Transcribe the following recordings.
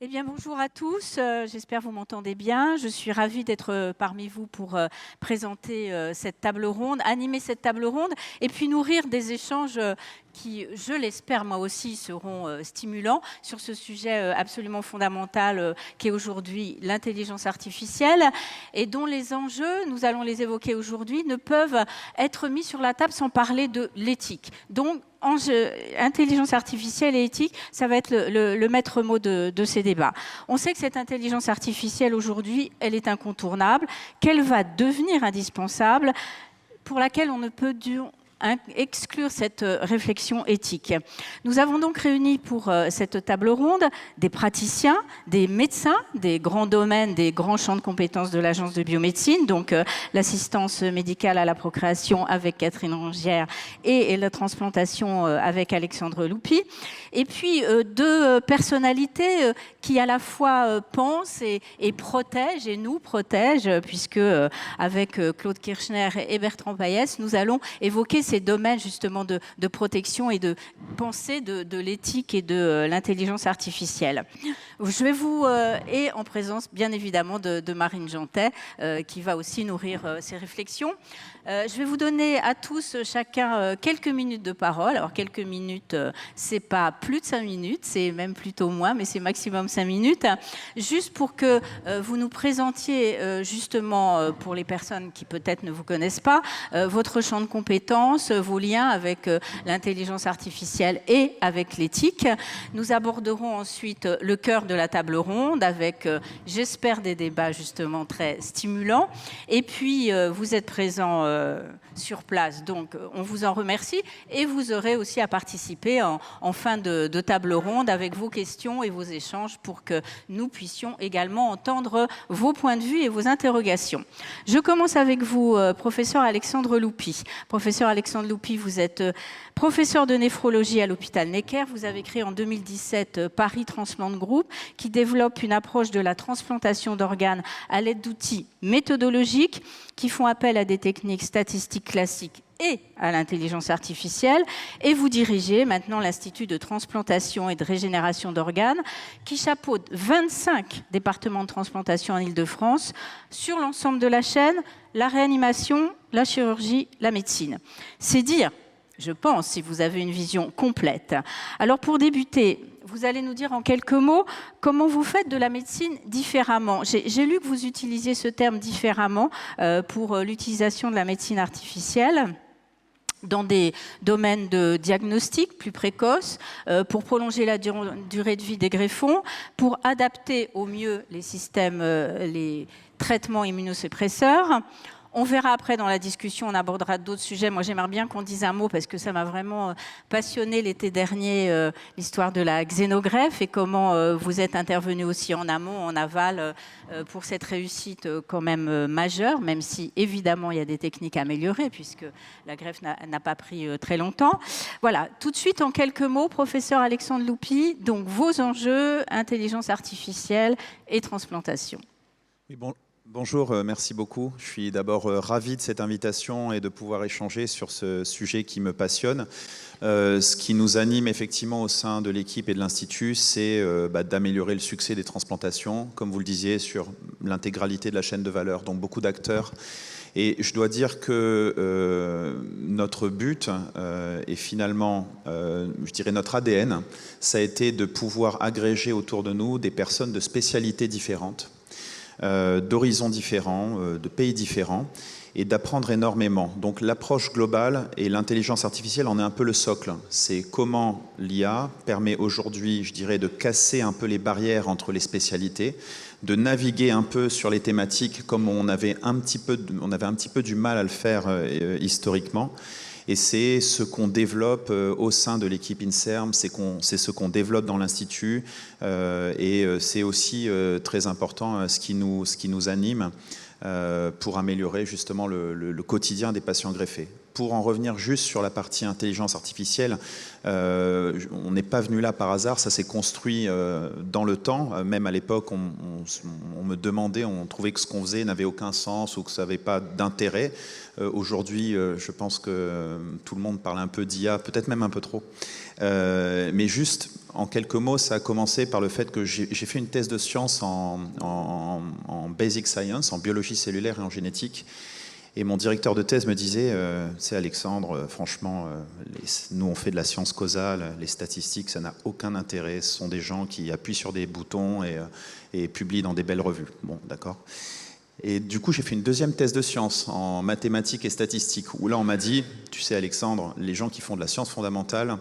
Eh bien, bonjour à tous. J'espère que vous m'entendez bien. Je suis ravie d'être parmi vous pour présenter cette table ronde, animer cette table ronde et puis nourrir des échanges qui, je l'espère moi aussi, seront stimulants sur ce sujet absolument fondamental qu'est aujourd'hui l'intelligence artificielle et dont les enjeux, nous allons les évoquer aujourd'hui, ne peuvent être mis sur la table sans parler de l'éthique. Donc, intelligence artificielle et éthique, ça va être le maître mot de ces débats. On sait que cette intelligence artificielle aujourd'hui, elle est incontournable, qu'elle va devenir indispensable, pour laquelle on ne peut exclure cette réflexion éthique. Nous avons donc réuni pour cette table ronde des praticiens, des médecins, des grands domaines, des grands champs de compétences de l'Agence de biomédecine, donc l'assistance médicale à la procréation avec Catherine Rongière et la transplantation avec Alexandre Loupy. Et puis deux personnalités qui à la fois pensent et protègent, et nous protègent, puisque avec Claude Kirchner et Bertrand Payès, nous allons évoquer ces domaines justement de protection et de pensée de l'éthique et de l'intelligence artificielle. Je vais vous, et en présence bien évidemment de Marine Jantet, qui va aussi nourrir ces réflexions. Je vais vous donner à tous chacun quelques minutes de parole. Alors quelques minutes, c'est pas plus de 5 minutes, c'est même plutôt moins, mais c'est maximum 5 minutes. Juste pour que vous nous présentiez justement, pour les personnes qui peut-être ne vous connaissent pas, votre champ de compétences, vos liens avec l'intelligence artificielle et avec l'éthique. Nous aborderons ensuite le cœur de la table ronde avec, j'espère, des débats justement très stimulants. Et puis, vous êtes présents sur place, donc on vous en remercie. Et vous aurez aussi à participer en fin de table ronde avec vos questions et vos échanges pour que nous puissions également entendre vos points de vue et vos interrogations. Je commence avec vous, professeur Alexandre Loupy. Professeur Alexandre Loupy, vous êtes professeur de néphrologie à l'hôpital Necker. Vous avez créé en 2017 Paris Transplant Group, qui développe une approche de la transplantation d'organes à l'aide d'outils méthodologiques qui font appel à des techniques statistiques classiques et à l'intelligence artificielle. Et vous dirigez maintenant l'Institut de transplantation et de régénération d'organes, qui chapeaute 25 départements de transplantation en Île-de-France sur l'ensemble de la chaîne, la réanimation, la chirurgie, la médecine. C'est dire, je pense, si vous avez une vision complète. Alors pour débuter, vous allez nous dire en quelques mots comment vous faites de la médecine différemment. J'ai lu que vous utilisiez ce terme différemment pour l'utilisation de la médecine artificielle dans des domaines de diagnostic plus précoces, pour prolonger la durée de vie des greffons, pour adapter au mieux les systèmes, les traitements immunosuppresseurs. On verra après dans la discussion, on abordera d'autres sujets. Moi, j'aimerais bien qu'on dise un mot parce que ça m'a vraiment passionné l'été dernier, l'histoire de la xénogreffe et comment vous êtes intervenu aussi en amont, en aval, pour cette réussite quand même majeure, même si évidemment il y a des techniques à améliorer puisque la greffe n'a pas pris très longtemps. Voilà, tout de suite en quelques mots, professeur Alexandre Loupy, donc vos enjeux, intelligence artificielle et transplantation. Oui, bonjour, merci beaucoup. Je suis d'abord ravi de cette invitation et de pouvoir échanger sur ce sujet qui me passionne. Ce qui nous anime effectivement au sein de l'équipe et de l'Institut, c'est d'améliorer le succès des transplantations, comme vous le disiez, sur l'intégralité de la chaîne de valeur, donc beaucoup d'acteurs. Et je dois dire que notre but et finalement, je dirais notre ADN, ça a été de pouvoir agréger autour de nous des personnes de spécialités différentes, d'horizons différents, de pays différents, et d'apprendre énormément. Donc l'approche globale et l'intelligence artificielle en est un peu le socle. C'est comment l'IA permet aujourd'hui, je dirais, de casser un peu les barrières entre les spécialités, de naviguer un peu sur les thématiques comme on avait un petit peu du mal à le faire historiquement. Et c'est ce qu'on développe au sein de l'équipe INSERM, c'est ce qu'on développe dans l'Institut, et c'est aussi très important ce qui nous anime pour améliorer justement le quotidien des patients greffés. Pour en revenir juste sur la partie intelligence artificielle, on n'est pas venu là par hasard, ça s'est construit dans le temps. Même à l'époque, on me demandait, on trouvait que ce qu'on faisait n'avait aucun sens ou que ça n'avait pas d'intérêt. Aujourd'hui, je pense que tout le monde parle un peu d'IA, peut-être même un peu trop. Mais juste, en quelques mots, ça a commencé par le fait que j'ai fait une thèse de science en basic science, en biologie cellulaire et en génétique. Et mon directeur de thèse me disait, c'est Alexandre, franchement, nous on fait de la science causale, les statistiques, ça n'a aucun intérêt. Ce sont des gens qui appuient sur des boutons et publient dans des belles revues. Bon, d'accord. Et du coup, j'ai fait une deuxième thèse de science en mathématiques et statistiques, où là on m'a dit, tu sais Alexandre, les gens qui font de la science fondamentale,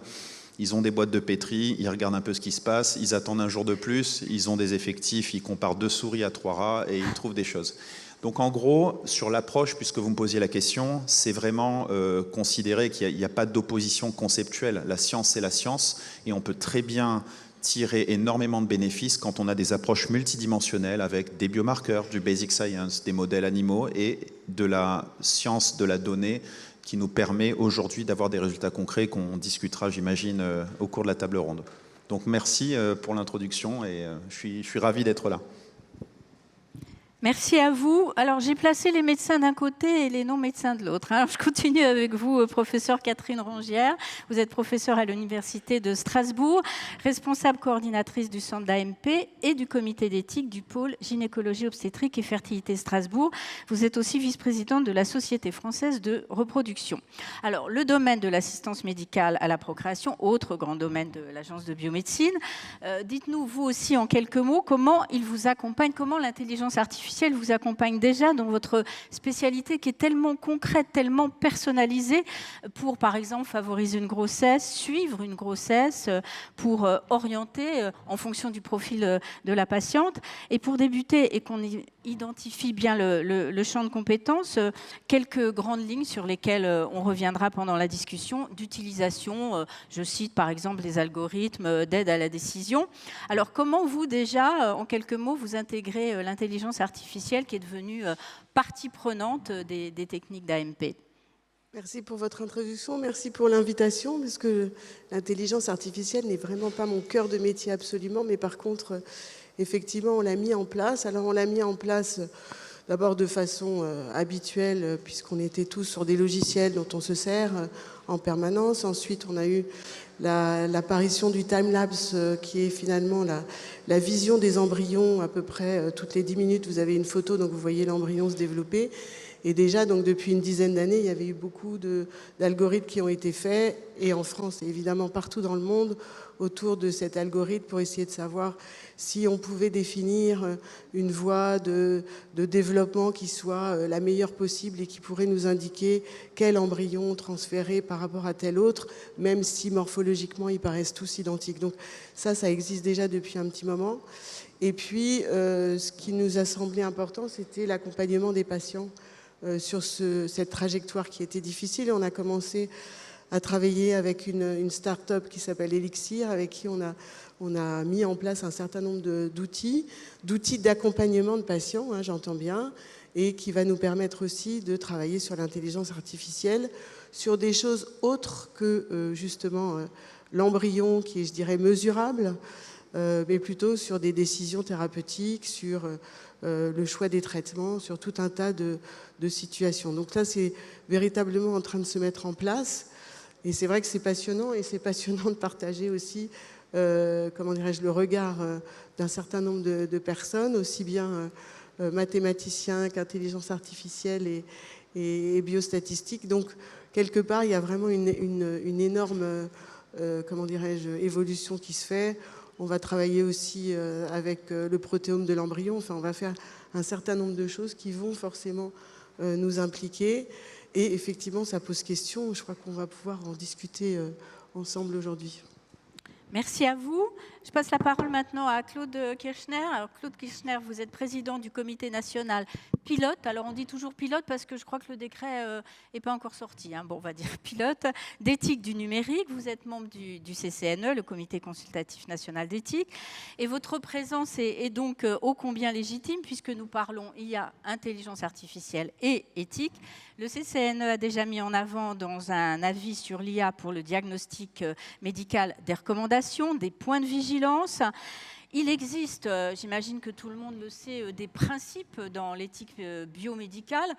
ils ont des boîtes de pétri, ils regardent un peu ce qui se passe, ils attendent un jour de plus, ils ont des effectifs, ils comparent 2 souris à 3 rats et ils trouvent des choses. Donc en gros, sur l'approche, puisque vous me posiez la question, c'est vraiment considérer qu'il n'y a pas d'opposition conceptuelle. La science, c'est la science, et on peut très bien tirer énormément de bénéfices quand on a des approches multidimensionnelles avec des biomarqueurs, du basic science, des modèles animaux et de la science de la donnée qui nous permet aujourd'hui d'avoir des résultats concrets qu'on discutera, j'imagine, au cours de la table ronde. Donc merci pour l'introduction et je suis ravi d'être là. Merci à vous. Alors, j'ai placé les médecins d'un côté et les non-médecins de l'autre. Alors, je continue avec vous, professeure Catherine Rongière. Vous êtes professeure à l'Université de Strasbourg, responsable coordinatrice du centre d'AMP et du comité d'éthique du pôle gynécologie obstétrique et fertilité Strasbourg. Vous êtes aussi vice-présidente de la Société française de reproduction. Alors, le domaine de l'assistance médicale à la procréation, autre grand domaine de l'Agence de biomédecine. Dites-nous, vous aussi, en quelques mots, comment il vous accompagne, comment l'intelligence artificielle vous accompagne déjà dans votre spécialité qui est tellement concrète, tellement personnalisée pour, par exemple, favoriser une grossesse, suivre une grossesse, pour orienter en fonction du profil de la patiente. Et pour débuter et qu'on identifie bien le champ de compétences, quelques grandes lignes sur lesquelles on reviendra pendant la discussion d'utilisation. Je cite par exemple les algorithmes d'aide à la décision. Alors comment vous déjà, en quelques mots, vous intégrez l'intelligence artificielle qui est devenue partie prenante des techniques d'AMP? Merci pour votre introduction, merci pour l'invitation, parce que l'intelligence artificielle n'est vraiment pas mon cœur de métier absolument, mais par contre, effectivement, on l'a mis en place. Alors on l'a mis en place d'abord de façon habituelle, puisqu'on était tous sur des logiciels dont on se sert en permanence. Ensuite, on a eu l'apparition du time-lapse, qui est finalement la vision des embryons. À peu près toutes les 10 minutes, vous avez une photo, donc vous voyez l'embryon se développer. Et déjà, donc, depuis une dizaine d'années, il y avait eu beaucoup d'algorithmes qui ont été faits, et en France et évidemment partout dans le monde, autour de cet algorithme pour essayer de savoir si on pouvait définir une voie de développement qui soit la meilleure possible et qui pourrait nous indiquer quel embryon transférer par rapport à tel autre, même si morphologiquement ils paraissent tous identiques. Donc ça existe déjà depuis un petit moment. Et puis, ce qui nous a semblé important, c'était l'accompagnement des patients sur cette trajectoire qui était difficile. Et on a commencé à travailler avec une start-up qui s'appelle Elixir, avec qui on a mis en place un certain nombre d'outils d'accompagnement de patients, hein, j'entends bien, et qui va nous permettre aussi de travailler sur l'intelligence artificielle, sur des choses autres que justement l'embryon qui est, je dirais, mesurable, mais plutôt sur des décisions thérapeutiques, sur le choix des traitements, sur tout un tas de situations. Donc là, c'est véritablement en train de se mettre en place. Et c'est vrai que c'est passionnant, et c'est passionnant de partager aussi, comment dirais-je, le regard d'un certain nombre de personnes, aussi bien mathématiciens qu'intelligence artificielle et biostatistique. Donc, quelque part, il y a vraiment une énorme, comment dirais-je, évolution qui se fait. On va travailler aussi avec le protéome de l'embryon. Enfin, on va faire un certain nombre de choses qui vont forcément nous impliquer. Et effectivement, ça pose question. Je crois qu'on va pouvoir en discuter ensemble aujourd'hui. Merci à vous. Je passe la parole maintenant à Claude Kirchner. Alors, Claude Kirchner, vous êtes président du comité national pilote. Alors, on dit toujours pilote parce que je crois que le décret n'est pas encore sorti. Hein. Bon, on va dire pilote d'éthique du numérique. Vous êtes membre du CCNE, le comité consultatif national d'éthique. Et votre présence est donc ô combien légitime puisque nous parlons IA, intelligence artificielle et éthique. Le CCNE a déjà mis en avant dans un avis sur l'IA pour le diagnostic médical des recommandations, des points de vigilance. Il existe, j'imagine que tout le monde le sait, des principes dans l'éthique biomédicale.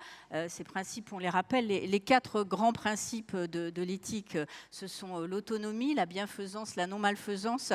Ces principes, on les rappelle, les 4 grands principes de l'éthique, ce sont l'autonomie, la bienfaisance, la non-malfaisance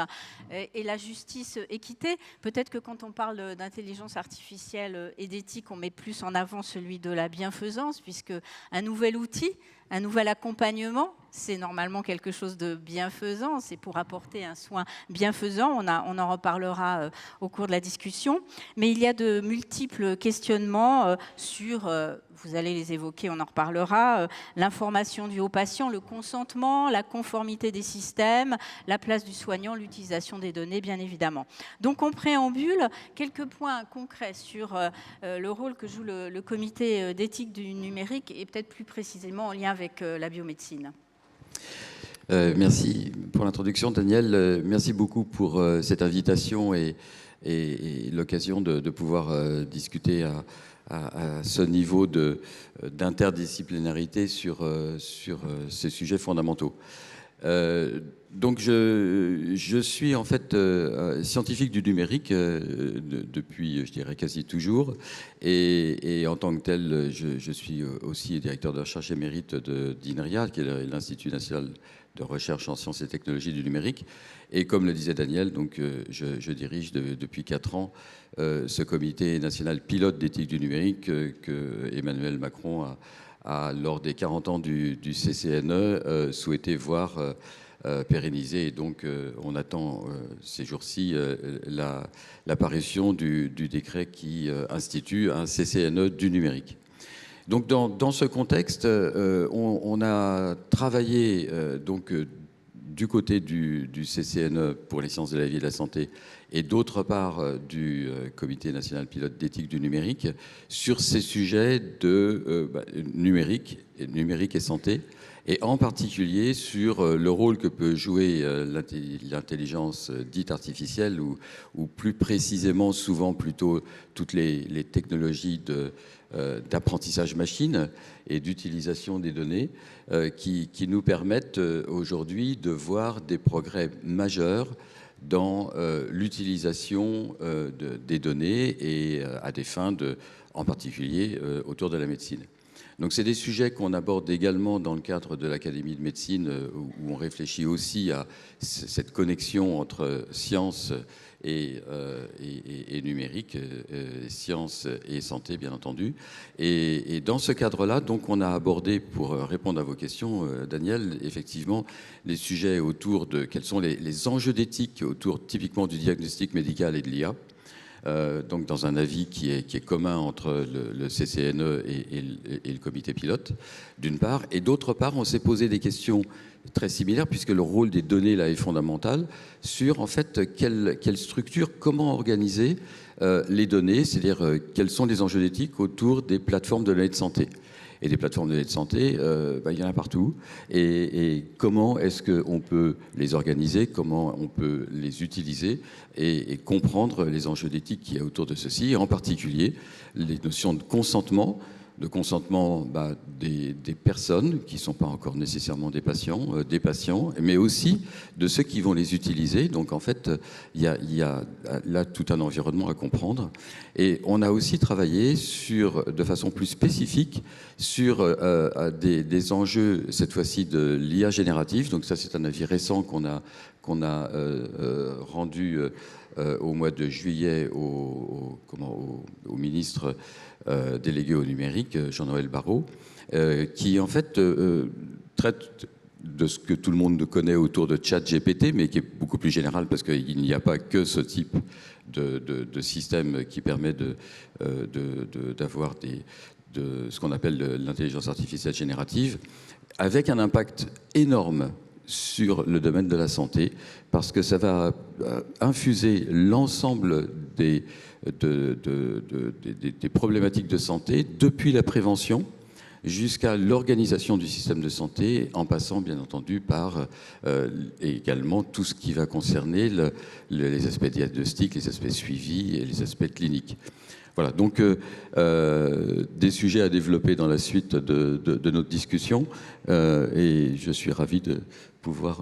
et la justice équité. Peut-être que quand on parle d'intelligence artificielle et d'éthique, on met plus en avant celui de la bienfaisance, puisque un nouvel outil, un nouvel accompagnement, c'est normalement quelque chose de bienfaisant, c'est pour apporter un soin bienfaisant, on en reparlera au cours de la discussion, mais il y a de multiples questionnements sur, vous allez les évoquer, on en reparlera, l'information due au patient, le consentement, la conformité des systèmes, la place du soignant, l'utilisation des données, bien évidemment. Donc en préambule, quelques points concrets sur le rôle que joue le comité d'éthique du numérique et peut-être plus précisément en lien avec la biomédecine. Merci pour l'introduction, Daniel. Merci beaucoup pour cette invitation et l'occasion de pouvoir discuter à ce niveau d'interdisciplinarité sur ces sujets fondamentaux. Donc je suis en fait scientifique du numérique depuis, je dirais, quasi toujours. Et en tant que tel, je suis aussi directeur de recherche émérite d'INRIA, qui est l'Institut national de recherche en sciences et technologies du numérique. Et comme le disait Daniel, donc, je dirige depuis 4 ans ce comité national pilote d'éthique du numérique que Emmanuel Macron lors des 40 ans du CCNE, souhaitait voir pérenniser. Et donc, on attend ces jours-ci l'apparition du décret qui institue un CCNE du numérique. Donc, dans ce contexte, on a travaillé donc, du côté du CCNE pour les sciences de la vie et de la santé et d'autre part du Comité national pilote d'éthique du numérique sur ces sujets de numérique et santé, et en particulier sur le rôle que peut jouer l'intelligence dite artificielle ou plus précisément souvent plutôt toutes les technologies d'apprentissage machine et d'utilisation des données qui nous permettent aujourd'hui de voir des progrès majeurs dans l'utilisation des données et à des fins en particulier autour de la médecine. Donc c'est des sujets qu'on aborde également dans le cadre de l'Académie de médecine où on réfléchit aussi à cette connexion entre science et numérique, science et santé bien entendu. Et dans ce cadre-là, donc on a abordé, pour répondre à vos questions, Daniel, effectivement les sujets autour de quels sont les enjeux d'éthique autour typiquement du diagnostic médical et de l'IA. Donc dans un avis qui est commun entre le CCNE et le comité pilote, d'une part. Et d'autre part, on s'est posé des questions très similaires, puisque le rôle des données là est fondamental, sur en fait quelle structure, comment organiser les données, c'est-à-dire quels sont les enjeux d'éthique autour des plateformes de données de santé. Et des plateformes de données de santé, il y en a partout. Et comment est-ce qu'on peut les organiser, comment on peut les utiliser et comprendre les enjeux d'éthique qu'il y a autour de ceci, et en particulier les notions de consentement des personnes qui ne sont pas encore nécessairement des patients, mais aussi de ceux qui vont les utiliser. Donc en fait, il y a là tout un environnement à comprendre. Et on a aussi travaillé de façon plus spécifique sur des enjeux, cette fois-ci de l'IA générative. Donc ça, c'est un avis récent qu'on a rendu au mois de juillet au ministre délégué au numérique, Jean-Noël Barrot, qui en fait traite de ce que tout le monde connaît autour de ChatGPT, mais qui est beaucoup plus général parce qu'il n'y a pas que ce type de système qui permet d'avoir ce qu'on appelle l'intelligence artificielle générative, avec un impact énorme sur le domaine de la santé, parce que ça va infuser l'ensemble des problématiques de santé, depuis la prévention jusqu'à l'organisation du système de santé, en passant bien entendu par également tout ce qui va concerner les aspects diagnostiques, les aspects suivis et les aspects cliniques. Voilà, donc des sujets à développer dans la suite de notre discussion, et je suis ravi de pouvoir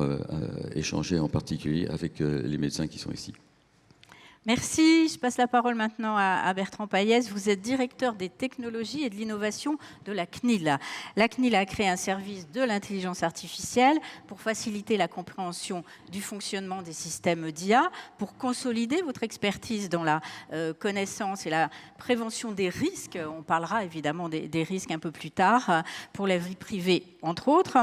échanger en particulier avec les médecins qui sont ici. Merci. Je passe la parole maintenant à Bertrand Payès. Vous êtes directeur des technologies et de l'innovation de la CNIL. La CNIL a créé un service de l'intelligence artificielle pour faciliter la compréhension du fonctionnement des systèmes d'IA, pour consolider votre expertise dans la connaissance et la prévention des risques. On parlera évidemment des risques un peu plus tard, pour la vie privée, entre autres.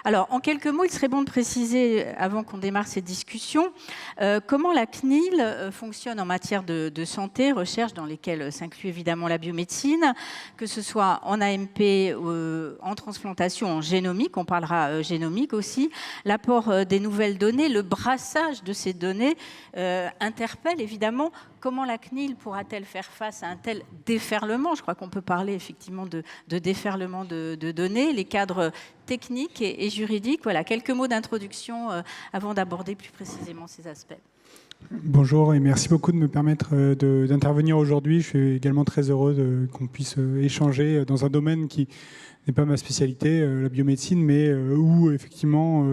Alors, en quelques mots, il serait bon de préciser, avant qu'on démarre cette discussion, comment la CNIL fonctionne en matière de santé, recherche, dans lesquelles s'inclut évidemment la biomédecine, que ce soit en AMP, en transplantation, en génomique, on parlera génomique aussi. L'apport des nouvelles données, le brassage de ces données interpelle évidemment. Comment la CNIL pourra-t-elle faire face à un tel déferlement? Je crois qu'on peut parler effectivement de déferlement de données, les cadres techniques et juridiques. Voilà, quelques mots d'introduction avant d'aborder plus précisément ces aspects. Bonjour et merci beaucoup de me permettre d'intervenir aujourd'hui. Je suis également très heureux qu'on puisse échanger dans un domaine qui n'est pas ma spécialité, la biomédecine, mais où effectivement,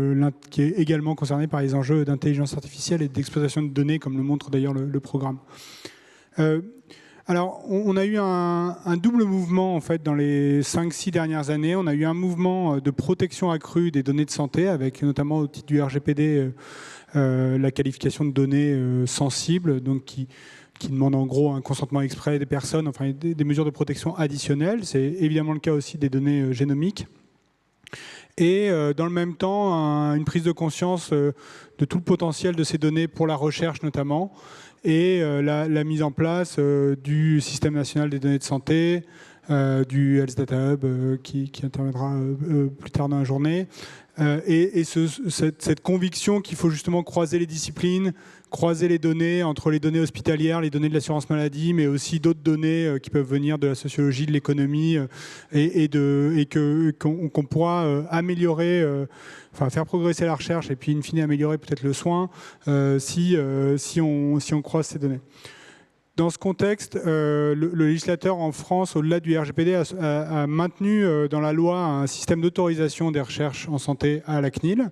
qui est également concerné par les enjeux d'intelligence artificielle et d'exploitation de données, comme le montre d'ailleurs le programme. Alors, on a eu un double mouvement en fait dans les 5-6 dernières années. On a eu un mouvement de protection accrue des données de santé, avec notamment au titre du RGPD la qualification de données sensibles, donc qui demande en gros un consentement exprès des personnes, enfin des mesures de protection additionnelles. C'est évidemment le cas aussi des données génomiques. Et dans le même temps, une prise de conscience de tout le potentiel de ces données pour la recherche notamment, et la mise en place du système national des données de santé, du Health Data Hub qui interviendra plus tard dans la journée, et cette conviction qu'il faut justement croiser les disciplines, croiser les données entre les données hospitalières, les données de l'assurance maladie, mais aussi d'autres données qui peuvent venir de la sociologie, de l'économie, qu'on pourra améliorer, enfin faire progresser la recherche et puis in fine améliorer peut-être le soin si on croise ces données. Dans ce contexte, le législateur en France, au-delà du RGPD, a maintenu dans la loi un système d'autorisation des recherches en santé à la CNIL,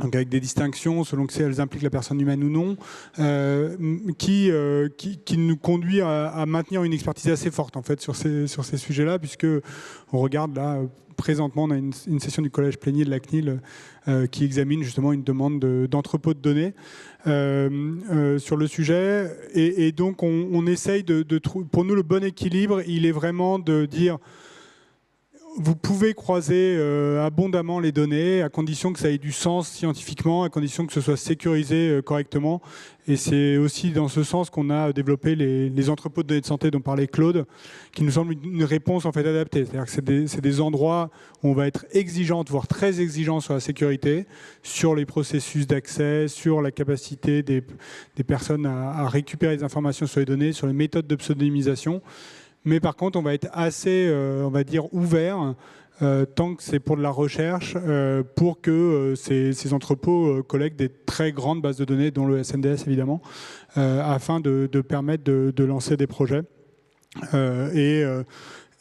donc avec des distinctions selon que elles impliquent la personne humaine ou non, qui nous conduit à maintenir une expertise assez forte en fait sur ces sujets-là, puisque on regarde là. Présentement, on a une session du collège plénier de la CNIL qui examine justement une demande d'entrepôt de données sur le sujet. Et donc, on essaye de trouver... Pour nous, le bon équilibre, il est vraiment de dire... Vous pouvez croiser abondamment les données, à condition que ça ait du sens scientifiquement, à condition que ce soit sécurisé correctement. Et c'est aussi dans ce sens qu'on a développé les entrepôts de données de santé dont parlait Claude, qui nous semble une réponse en fait adaptée. C'est-à-dire que c'est des endroits où on va être exigeante, voire très exigeant sur la sécurité, sur les processus d'accès, sur la capacité des personnes à récupérer des informations sur les données, sur les méthodes de pseudonymisation. Mais par contre, on va être assez, on va dire, ouvert, tant que c'est pour de la recherche, pour que ces entrepôts collectent des très grandes bases de données, dont le SNDS évidemment, afin de permettre de lancer des projets.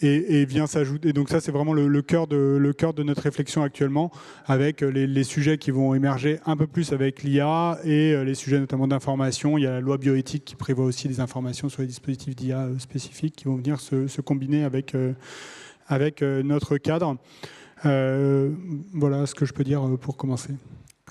Et vient s'ajouter. Donc ça, c'est vraiment le cœur de notre réflexion actuellement, avec les sujets qui vont émerger un peu plus avec l'IA et les sujets notamment d'information. Il y a la loi bioéthique qui prévoit aussi des informations sur les dispositifs d'IA spécifiques qui vont venir se combiner avec notre cadre. Voilà ce que je peux dire pour commencer.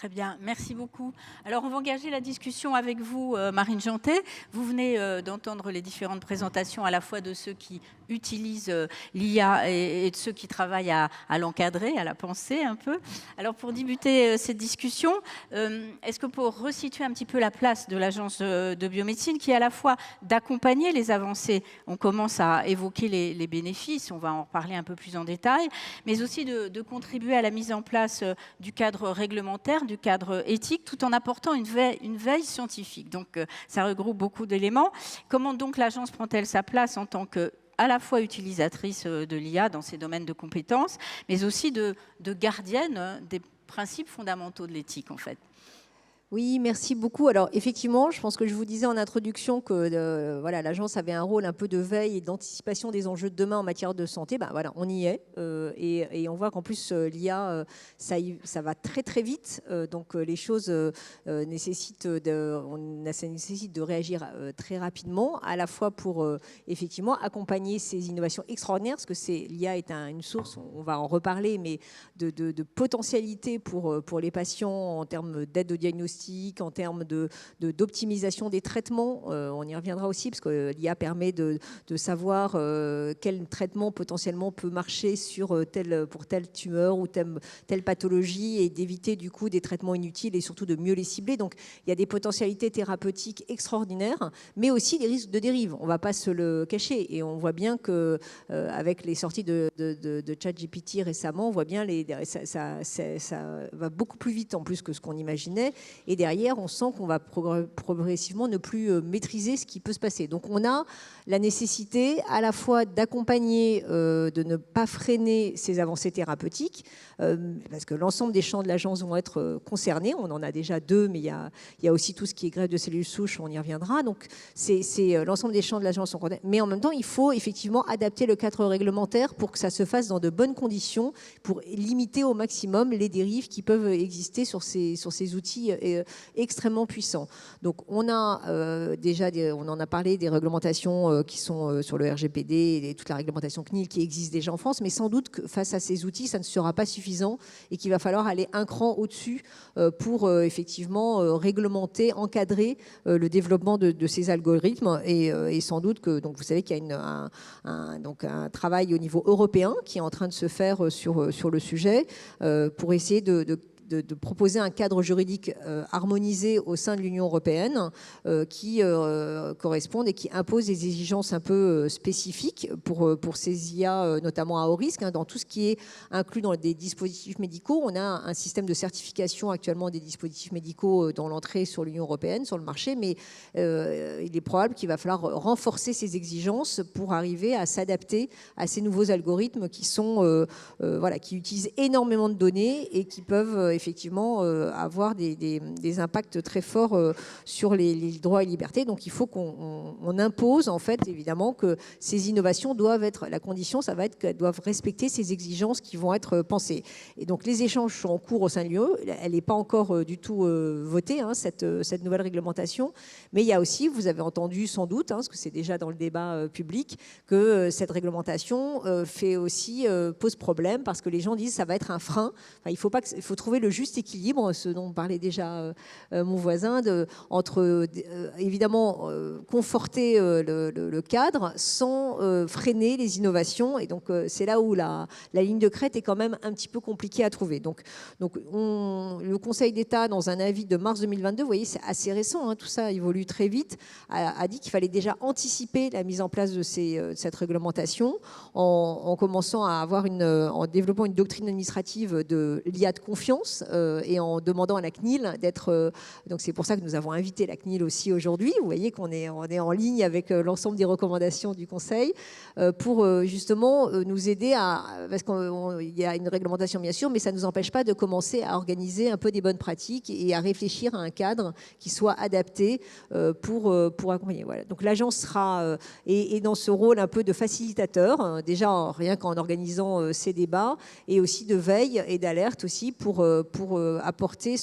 Très bien, merci beaucoup. Alors, on va engager la discussion avec vous, Marine Jantet. Vous venez d'entendre les différentes présentations à la fois de ceux qui utilisent l'IA et de ceux qui travaillent à l'encadrer, à la penser un peu. Alors, pour débuter cette discussion, est-ce que pour resituer un petit peu la place de l'Agence de biomédecine, qui est à la fois d'accompagner les avancées, on commence à évoquer les bénéfices, on va en reparler un peu plus en détail, mais aussi de contribuer à la mise en place du cadre réglementaire, du cadre éthique, tout en apportant une veille scientifique. Donc, ça regroupe beaucoup d'éléments. Comment donc l'agence prend-elle sa place en tant que à la fois utilisatrice de l'IA dans ses domaines de compétences, mais aussi de gardienne des principes fondamentaux de l'éthique, en fait? Oui, merci beaucoup. Alors effectivement, je pense que je vous disais en introduction que voilà, l'agence avait un rôle un peu de veille et d'anticipation des enjeux de demain en matière de santé. Ben, voilà, on y est et on voit qu'en plus l'IA, ça va très très vite. Donc les choses nécessitent de réagir très rapidement, à la fois pour effectivement accompagner ces innovations extraordinaires, parce que l'IA est une source, on va en reparler, mais de potentialité pour les patients en termes d'aide au diagnostic, en termes d'optimisation des traitements. On y reviendra aussi parce que l'IA permet de savoir quel traitement potentiellement peut marcher pour telle tumeur ou telle pathologie et d'éviter du coup des traitements inutiles et surtout de mieux les cibler. Donc il y a des potentialités thérapeutiques extraordinaires, mais aussi des risques de dérive. On ne va pas se le cacher et on voit bien que avec les sorties de ChatGPT récemment, on voit bien ça va beaucoup plus vite en plus que ce qu'on imaginait. Et derrière, on sent qu'on va progressivement ne plus maîtriser ce qui peut se passer. Donc on a la nécessité à la fois d'accompagner, de ne pas freiner ces avancées thérapeutiques, parce que l'ensemble des champs de l'agence vont être concernés. On en a déjà 2, mais il y a aussi tout ce qui est greffe de cellules souches, on y reviendra. Donc c'est l'ensemble des champs de l'agence sont concernés. Mais en même temps, il faut effectivement adapter le cadre réglementaire pour que ça se fasse dans de bonnes conditions, pour limiter au maximum les dérives qui peuvent exister sur ces outils extrêmement puissants. Donc on a déjà, on en a parlé, des réglementations qui sont sur le RGPD et toute la réglementation CNIL qui existe déjà en France, mais sans doute que face à ces outils, ça ne sera pas suffisant et qu'il va falloir aller un cran au-dessus pour effectivement réglementer, encadrer le développement de ces algorithmes et sans doute que, donc vous savez qu'il y a un travail au niveau européen qui est en train de se faire sur le sujet pour essayer de proposer un cadre juridique harmonisé au sein de l'Union européenne qui corresponde et qui impose des exigences un peu spécifiques pour ces IA, notamment à haut risque. Dans tout ce qui est inclus dans des dispositifs médicaux, on a un système de certification actuellement des dispositifs médicaux dans l'entrée sur l'Union européenne, sur le marché, mais il est probable qu'il va falloir renforcer ces exigences pour arriver à s'adapter à ces nouveaux algorithmes qui qui utilisent énormément de données et qui peuvent effectivement avoir des impacts très forts sur les droits et libertés. Donc il faut qu'on impose en fait évidemment que ces innovations doivent être, la condition ça va être qu'elles doivent respecter ces exigences qui vont être pensées. Et donc les échanges sont en cours au sein de l'UE, elle n'est pas encore du tout votée, cette nouvelle réglementation, mais il y a aussi, vous avez entendu sans doute, parce que c'est déjà dans le débat public, que cette réglementation pose problème parce que les gens disent que ça va être un frein. Enfin, il faut trouver le juste équilibre, ce dont parlait déjà mon voisin, entre évidemment conforter le cadre sans freiner les innovations. Et donc c'est là où la ligne de crête est quand même un petit peu compliquée à trouver. Donc le Conseil d'État, dans un avis de mars 2022, vous voyez, c'est assez récent, tout ça évolue très vite, a dit qu'il fallait déjà anticiper la mise en place de cette réglementation en commençant à en développant une doctrine administrative de l'IA de confiance et en demandant à la CNIL d'être... donc c'est pour ça que nous avons invité la CNIL aussi aujourd'hui. Vous voyez qu'on est en ligne avec l'ensemble des recommandations du Conseil pour justement nous aider parce qu'il y a une réglementation bien sûr, mais ça ne nous empêche pas de commencer à organiser un peu des bonnes pratiques et à réfléchir à un cadre qui soit adapté pour accompagner. Voilà. Donc l'agence sera est dans ce rôle un peu de facilitateur, déjà rien qu'en organisant ces débats, et aussi de veille et d'alerte aussi pour apporter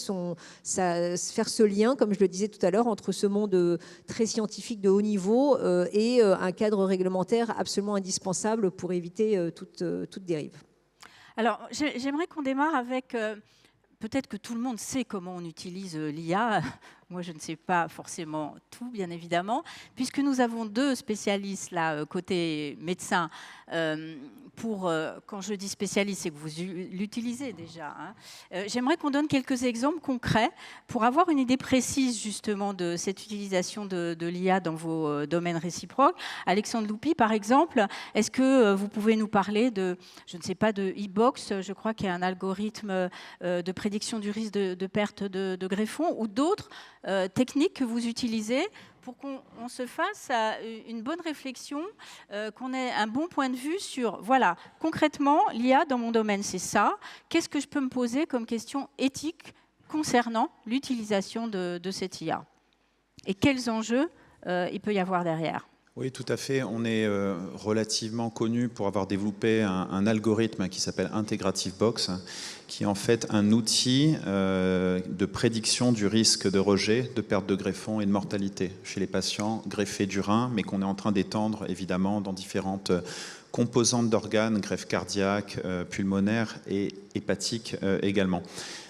faire ce lien, comme je le disais tout à l'heure, entre ce monde très scientifique de haut niveau et un cadre réglementaire absolument indispensable pour éviter toute dérive. Alors, j'aimerais qu'on démarre avec peut-être que tout le monde sait comment on utilise l'IA. Moi, je ne sais pas forcément tout, bien évidemment, puisque nous avons 2 spécialistes là, côté médecin. Quand je dis spécialiste, c'est que vous l'utilisez déjà. Hein. J'aimerais qu'on donne quelques exemples concrets pour avoir une idée précise justement de cette utilisation de l'IA dans vos domaines réciproques. Alexandre Loupi, par exemple, est-ce que vous pouvez nous parler de, je ne sais pas, de e-box, je crois qu'il y a un algorithme de prédiction du risque de perte de greffons, ou d'autres techniques que vous utilisez pour qu'on se fasse une bonne réflexion, qu'on ait un bon point de vue sur, voilà, concrètement, l'IA dans mon domaine, c'est ça. Qu'est-ce que je peux me poser comme question éthique concernant l'utilisation de cette IA? Et quels enjeux il peut y avoir derrière? Oui, tout à fait. On est relativement connu pour avoir développé un algorithme qui s'appelle Integrative Box, qui est en fait un outil de prédiction du risque de rejet, de perte de greffons et de mortalité chez les patients greffés du rein, mais qu'on est en train d'étendre évidemment dans différentes composantes d'organes, greffe cardiaque, pulmonaire et hépatique également.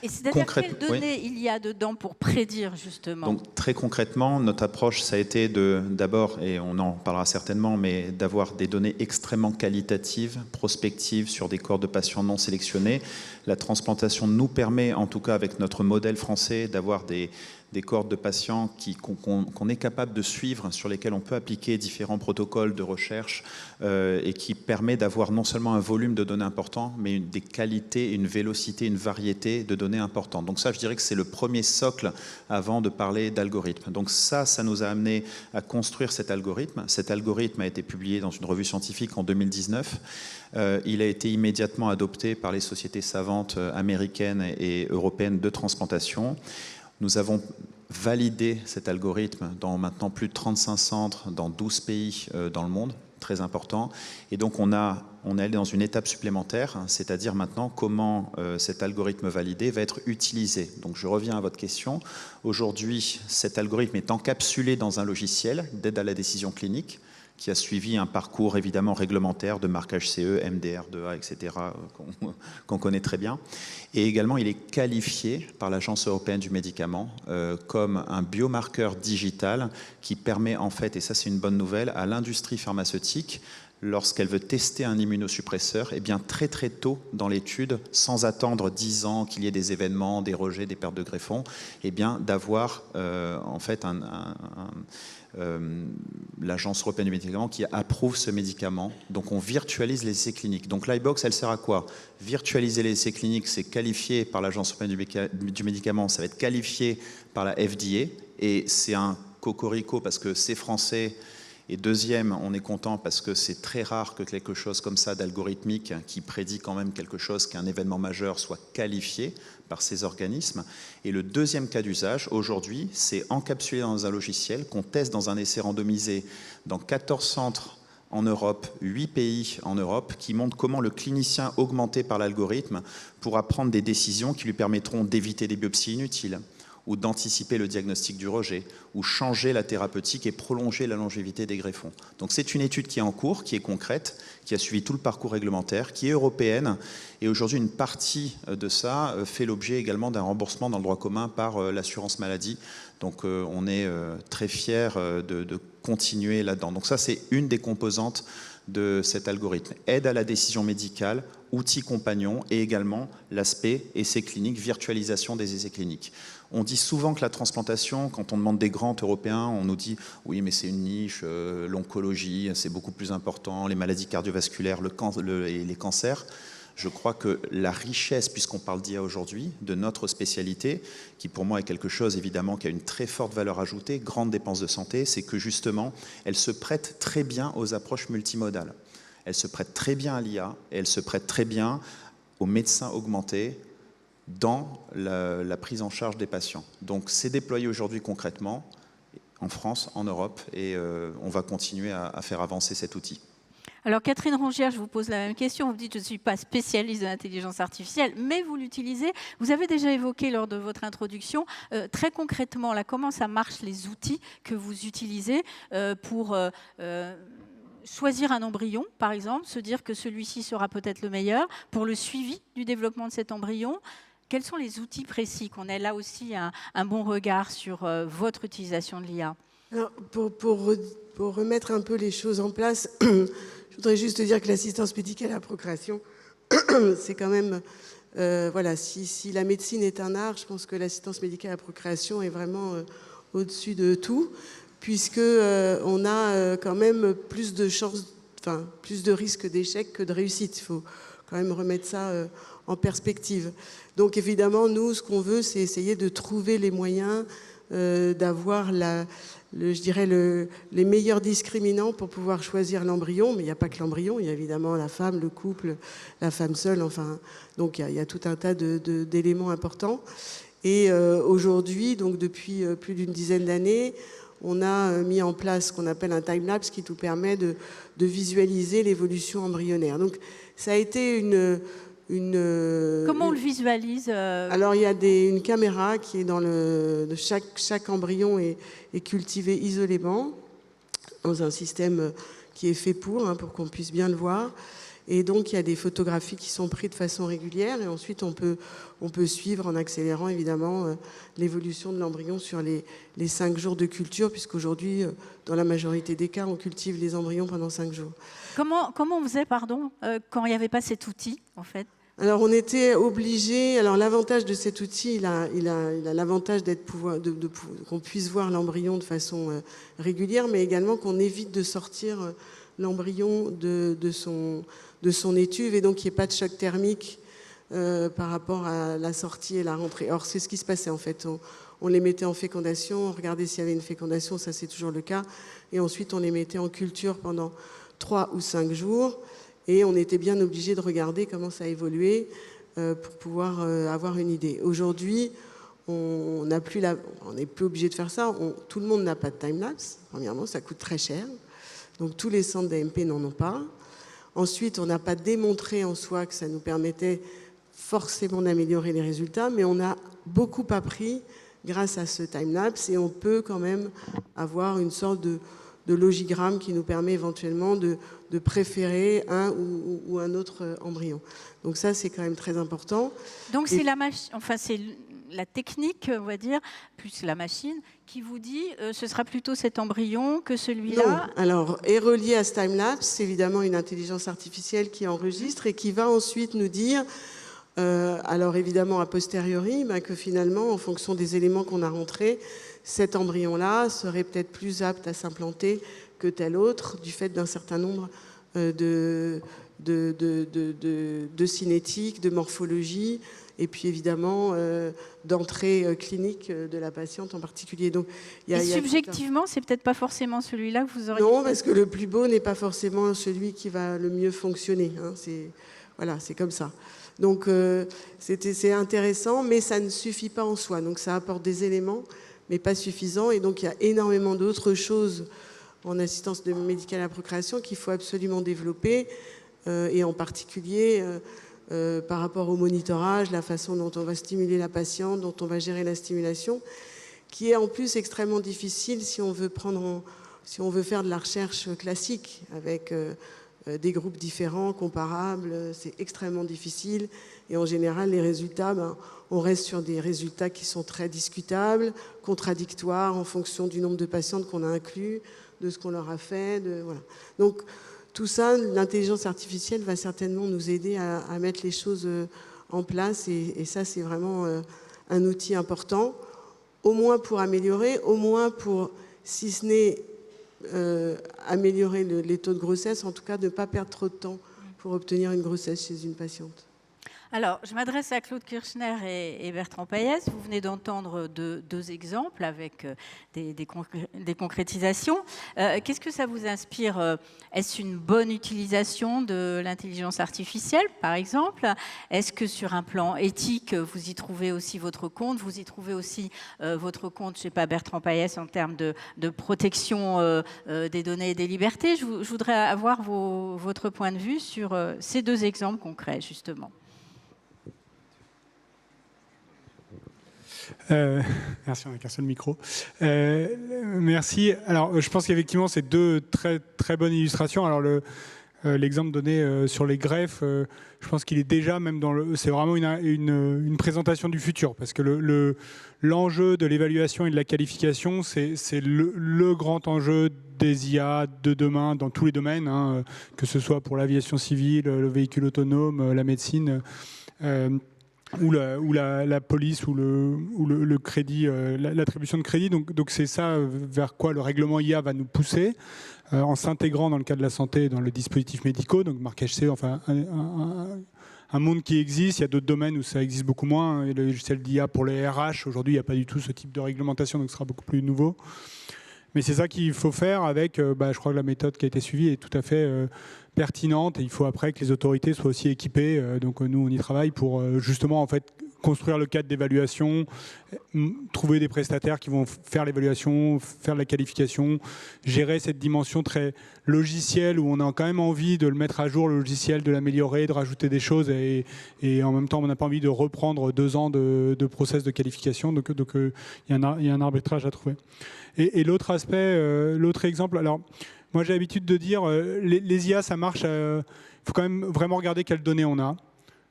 Et c'est-à-dire quelles données il y a dedans pour prédire justement? Donc très concrètement, notre approche, ça a été d'abord, et on en parlera certainement, mais d'avoir des données extrêmement qualitatives, prospectives sur des corps de patients non sélectionnés. La transplantation nous permet, en tout cas avec notre modèle français, d'avoir des cohortes de patients qu'on est capable de suivre, sur lesquels on peut appliquer différents protocoles de recherche et qui permet d'avoir non seulement un volume de données important, mais des qualités, une vélocité, une variété de données importantes. Donc ça, je dirais que c'est le premier socle avant de parler d'algorithme. Donc ça nous a amené à construire cet algorithme. Cet algorithme a été publié dans une revue scientifique en 2019. Il a été immédiatement adopté par les sociétés savantes américaines et européennes de transplantation. Nous avons validé cet algorithme dans maintenant plus de 35 centres dans 12 pays dans le monde, très important. Et donc on est allé dans une étape supplémentaire, c'est-à-dire maintenant comment cet algorithme validé va être utilisé. Donc je reviens à votre question. Aujourd'hui, cet algorithme est encapsulé dans un logiciel d'aide à la décision clinique, qui a suivi un parcours évidemment réglementaire de marquage CE, MDR2A, etc., qu'on connaît très bien. Et également, il est qualifié par l'Agence européenne du médicament comme un biomarqueur digital qui permet en fait, et ça c'est une bonne nouvelle, à l'industrie pharmaceutique, lorsqu'elle veut tester un immunosuppresseur, eh bien très très tôt dans l'étude, sans attendre 10 ans qu'il y ait des événements, des rejets, des pertes de greffons, eh bien d'avoir en fait l'Agence européenne du médicament qui approuve ce médicament. Donc on virtualise les essais cliniques. Donc l'iBox, elle sert à quoi? Virtualiser les essais cliniques, c'est qualifié par l'Agence européenne du médicament, ça va être qualifié par la FDA, et c'est un cocorico parce que c'est français. Et deuxième, on est content parce que c'est très rare que quelque chose comme ça d'algorithmique qui prédit quand même quelque chose, qu'un événement majeur soit qualifié par ces organismes. Et le deuxième cas d'usage, aujourd'hui, c'est encapsulé dans un logiciel qu'on teste dans un essai randomisé dans 14 centres en Europe, 8 pays en Europe, qui montre comment le clinicien augmenté par l'algorithme pourra prendre des décisions qui lui permettront d'éviter des biopsies inutiles, ou d'anticiper le diagnostic du rejet, ou changer la thérapeutique et prolonger la longévité des greffons. Donc c'est une étude qui est en cours, qui est concrète, qui a suivi tout le parcours réglementaire, qui est européenne, et aujourd'hui une partie de ça fait l'objet également d'un remboursement dans le droit commun par l'assurance maladie. Donc on est très fiers de continuer là-dedans. Donc ça c'est une des composantes de cet algorithme. Aide à la décision médicale, outils compagnons, et également l'aspect essais cliniques, virtualisation des essais cliniques. On dit souvent que la transplantation, quand on demande des grands européens, on nous dit « oui, mais c'est une niche, l'oncologie, c'est beaucoup plus important, les maladies cardiovasculaires et les cancers ». Je crois que la richesse, puisqu'on parle d'IA aujourd'hui, de notre spécialité, qui pour moi est quelque chose évidemment qui a une très forte valeur ajoutée, grande dépense de santé, c'est que justement, elle se prête très bien aux approches multimodales. Elle se prête très bien à l'IA, et elle se prête très bien aux médecins augmentés, dans la prise en charge des patients. Donc c'est déployé aujourd'hui concrètement en France, en Europe, et on va continuer à faire avancer cet outil. Alors Catherine Rongière, je vous pose la même question. Vous dites je ne suis pas spécialiste de l'intelligence artificielle, mais vous l'utilisez. Vous avez déjà évoqué lors de votre introduction, très concrètement, là, comment ça marche les outils que vous utilisez pour choisir un embryon, par exemple, se dire que celui-ci sera peut-être le meilleur, pour le suivi du développement de cet embryon. quels sont les outils précis, qu'on ait là aussi un bon regard sur votre utilisation de l'IA? Alors, pour remettre un peu les choses en place, je voudrais juste dire que l'assistance médicale à la procréation, c'est quand même... voilà, si la médecine est un art, je pense que l'assistance médicale à la procréation est vraiment au-dessus de tout, puisque on a quand même plus de chances, enfin plus de risques d'échec que de réussite. Il faut quand même remettre ça en perspective. Donc évidemment, nous, ce qu'on veut, c'est essayer de trouver les moyens d'avoir je dirais les meilleurs discriminants pour pouvoir choisir l'embryon, mais il n'y a pas que l'embryon, il y a évidemment la femme, le couple, la femme seule, enfin, donc il y a tout un tas d'éléments importants. Et aujourd'hui, donc depuis plus d'une dizaine d'années, on a mis en place ce qu'on appelle un time-lapse qui nous permet de visualiser l'évolution embryonnaire. Donc ça a été Comment on le visualise Alors il y a une caméra qui est dans chaque embryon est cultivé isolément dans un système qui est fait pour qu'on puisse bien le voir. Et donc il y a des photographies qui sont prises de façon régulière et ensuite on peut suivre en accélérant évidemment l'évolution de l'embryon sur les 5 jours de culture, puisqu'aujourd'hui dans la majorité des cas on cultive les embryons pendant 5 jours. Comment on faisait, pardon, quand il n'y avait pas cet outil en fait? Alors on était obligé. Alors l'avantage de cet outil, il a l'avantage qu'on puisse voir l'embryon de façon régulière, mais également qu'on évite de sortir l'embryon de son étuve et donc qu'il n'y ait pas de choc thermique par rapport à la sortie et la rentrée. Or c'est ce qui se passait en fait. On les mettait en fécondation, on regardait s'il y avait une fécondation, ça c'est toujours le cas, et ensuite on les mettait en culture pendant 3 ou 5 jours. Et on était bien obligé de regarder comment ça évoluait pour pouvoir avoir une idée. Aujourd'hui, on n'est plus obligé de faire ça. Tout le monde n'a pas de time-lapse. Premièrement, ça coûte très cher. Donc tous les centres d'AMP n'en ont pas. Ensuite, on n'a pas démontré en soi que ça nous permettait forcément d'améliorer les résultats, mais on a beaucoup appris grâce à ce time-lapse et on peut quand même avoir une sorte de logigramme qui nous permet éventuellement de préférer un ou un autre embryon. Donc ça, c'est quand même très important. Donc c'est c'est la technique, on va dire, plus la machine, qui vous dit ce sera plutôt cet embryon que celui-là? Non, alors, est relié à ce time-lapse, c'est évidemment une intelligence artificielle qui enregistre et qui va ensuite nous dire, alors évidemment a posteriori, que finalement, en fonction des éléments qu'on a rentrés, cet embryon-là serait peut-être plus apte à s'implanter que tel autre, du fait d'un certain nombre de cinétique, de morphologie, et puis évidemment d'entrée clinique de la patiente en particulier. Donc, subjectivement, c'est peut-être pas forcément celui-là que vous aurez... Non, parce que le plus beau n'est pas forcément celui qui va le mieux fonctionner. Voilà, c'est comme ça. Donc c'est intéressant, mais ça ne suffit pas en soi. Donc ça apporte des éléments, mais pas suffisant. Et donc il y a énormément d'autres choses en assistance médicale à la procréation qu'il faut absolument développer, et en particulier par rapport au monitorage, la façon dont on va stimuler la patiente, dont on va gérer la stimulation, qui est en plus extrêmement difficile si on veut faire de la recherche classique avec des groupes différents, comparables. C'est extrêmement difficile. Et en général, les résultats, on reste sur des résultats qui sont très discutables, contradictoires en fonction du nombre de patientes qu'on a inclus, de ce qu'on leur a fait. Voilà. Donc, tout ça, l'intelligence artificielle va certainement nous aider à mettre les choses en place. Et ça, c'est vraiment un outil important, au moins pour améliorer, au moins pour, si ce n'est améliorer les taux de grossesse, en tout cas de ne pas perdre trop de temps pour obtenir une grossesse chez une patiente. Alors, je m'adresse à Claude Kirchner et Bertrand Payès. Vous venez d'entendre deux exemples avec des concrétisations. Qu'est-ce que ça vous inspire? Est-ce une bonne utilisation de l'intelligence artificielle, par exemple? Est-ce que sur un plan éthique, vous y trouvez aussi votre compte? Vous y trouvez aussi votre compte, je ne sais pas, Bertrand Payès, en termes de protection des données et des libertés? Je voudrais avoir votre point de vue sur ces deux exemples concrets, justement. Merci, on n'a qu'un seul micro. Merci. Alors, je pense qu'effectivement, c'est deux très, très bonnes illustrations. Alors, L'exemple donné sur les greffes, je pense qu'il est déjà même c'est vraiment une présentation du futur, parce que l'enjeu de l'évaluation et de la qualification, c'est le grand enjeu des IA de demain dans tous les domaines, hein, que ce soit pour l'aviation civile, le véhicule autonome, la médecine, ou la police, ou le crédit, l'attribution de crédit. Donc c'est ça vers quoi le règlement IA va nous pousser, en s'intégrant dans le cas de la santé dans les dispositifs médicaux, donc MarcHC, enfin un monde qui existe. Il y a d'autres domaines où ça existe beaucoup moins. Le logiciel d'IA pour les RH, aujourd'hui, il n'y a pas du tout ce type de réglementation, donc ce sera beaucoup plus nouveau. Mais c'est ça qu'il faut faire avec, je crois que la méthode qui a été suivie est tout à fait pertinente, et il faut après que les autorités soient aussi équipées. Donc nous, on y travaille pour justement en fait construire le cadre d'évaluation, trouver des prestataires qui vont faire l'évaluation, faire la qualification, gérer cette dimension très logicielle où on a quand même envie de le mettre à jour, le logiciel, de l'améliorer, de rajouter des choses, et en même temps on n'a pas envie de reprendre 2 ans de process de qualification. Donc il y a un arbitrage à trouver. Et l'autre aspect, l'autre exemple, alors moi j'ai l'habitude de dire les IA ça marche, il faut quand même vraiment regarder quelles données on a.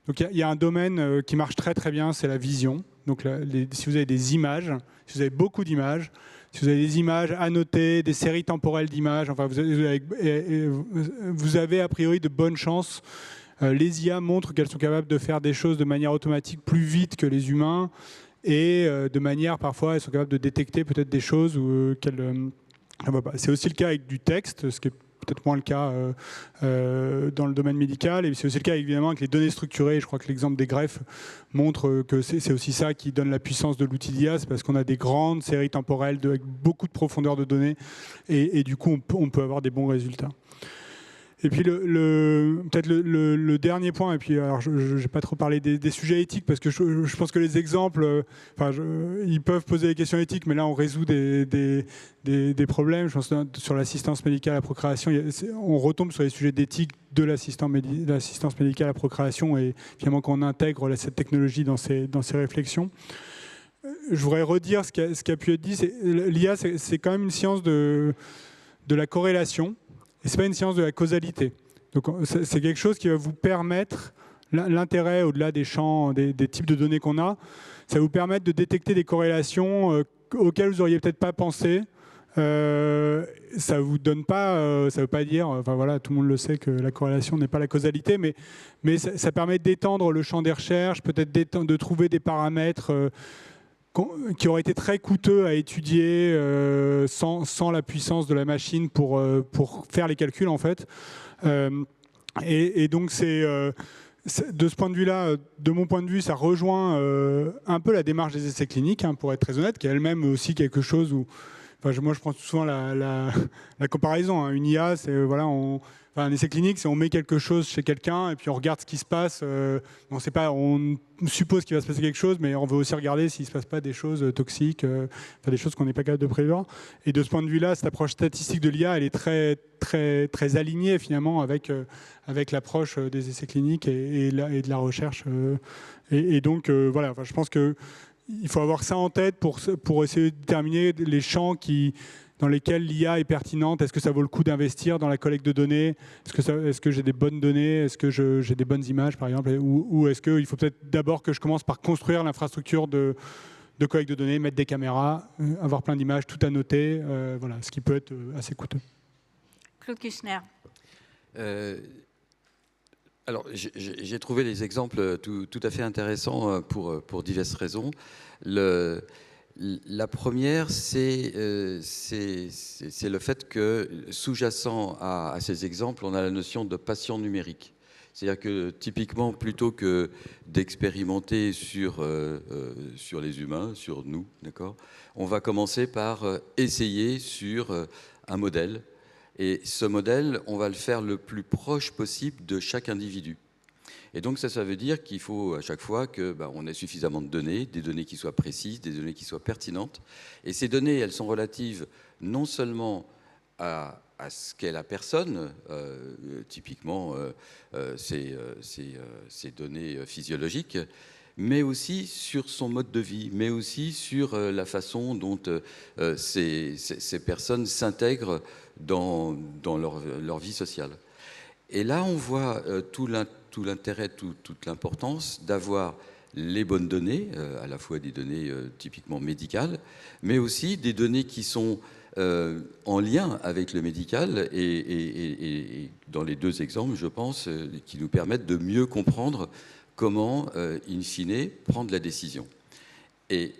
Donc il y a un domaine qui marche très très bien, c'est la vision. Donc si vous avez des images, si vous avez beaucoup d'images, si vous avez des images annotées, des séries temporelles d'images, enfin vous avez a priori de bonnes chances. Les IA montrent qu'elles sont capables de faire des choses de manière automatique plus vite que les humains, et de manière parfois elles sont capables de détecter peut-être des choses c'est aussi le cas avec du texte, ce qui est peut-être moins le cas dans le domaine médical, et c'est aussi le cas évidemment avec les données structurées. Je crois que l'exemple des greffes montre que c'est aussi ça qui donne la puissance de l'outil d'IA, c'est parce qu'on a des grandes séries temporelles avec beaucoup de profondeur de données, et du coup on peut avoir des bons résultats. Et puis peut-être le dernier point, et puis alors je n'ai pas trop parlé des sujets éthiques, parce que je pense que les exemples, ils peuvent poser des questions éthiques, mais là on résout des problèmes. Je pense sur l'assistance médicale à la procréation, on retombe sur les sujets d'éthique de l'assistance médicale à la procréation, et finalement quand on intègre cette technologie dans ces réflexions. Je voudrais redire ce qui a pu être dit. L'IA, c'est quand même une science de la corrélation. Et ce n'est pas une science de la causalité. Donc c'est quelque chose qui va vous permettre, l'intérêt au-delà des champs, des types de données qu'on a, ça va vous permettre de détecter des corrélations auxquelles vous n'auriez peut-être pas pensé. Ça vous donne pas, ça veut pas dire, enfin voilà, tout le monde le sait que la corrélation n'est pas la causalité, mais ça permet d'étendre le champ des recherches, peut-être de trouver des paramètres qui auraient été très coûteux à étudier sans la puissance de la machine pour faire les calculs en fait. Et donc de ce point de vue-là, de mon point de vue, ça rejoint un peu la démarche des essais cliniques, hein, pour être très honnête, qui est elle-même aussi quelque chose où, moi je prends souvent la comparaison, hein. Une IA, c'est un essai clinique, c'est on met quelque chose chez quelqu'un et puis on regarde ce qui se passe. On suppose qu'il va se passer quelque chose, mais on veut aussi regarder s'il ne se passe pas des choses toxiques, des choses qu'on n'est pas capable de prévoir. Et de ce point de vue-là, cette approche statistique de l'IA, elle est très, très, très alignée finalement avec l'approche des essais cliniques et de la recherche. Donc, je pense qu'il faut avoir ça en tête pour essayer de déterminer les champs dans lesquels l'IA est pertinente. Est-ce que ça vaut le coup d'investir dans la collecte de données? Est-ce que j'ai des bonnes données? Est-ce que j'ai des bonnes images, par exemple? Ou est-ce qu'il faut peut-être d'abord que je commence par construire l'infrastructure de collecte de données, mettre des caméras, avoir plein d'images, tout annoter, ce qui peut être assez coûteux. Claude Kuchner. Alors, j'ai trouvé les exemples tout à fait intéressants pour diverses raisons. La première, c'est le fait que, sous-jacent à ces exemples, on a la notion de patient numérique. C'est-à-dire que, typiquement, plutôt que d'expérimenter sur les humains, sur nous, d'accord, on va commencer par essayer sur un modèle. Et ce modèle, on va le faire le plus proche possible de chaque individu. Et donc ça veut dire qu'il faut à chaque fois qu'on ait suffisamment de données, des données qui soient précises, des données qui soient pertinentes. Et ces données, elles sont relatives non seulement à ce qu'est la personne, typiquement ces données physiologiques, mais aussi sur son mode de vie, mais aussi sur la façon dont ces personnes s'intègrent dans leur vie sociale. Et là, on voit tout l'intérêt, toute l'importance d'avoir les bonnes données, à la fois des données typiquement médicales, mais aussi des données qui sont en lien avec le médical et dans les deux exemples, je pense, qui nous permettent de mieux comprendre comment, in fine, prendre la décision. Et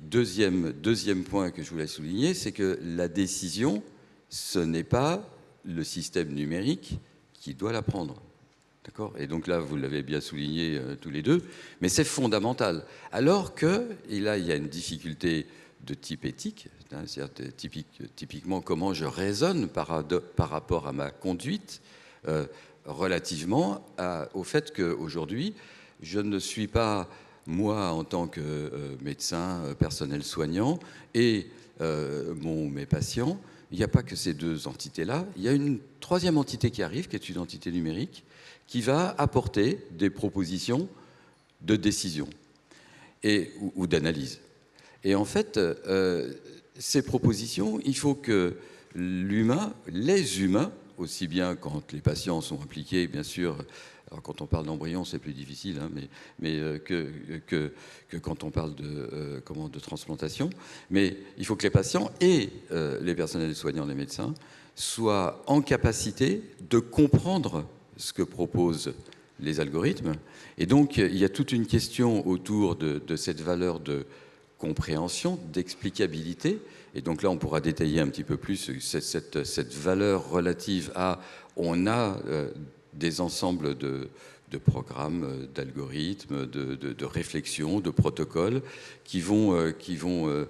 deuxième point que je voulais souligner, c'est que la décision, ce n'est pas le système numérique qui doit la prendre. D'accord ? Et donc là, vous l'avez bien souligné tous les deux, mais c'est fondamental. Alors que, et là, il y a une difficulté de type éthique, hein, c'est-à-dire typiquement comment je raisonne par rapport à ma conduite, relativement au fait qu'aujourd'hui, je ne suis pas, moi, en tant que médecin, personnel soignant, et mes patients, il n'y a pas que ces deux entités-là, il y a une troisième entité qui arrive, qui est une entité numérique, qui va apporter des propositions de décision ou d'analyse. Et en fait, ces propositions, il faut que les humains, aussi bien quand les patients sont impliqués, bien sûr, alors quand on parle d'embryon, c'est plus difficile, hein, mais que quand on parle de transplantation, mais il faut que les patients et les personnels soignants, les médecins, soient en capacité de comprendre ce que proposent les algorithmes. Et donc, il y a toute une question autour de cette valeur de compréhension, d'explicabilité. Et donc là, on pourra détailler un petit peu plus cette valeur relative à... On a des ensembles de programmes, d'algorithmes, de réflexions, de protocoles qui vont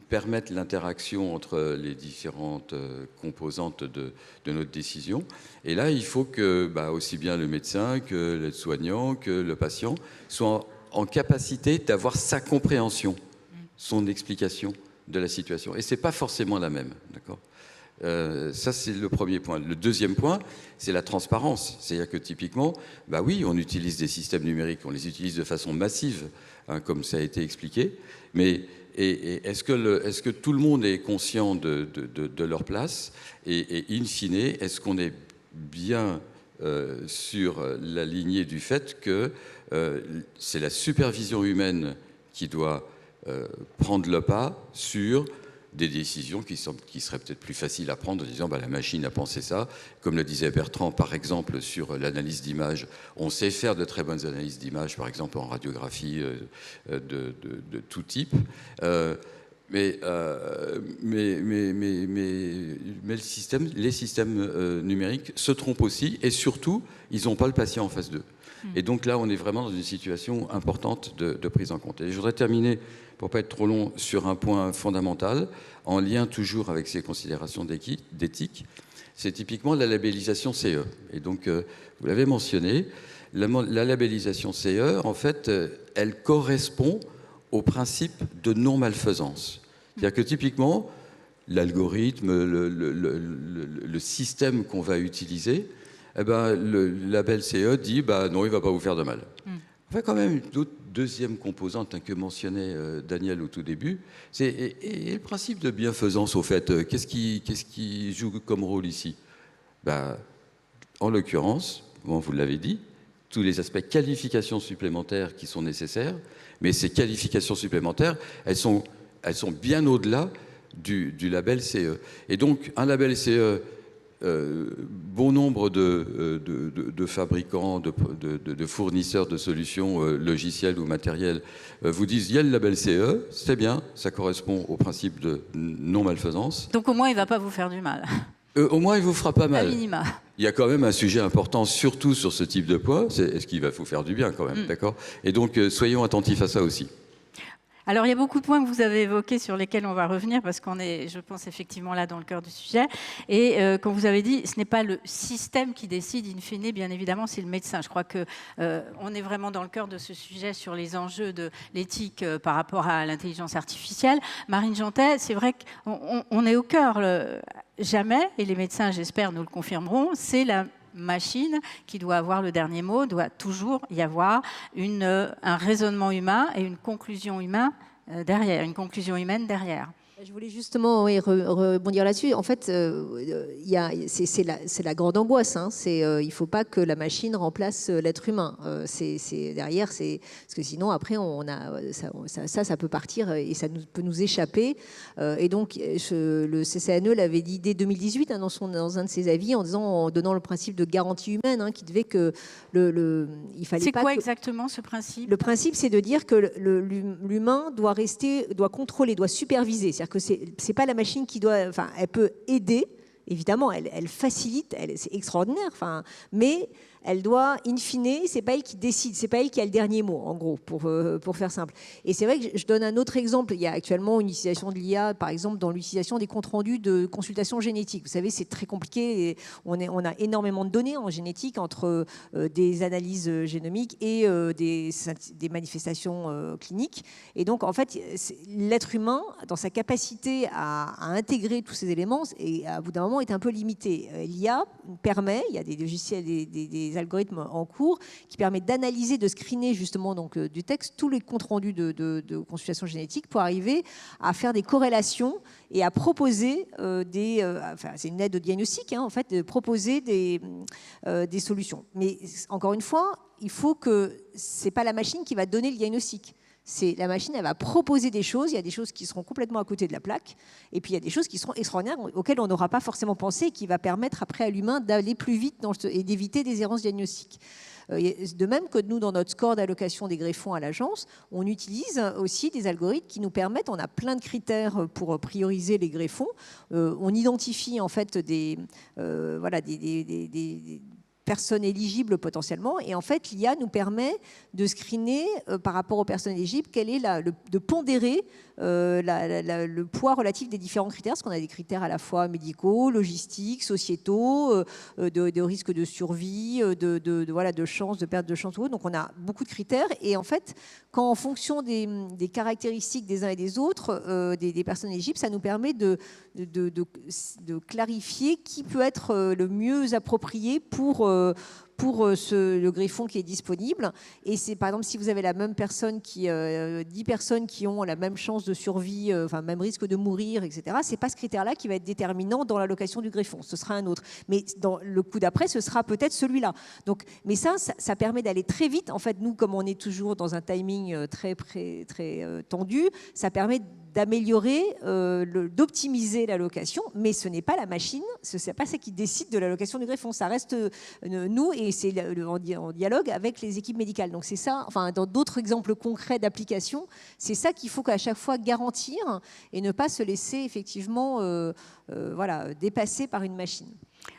permettre l'interaction entre les différentes composantes de notre décision. Et là, il faut que aussi bien le médecin que l'aide-soignant, que le patient soient en capacité d'avoir sa compréhension, son explication de la situation. Et ce n'est pas forcément la même, d'accord ? Ça, c'est le premier point. Le deuxième point, c'est la transparence. C'est-à-dire que typiquement, oui, on utilise des systèmes numériques, on les utilise de façon massive, hein, comme ça a été expliqué, mais est-ce que tout le monde est conscient de leur place et in fine, est-ce qu'on est bien sur la lignée du fait que c'est la supervision humaine qui doit prendre le pas sur des décisions qui seraient peut-être plus faciles à prendre en disant la machine a pensé ça. Comme le disait Bertrand, par exemple, sur l'analyse d'images, on sait faire de très bonnes analyses d'images, par exemple en radiographie de tout type. Mais les systèmes numériques se trompent aussi et surtout, ils n'ont pas le patient en face d'eux. Et donc là, on est vraiment dans une situation importante de prise en compte. Et je voudrais terminer, pour ne pas être trop long, sur un point fondamental, en lien toujours avec ces considérations d'éthique. C'est typiquement la labellisation CE. Et donc, vous l'avez mentionné, la labellisation CE, en fait, elle correspond au principe de non-malfaisance. C'est-à-dire que typiquement, l'algorithme, le système qu'on va utiliser, le label CE dit non, il ne va pas vous faire de mal. Enfin, quand même, une deuxième composante que mentionnait Daniel au tout début, c'est et le principe de bienfaisance, au fait, qu'est-ce qui joue comme rôle ici ? En l'occurrence, vous l'avez dit, tous les aspects qualifications supplémentaires qui sont nécessaires, mais ces qualifications supplémentaires, elles sont bien au-delà du label CE. Et donc, un label CE, bon nombre de fabricants, de fournisseurs de solutions logicielles ou matérielles vous disent il y a le label CE, c'est bien, ça correspond au principe de non-malfaisance. Donc au moins, il ne va pas vous faire du mal. Au moins, il ne vous fera pas mal. À minima. Il y a quand même un sujet important, surtout sur ce type de point, c'est est-ce qu'il va vous faire du bien quand même, d'accord ? Et donc, soyons attentifs à ça aussi. Alors, il y a beaucoup de points que vous avez évoqués sur lesquels on va revenir parce qu'on est, je pense, effectivement là dans le cœur du sujet. Et quand vous avez dit, ce n'est pas le système qui décide, in fine, bien évidemment, c'est le médecin. Je crois qu'on est vraiment dans le cœur de ce sujet sur les enjeux de l'éthique par rapport à l'intelligence artificielle. Marine Jantet, c'est vrai qu'on est au cœur. Jamais, et les médecins, j'espère, nous le confirmeront, c'est la machine qui doit avoir le dernier mot, doit toujours y avoir un raisonnement humain et une conclusion humaine derrière. Je voulais justement rebondir là-dessus. En fait, c'est la grande angoisse. Hein. Il ne faut pas que la machine remplace l'être humain. Derrière, parce que sinon, après, ça peut partir et ça peut nous échapper. Et donc, le CCNE l'avait dit dès 2018 hein, dans un de ses avis, en donnant le principe de garantie humaine, hein, qui devait que il fallait. C'est quoi exactement ce principe? Le principe, c'est de dire que l'humain doit contrôler, doit superviser. C'est-à-dire que c'est pas la machine qui doit, enfin, elle peut aider, évidemment, elle facilite, c'est extraordinaire, enfin, mais elle doit, in fine, c'est pas elle qui décide, c'est pas elle qui a le dernier mot, en gros, pour faire simple. Et c'est vrai que je donne un autre exemple. Il y a actuellement une utilisation de l'IA, par exemple, dans l'utilisation des comptes rendus de consultation génétique. Vous savez, c'est très compliqué. Et on a énormément de données en génétique entre des analyses génomiques et des manifestations cliniques. Et donc, en fait, l'être humain, dans sa capacité à intégrer tous ces éléments, et à bout d'un moment, est un peu limité. L'IA permet, il y a des logiciels, des algorithmes en cours qui permettent d'analyser, de screener justement donc, du texte tous les comptes rendus de consultation génétique pour arriver à faire des corrélations et à proposer c'est une aide au diagnostic, hein, en fait, de proposer des solutions. Mais encore une fois, il faut que c'est pas la machine qui va donner le diagnostic. C'est la machine, elle va proposer des choses. Il y a des choses qui seront complètement à côté de la plaque, et puis il y a des choses qui seront extraordinaires, auxquelles on n'aura pas forcément pensé, et qui va permettre après à l'humain d'aller plus vite et d'éviter des errances diagnostiques. De même que nous, dans notre score d'allocation des greffons à l'agence, on utilise aussi des algorithmes qui nous permettent, on a plein de critères pour prioriser les greffons. On identifie en fait des personnes éligibles potentiellement, et en fait l'IA nous permet de screener par rapport aux personnes éligibles de pondérer le poids relatif des différents critères, parce qu'on a des critères à la fois médicaux, logistiques, sociétaux, de risque de survie, de chance, de perte de chance. Donc on a beaucoup de critères, et en fait quand en fonction des caractéristiques des uns et des autres, des personnes éligibles, ça nous permet de clarifier qui peut être le mieux approprié pour le greffon qui est disponible. Et c'est par exemple si vous avez la même personne 10 personnes qui ont la même chance de survie, même risque de mourir, etc. C'est pas ce critère-là qui va être déterminant dans l'allocation du greffon. Ce sera un autre. Mais dans le coup d'après, ce sera peut-être celui-là. Donc, mais ça permet d'aller très vite. En fait, nous, comme on est toujours dans un timing très tendu, ça permet d'améliorer, d'optimiser l'allocation, mais ce n'est pas la machine, ce n'est pas ça qui décide de l'allocation du greffon, ça reste nous, et c'est en dialogue avec les équipes médicales. Donc c'est ça, enfin dans d'autres exemples concrets d'application, c'est ça qu'il faut à chaque fois garantir et ne pas se laisser effectivement dépasser par une machine.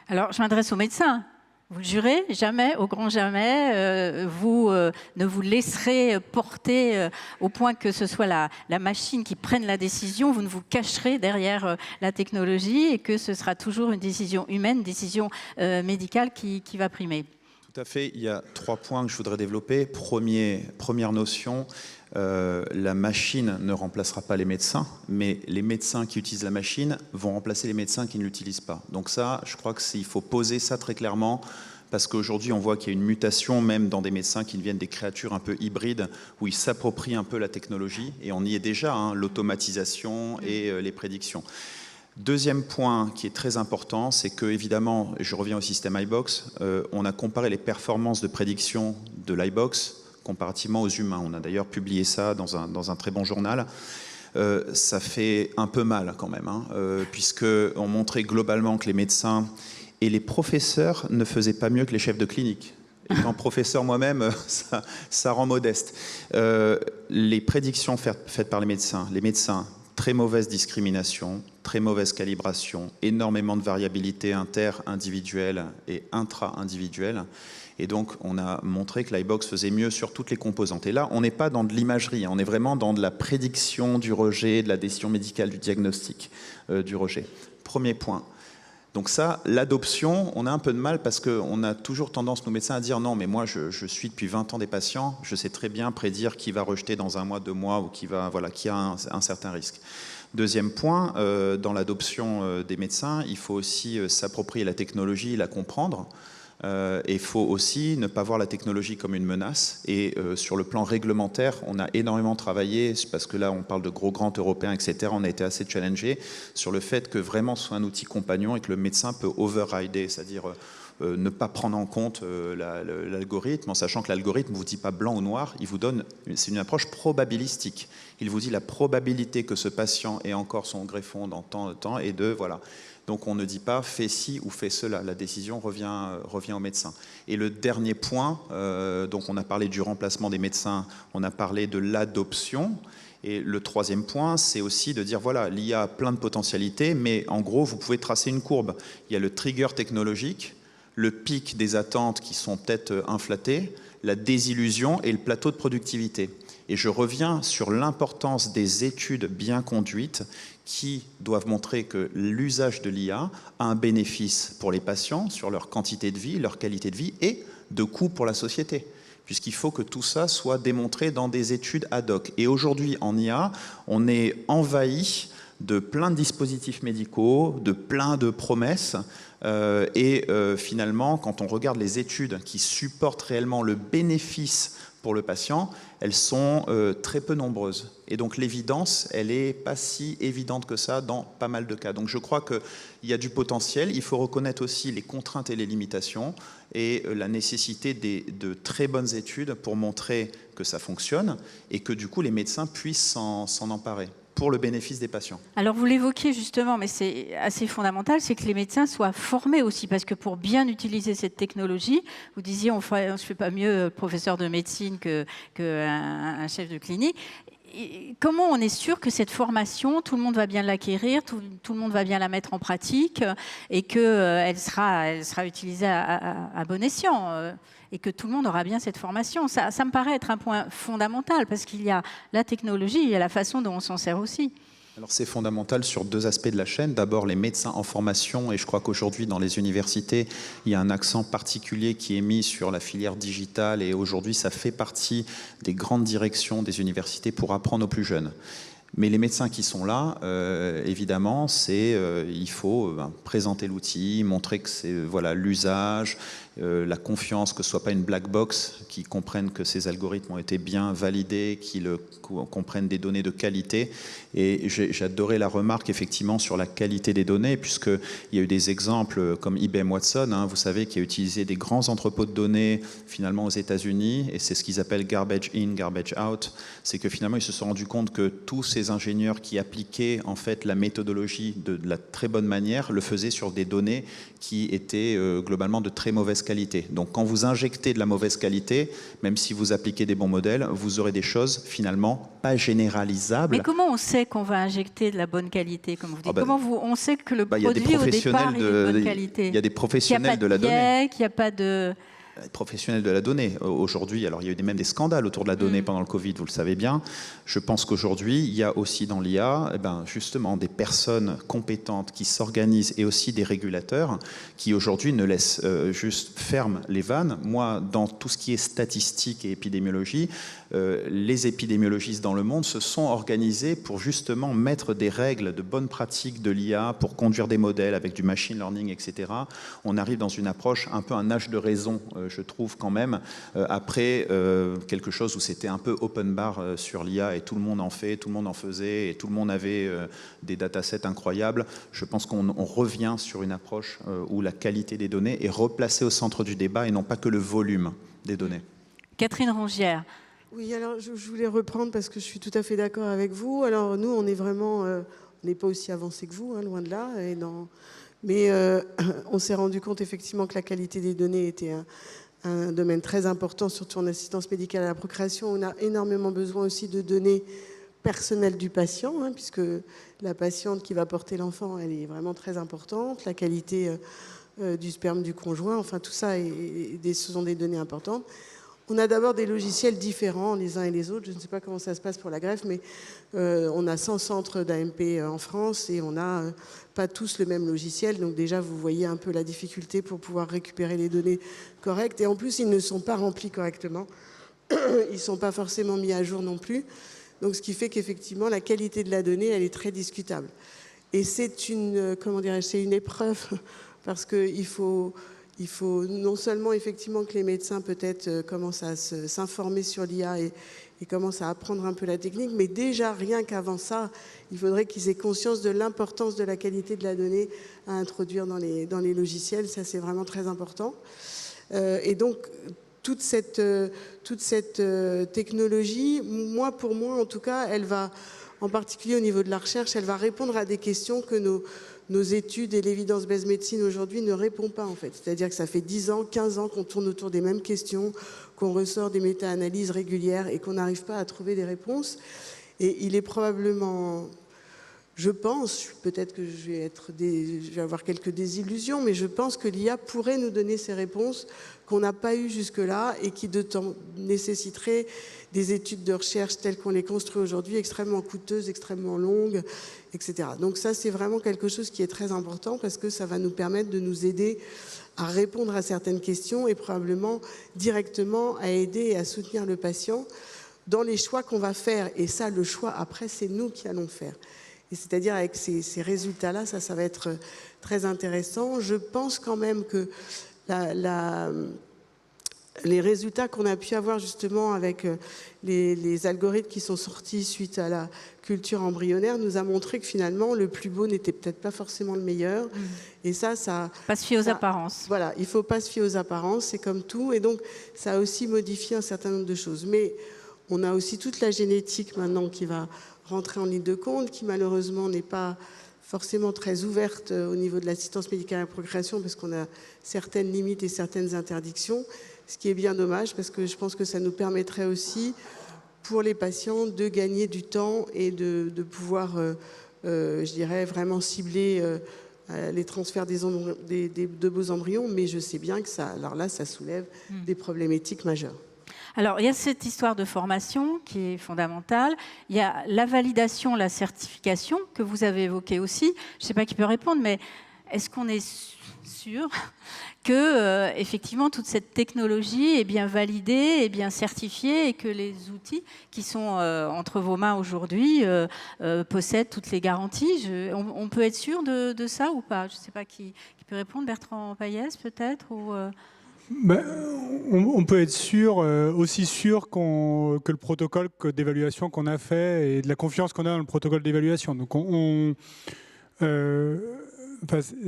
Alors je m'adresse aux médecins. Vous le jurez, jamais, au grand jamais, vous ne vous laisserez porter au point que ce soit la machine qui prenne la décision, vous ne vous cacherez derrière la technologie et que ce sera toujours une décision humaine, une décision médicale qui va primer. Tout à fait, il y a 3 points que je voudrais développer. Première notion, la machine ne remplacera pas les médecins, mais les médecins qui utilisent la machine vont remplacer les médecins qui ne l'utilisent pas. Donc ça, je crois qu'il faut poser ça très clairement, parce qu'aujourd'hui, on voit qu'il y a une mutation, même dans des médecins qui deviennent des créatures un peu hybrides, où ils s'approprient un peu la technologie, et on y est déjà, hein, l'automatisation et les prédictions. Deuxième point qui est très important, c'est que, évidemment, je reviens au système iBox, on a comparé les performances de prédiction de l'iBox comparativement aux humains. On a d'ailleurs publié ça dans un très bon journal. Ça fait un peu mal quand même, hein, puisqu'on montrait globalement que les médecins et les professeurs ne faisaient pas mieux que les chefs de clinique. Étant professeur moi-même, ça rend modeste. Les prédictions faites par les médecins, très mauvaise discrimination, très mauvaise calibration, énormément de variabilité inter-individuelle et intra-individuelle. Et donc, on a montré que l'iBox faisait mieux sur toutes les composantes. Et là, on n'est pas dans de l'imagerie, on est vraiment dans de la prédiction du rejet, de la décision médicale, du diagnostic du rejet. Premier point. Donc ça, l'adoption, on a un peu de mal parce qu'on a toujours tendance, nos médecins, à dire non, mais moi, je suis depuis 20 ans des patients, je sais très bien prédire qui va rejeter dans 1 mois, 2 mois, ou qui a un certain risque. Deuxième point, dans l'adoption des médecins, il faut aussi s'approprier la technologie, la comprendre. Et il faut aussi ne pas voir la technologie comme une menace. Et sur le plan réglementaire, on a énormément travaillé, parce que là, on parle de gros grands européens, etc. On a été assez challengé sur le fait que vraiment ce soit un outil compagnon et que le médecin peut overrider, c'est-à-dire ne pas prendre en compte l'algorithme, en sachant que l'algorithme ne vous dit pas blanc ou noir, il vous donne, c'est une approche probabilistique. Il vous dit la probabilité que ce patient ait encore son greffon dans tant de temps et de, voilà. Donc on ne dit pas fais ci ou fais cela, la décision revient au médecin. Et le dernier point, donc on a parlé du remplacement des médecins, on a parlé de l'adoption. Et le troisième point, c'est aussi de dire, voilà, l'IA a plein de potentialités, mais en gros, vous pouvez tracer une courbe. Il y a le trigger technologique, le pic des attentes qui sont peut-être inflatées, la désillusion et le plateau de productivité. Et je reviens sur l'importance des études bien conduites qui doivent montrer que l'usage de l'IA a un bénéfice pour les patients sur leur quantité de vie, leur qualité de vie et de coût pour la société. Puisqu'il faut que tout ça soit démontré dans des études ad hoc. Et aujourd'hui, en IA, on est envahi de plein de dispositifs médicaux, de plein de promesses. Finalement, quand on regarde les études qui supportent réellement le bénéfice pour le patient, elles sont très peu nombreuses. Et donc l'évidence, elle n'est pas si évidente que ça dans pas mal de cas. Donc je crois qu'il y a du potentiel. Il faut reconnaître aussi les contraintes et les limitations et la nécessité de très bonnes études pour montrer que ça fonctionne et que du coup les médecins puissent s'en emparer pour le bénéfice des patients. Alors vous l'évoquiez justement, mais c'est assez fondamental, c'est que les médecins soient formés aussi, parce que pour bien utiliser cette technologie, vous disiez on ne fait pas mieux professeur de médecine qu'un chef de clinique. Et comment on est sûr que cette formation, tout le monde va bien l'acquérir, tout le monde va bien la mettre en pratique et qu'elle sera utilisée à bon escient et que tout le monde aura bien cette formation. Ça me paraît être un point fondamental parce qu'il y a la technologie, il y a la façon dont on s'en sert aussi. Alors c'est fondamental sur deux aspects de la chaîne. D'abord les médecins en formation, et je crois qu'aujourd'hui dans les universités, il y a un accent particulier qui est mis sur la filière digitale et aujourd'hui ça fait partie des grandes directions des universités pour apprendre aux plus jeunes. Mais les médecins qui sont là, évidemment, il faut présenter l'outil, montrer que c'est l'usage, la confiance, que ce ne soit pas une black box, qu'ils comprennent que ces algorithmes ont été bien validés, qu'ils comprennent des données de qualité. Et j'adorais la remarque effectivement sur la qualité des données, puisqu'il y a eu des exemples comme IBM Watson, vous savez, qui a utilisé des grands entrepôts de données finalement aux États-Unis, et c'est ce qu'ils appellent garbage in, garbage out. C'est que finalement ils se sont rendus compte que tous ces ingénieurs qui appliquaient en fait la méthodologie de la très bonne manière le faisaient sur des données qui étaient globalement de très mauvaise qualité. Donc quand vous injectez de la mauvaise qualité, même si vous appliquez des bons modèles, vous aurez des choses finalement pas généralisables. Mais comment on sait qu'on va injecter de la bonne qualité, comme vous dites? Comment on sait que le produit au départ est de bonne qualité? Il y a des professionnels de la donnée. Il n'y a pas de... Professionnels de la donnée. Aujourd'hui, alors il y a eu même des scandales autour de la donnée pendant le Covid, vous le savez bien. Je pense qu'aujourd'hui, il y a aussi dans l'IA, justement, des personnes compétentes qui s'organisent et aussi des régulateurs qui aujourd'hui ne laissent juste ferment les vannes. Moi, dans tout ce qui est statistique et épidémiologie, les épidémiologistes dans le monde se sont organisés pour justement mettre des règles de bonnes pratiques de l'IA pour conduire des modèles avec du machine learning, etc. On arrive dans une approche un peu un âge de raison, je trouve quand même, après quelque chose où c'était un peu open bar sur l'IA et tout le monde en fait, tout le monde en faisait et tout le monde avait des datasets incroyables. Je pense qu'on revient sur une approche où la qualité des données est replacée au centre du débat et non pas que le volume des données. Catherine Rongière. Oui, alors je voulais reprendre parce que je suis tout à fait d'accord avec vous. Alors nous, on est vraiment, on n'est pas aussi avancé que vous, loin de là. Mais on s'est rendu compte effectivement que la qualité des données était un domaine très important, surtout en assistance médicale à la procréation. On a énormément besoin aussi de données personnelles du patient, puisque la patiente qui va porter l'enfant, elle est vraiment très importante. La qualité du sperme du conjoint, enfin tout ça, ce sont des données importantes. On a d'abord des logiciels différents les uns et les autres. Je ne sais pas comment ça se passe pour la greffe, mais on a 100 centres d'AMP en France et on n'a pas tous le même logiciel. Donc déjà, vous voyez un peu la difficulté pour pouvoir récupérer les données correctes. Et en plus, ils ne sont pas remplis correctement. Ils ne sont pas forcément mis à jour non plus. Donc ce qui fait qu'effectivement, la qualité de la donnée, elle est très discutable. Et c'est une épreuve parce qu'il faut il faut non seulement effectivement que les médecins peut-être commencent à s'informer sur l'IA et commencent à apprendre un peu la technique, mais déjà rien qu'avant ça, il faudrait qu'ils aient conscience de l'importance de la qualité de la donnée à introduire dans les logiciels. Ça, c'est vraiment très important. Et donc, toute cette technologie, pour moi en tout cas, elle va, en particulier au niveau de la recherche, elle va répondre à des questions que nos études et l'évidence-based médecine aujourd'hui ne répondent pas en fait. C'est-à-dire que ça fait 10 ans, 15 ans qu'on tourne autour des mêmes questions, qu'on ressort des méta-analyses régulières et qu'on n'arrive pas à trouver des réponses. Et il est probablement, je pense, peut-être que je vais avoir quelques désillusions, mais je pense que l'IA pourrait nous donner ces réponses qu'on n'a pas eues jusque-là et qui de temps nécessiteraient des études de recherche telles qu'on les construit aujourd'hui, extrêmement coûteuses, extrêmement longues, etc. Donc ça, c'est vraiment quelque chose qui est très important parce que ça va nous permettre de nous aider à répondre à certaines questions et probablement directement à aider et à soutenir le patient dans les choix qu'on va faire. Et ça, le choix, après, c'est nous qui allons faire. Et c'est-à-dire avec ces résultats-là, ça va être très intéressant. Je pense quand même que les résultats qu'on a pu avoir justement avec les algorithmes qui sont sortis suite à la culture embryonnaire nous a montré que finalement le plus beau n'était peut-être pas forcément le meilleur. Et ça pas se fier aux apparences. Voilà, il ne faut pas se fier aux apparences, c'est comme tout. Et donc ça a aussi modifié un certain nombre de choses. Mais on a aussi toute la génétique maintenant qui va rentrer en ligne de compte, qui malheureusement n'est pas forcément très ouverte au niveau de l'assistance médicale à la procréation parce qu'on a certaines limites et certaines interdictions, ce qui est bien dommage parce que je pense que ça nous permettrait aussi pour les patients de gagner du temps et de pouvoir, je dirais, vraiment cibler les transferts de beaux embryons, mais je sais bien que ça, alors là, ça soulève des problématiques majeures. Alors, il y a cette histoire de formation qui est fondamentale. Il y a la validation, la certification que vous avez évoquée aussi. Je ne sais pas qui peut répondre, mais est-ce qu'on est sûr que, effectivement, toute cette technologie est bien validée, est bien certifiée et que les outils qui sont entre vos mains aujourd'hui possèdent toutes les garanties? On peut être sûr de ça ou pas? Je ne sais pas qui peut répondre. Bertrand Payès, peut-être ou on peut être sûr, aussi sûr que le protocole d'évaluation qu'on a fait et de la confiance qu'on a dans le protocole d'évaluation. Donc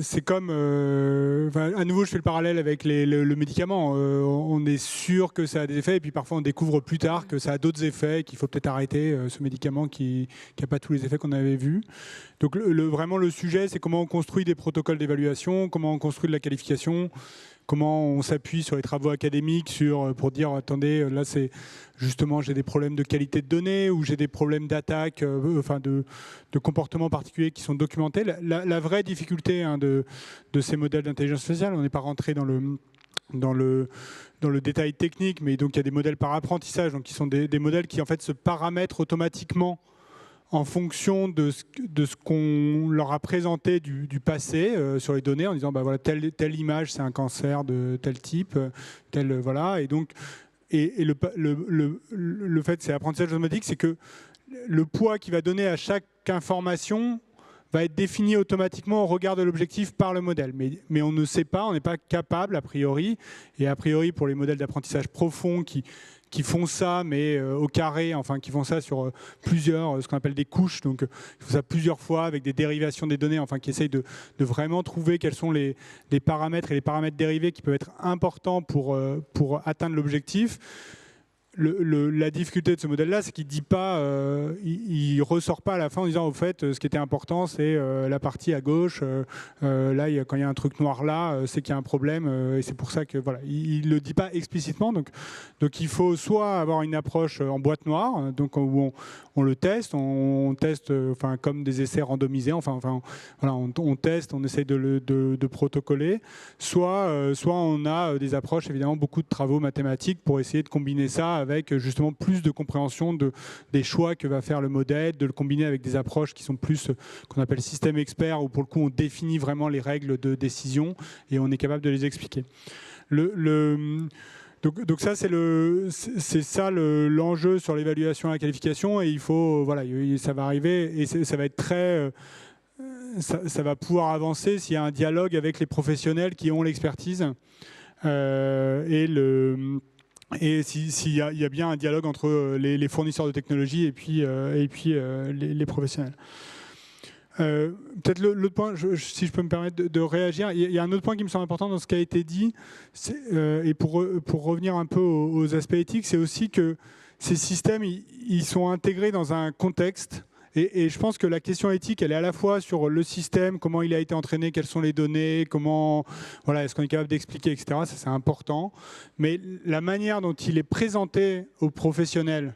c'est comme, à nouveau je fais le parallèle avec le médicament, on est sûr que ça a des effets et puis parfois on découvre plus tard que ça a d'autres effets, qu'il faut peut-être arrêter ce médicament qui n'a pas tous les effets qu'on avait vus. Donc vraiment le sujet, c'est comment on construit des protocoles d'évaluation, comment on construit de la qualification, comment on s'appuie sur les travaux académiques pour dire attendez, là c'est justement j'ai des problèmes de qualité de données ou j'ai des problèmes d'attaque, de comportements particuliers qui sont documentés. La vraie difficulté de ces modèles d'intelligence artificielle, on n'est pas rentré dans le détail technique, mais donc il y a des modèles par apprentissage, donc qui sont des modèles qui en fait se paramètrent automatiquement en fonction de ce qu'on leur a présenté du passé sur les données, en disant bah voilà, telle image c'est un cancer de tel type, voilà. Et donc le fait de ces apprentissages automatiques, c'est que le poids qu'il va donner à chaque information va être défini automatiquement au regard de l'objectif par le modèle. Mais on ne sait pas, on n'est pas capable a priori, et a priori pour les modèles d'apprentissage profond qui font ça, mais au carré, enfin qui font ça sur plusieurs, ce qu'on appelle des couches, donc ils font ça plusieurs fois avec des dérivations des données, enfin qui essayent de vraiment trouver quels sont les paramètres et les paramètres dérivés qui peuvent être importants pour atteindre l'objectif. La difficulté de ce modèle-là, c'est qu'il dit pas, il ressort pas à la fin en disant au fait, ce qui était important, c'est la partie à gauche. Là, quand il y a un truc noir là, c'est qu'il y a un problème, et c'est pour ça que voilà, il le dit pas explicitement. Donc il faut soit avoir une approche en boîte noire, donc où on le teste, on teste, enfin comme des essais randomisés, voilà, on teste, on essaye de protocoler. Soit on a des approches, évidemment, beaucoup de travaux mathématiques pour essayer de combiner ça avec justement plus de compréhension des choix que va faire le modèle, de le combiner avec des approches qui sont plus qu'on appelle système expert, où pour le coup on définit vraiment les règles de décision et on est capable de les expliquer. Donc ça c'est ça l'enjeu sur l'évaluation et la qualification, et il faut, voilà, ça va arriver et ça va être très ça va pouvoir avancer s'il y a un dialogue avec les professionnels qui ont l'expertise et s'il y a bien un dialogue entre les fournisseurs de technologie et puis les professionnels. Peut-être l'autre point, si je peux me permettre de réagir, il y a un autre point qui me semble important dans ce qui a été dit, et pour revenir un peu aux aspects éthiques, c'est aussi que ces systèmes, ils sont intégrés dans un contexte. Et je pense que la question éthique, elle est à la fois sur le système, comment il a été entraîné, quelles sont les données, est-ce qu'on est capable d'expliquer, etc. Ça, c'est important. Mais la manière dont il est présenté aux professionnels,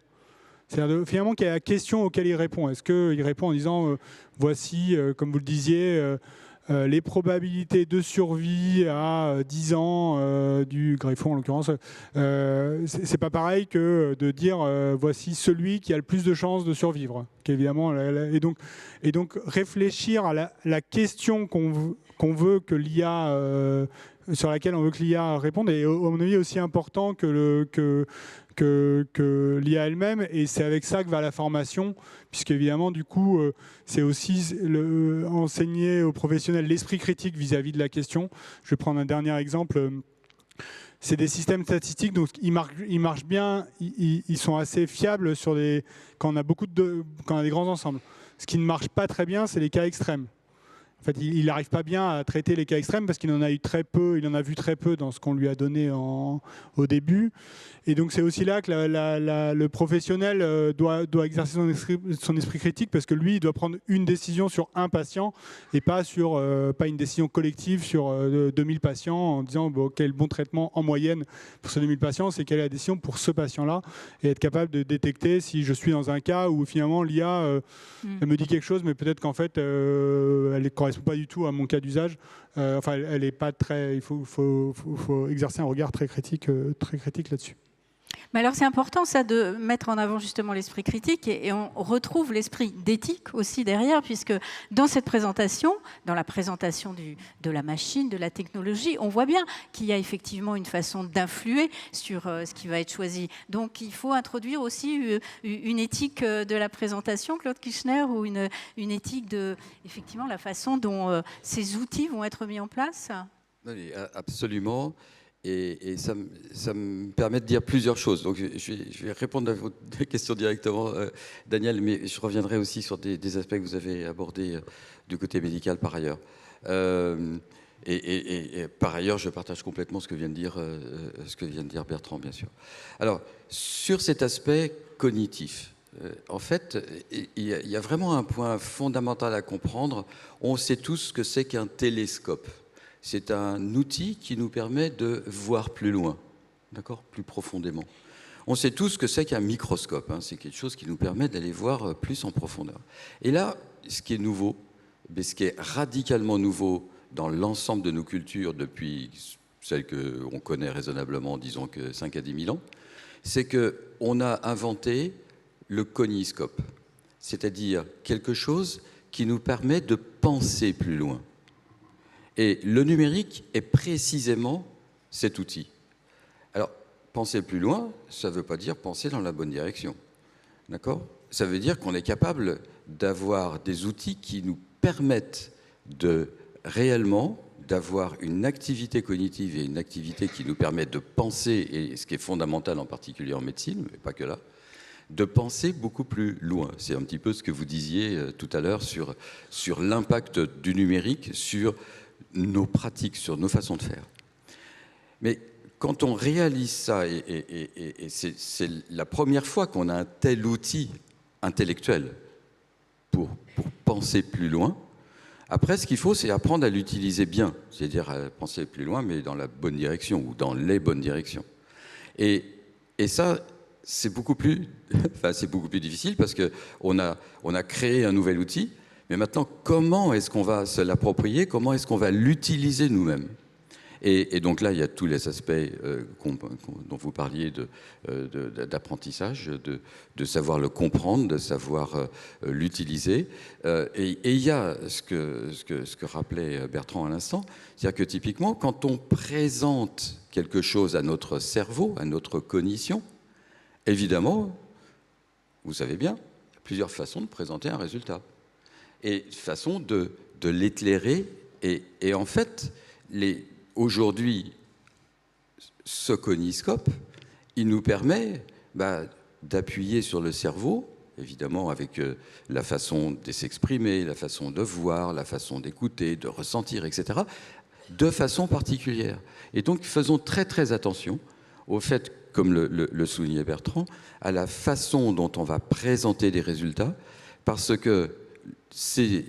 c'est-à-dire finalement quelle est la question auquel il répond. Est-ce qu'il répond en disant voici, comme vous le disiez, les probabilités de survie à 10 ans du greffon en l'occurrence, c'est pas pareil que de dire voici celui qui a le plus de chances de survivre. Évidemment, et donc réfléchir à la question qu'on veut que l'IA sur laquelle on veut que l'IA réponde est, à mon avis, aussi important que l'IA elle-même, et c'est avec ça que va la formation, puisque évidemment, du coup, c'est aussi enseigner aux professionnels l'esprit critique vis-à-vis de la question. Je vais prendre un dernier exemple. C'est des systèmes statistiques, donc ils marchent bien, ils sont assez fiables quand on a des grands ensembles. Ce qui ne marche pas très bien, c'est les cas extrêmes. En fait, il n'arrive pas bien à traiter les cas extrêmes parce qu'il en a eu très peu, il en a vu très peu dans ce qu'on lui a donné au début. Et donc c'est aussi là que le professionnel doit exercer son esprit critique, parce que lui, il doit prendre une décision sur un patient et pas une décision collective sur 2000 patients en disant quel bon traitement en moyenne pour ces 2000 patients, c'est quelle est la décision pour ce patient-là, et être capable de détecter si je suis dans un cas où finalement l'IA elle me dit quelque chose, mais peut-être qu'en fait elle ne correspond pas du tout à mon cas d'usage. Elle est pas très. Il faut exercer un regard très critique là-dessus. Mais alors c'est important ça de mettre en avant justement l'esprit critique, et on retrouve l'esprit d'éthique aussi derrière, puisque dans cette présentation, dans la présentation de la machine, de la technologie, on voit bien qu'il y a effectivement une façon d'influer sur ce qui va être choisi. Donc il faut introduire aussi une éthique de la présentation, Claude Kirchner, ou une éthique de effectivement la façon dont ces outils vont être mis en place. Oui, absolument. Et ça me permet de dire plusieurs choses. Donc, je vais répondre à votre question directement, Daniel, mais je reviendrai aussi sur des aspects que vous avez abordés du côté médical par ailleurs. Et par ailleurs, je partage complètement ce que vient de dire Bertrand, bien sûr. Alors, sur cet aspect cognitif, en fait, il y a vraiment un point fondamental à comprendre. On sait tous ce que c'est qu'un télescope. C'est un outil qui nous permet de voir plus loin, d'accord, plus profondément. On sait tous ce que c'est qu'un microscope. C'est quelque chose qui nous permet d'aller voir plus en profondeur. Et là, ce qui est nouveau, ce qui est radicalement nouveau dans l'ensemble de nos cultures depuis celles qu'on connaît raisonnablement, disons que 5 à 10 000 ans, c'est qu'on a inventé le coniscope, c'est-à-dire quelque chose qui nous permet de penser plus loin. Et le numérique est précisément cet outil. Alors, penser plus loin, ça ne veut pas dire penser dans la bonne direction. D'accord ? Ça veut dire qu'on est capable d'avoir des outils qui nous permettent réellement d'avoir une activité cognitive et une activité qui nous permet de penser, et ce qui est fondamental en particulier en médecine, mais pas que là, de penser beaucoup plus loin. C'est un petit peu ce que vous disiez tout à l'heure sur l'impact du numérique sur nos pratiques, sur nos façons de faire. Mais quand on réalise ça, et c'est la première fois qu'on a un tel outil intellectuel pour penser plus loin, après, ce qu'il faut, c'est apprendre à l'utiliser bien, c'est-à-dire à penser plus loin, mais dans la bonne direction, ou dans les bonnes directions. Et ça, c'est beaucoup plus difficile, parce qu'on a créé un nouvel outil. Mais maintenant, comment est-ce qu'on va se l'approprier? Comment est-ce qu'on va l'utiliser nous-mêmes? Et donc là, il y a tous les aspects dont vous parliez d'apprentissage, de savoir le comprendre, de savoir l'utiliser. Et il y a ce que rappelait Bertrand à l'instant, c'est-à-dire que typiquement, quand on présente quelque chose à notre cerveau, à notre cognition, évidemment, vous savez bien, il y a plusieurs façons de présenter un résultat. Et façon de l'éclairer. Et en fait, aujourd'hui, ce coniscope, il nous permet d'appuyer sur le cerveau, évidemment avec la façon de s'exprimer, la façon de voir, la façon d'écouter, de ressentir, etc., de façon particulière. Et donc, faisons très très attention au fait, comme le soulignait Bertrand, à la façon dont on va présenter des résultats, parce que ces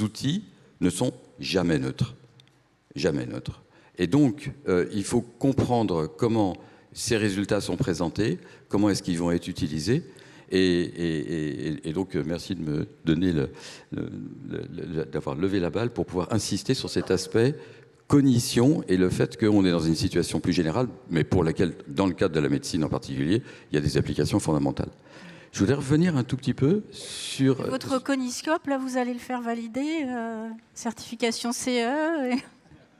outils ne sont jamais neutres. Jamais neutres. Et donc, il faut comprendre comment ces résultats sont présentés, comment est-ce qu'ils vont être utilisés. Et donc, merci de me donner d'avoir levé la balle pour pouvoir insister sur cet aspect cognition et le fait qu'on est dans une situation plus générale, mais pour laquelle, dans le cadre de la médecine en particulier, il y a des applications fondamentales. Je voudrais revenir un tout petit peu sur... Votre coniscope, là, vous allez le faire valider, certification CE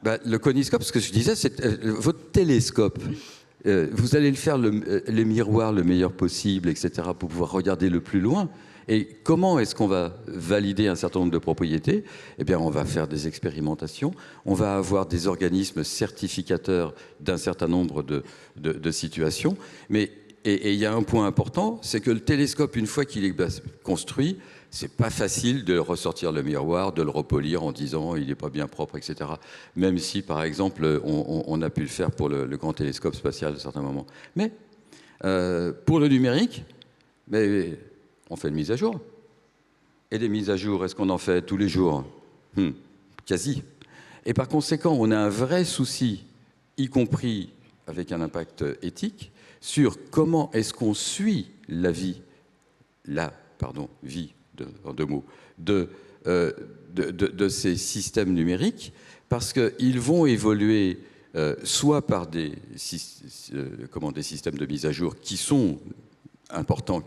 Le coniscope, ce que je disais, c'est votre télescope. Vous allez le faire les miroirs le meilleur possible, etc., pour pouvoir regarder le plus loin. Et comment est-ce qu'on va valider un certain nombre de propriétés ? Eh bien, on va faire des expérimentations, on va avoir des organismes certificateurs d'un certain nombre de situations. Mais il y a un point important, c'est que le télescope, une fois qu'il est construit, c'est pas facile de ressortir le miroir, de le repolir en disant il n'est pas bien propre, etc. Même si, par exemple, on a pu le faire pour le grand télescope spatial à certains moments. Mais pour le numérique, on fait une mise à jour. Et des mises à jour, est-ce qu'on en fait tous les jours ? Quasi. Et par conséquent, on a un vrai souci, y compris avec un impact éthique, sur comment est-ce qu'on suit la vie, en deux mots, de ces systèmes numériques, parce qu'ils vont évoluer soit par des systèmes de mise à jour qui sont importants,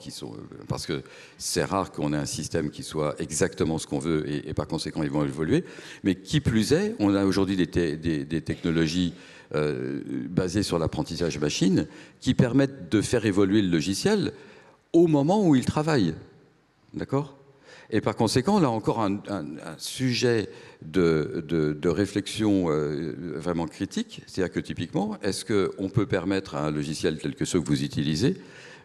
parce que c'est rare qu'on ait un système qui soit exactement ce qu'on veut, et par conséquent, ils vont évoluer. Mais qui plus est, on a aujourd'hui des technologies basées sur l'apprentissage machine qui permettent de faire évoluer le logiciel au moment où il travaille. D'accord ? Et par conséquent, là encore, un sujet de réflexion vraiment critique. C'est-à-dire que typiquement, est-ce qu'on peut permettre à un logiciel tel que ceux que vous utilisez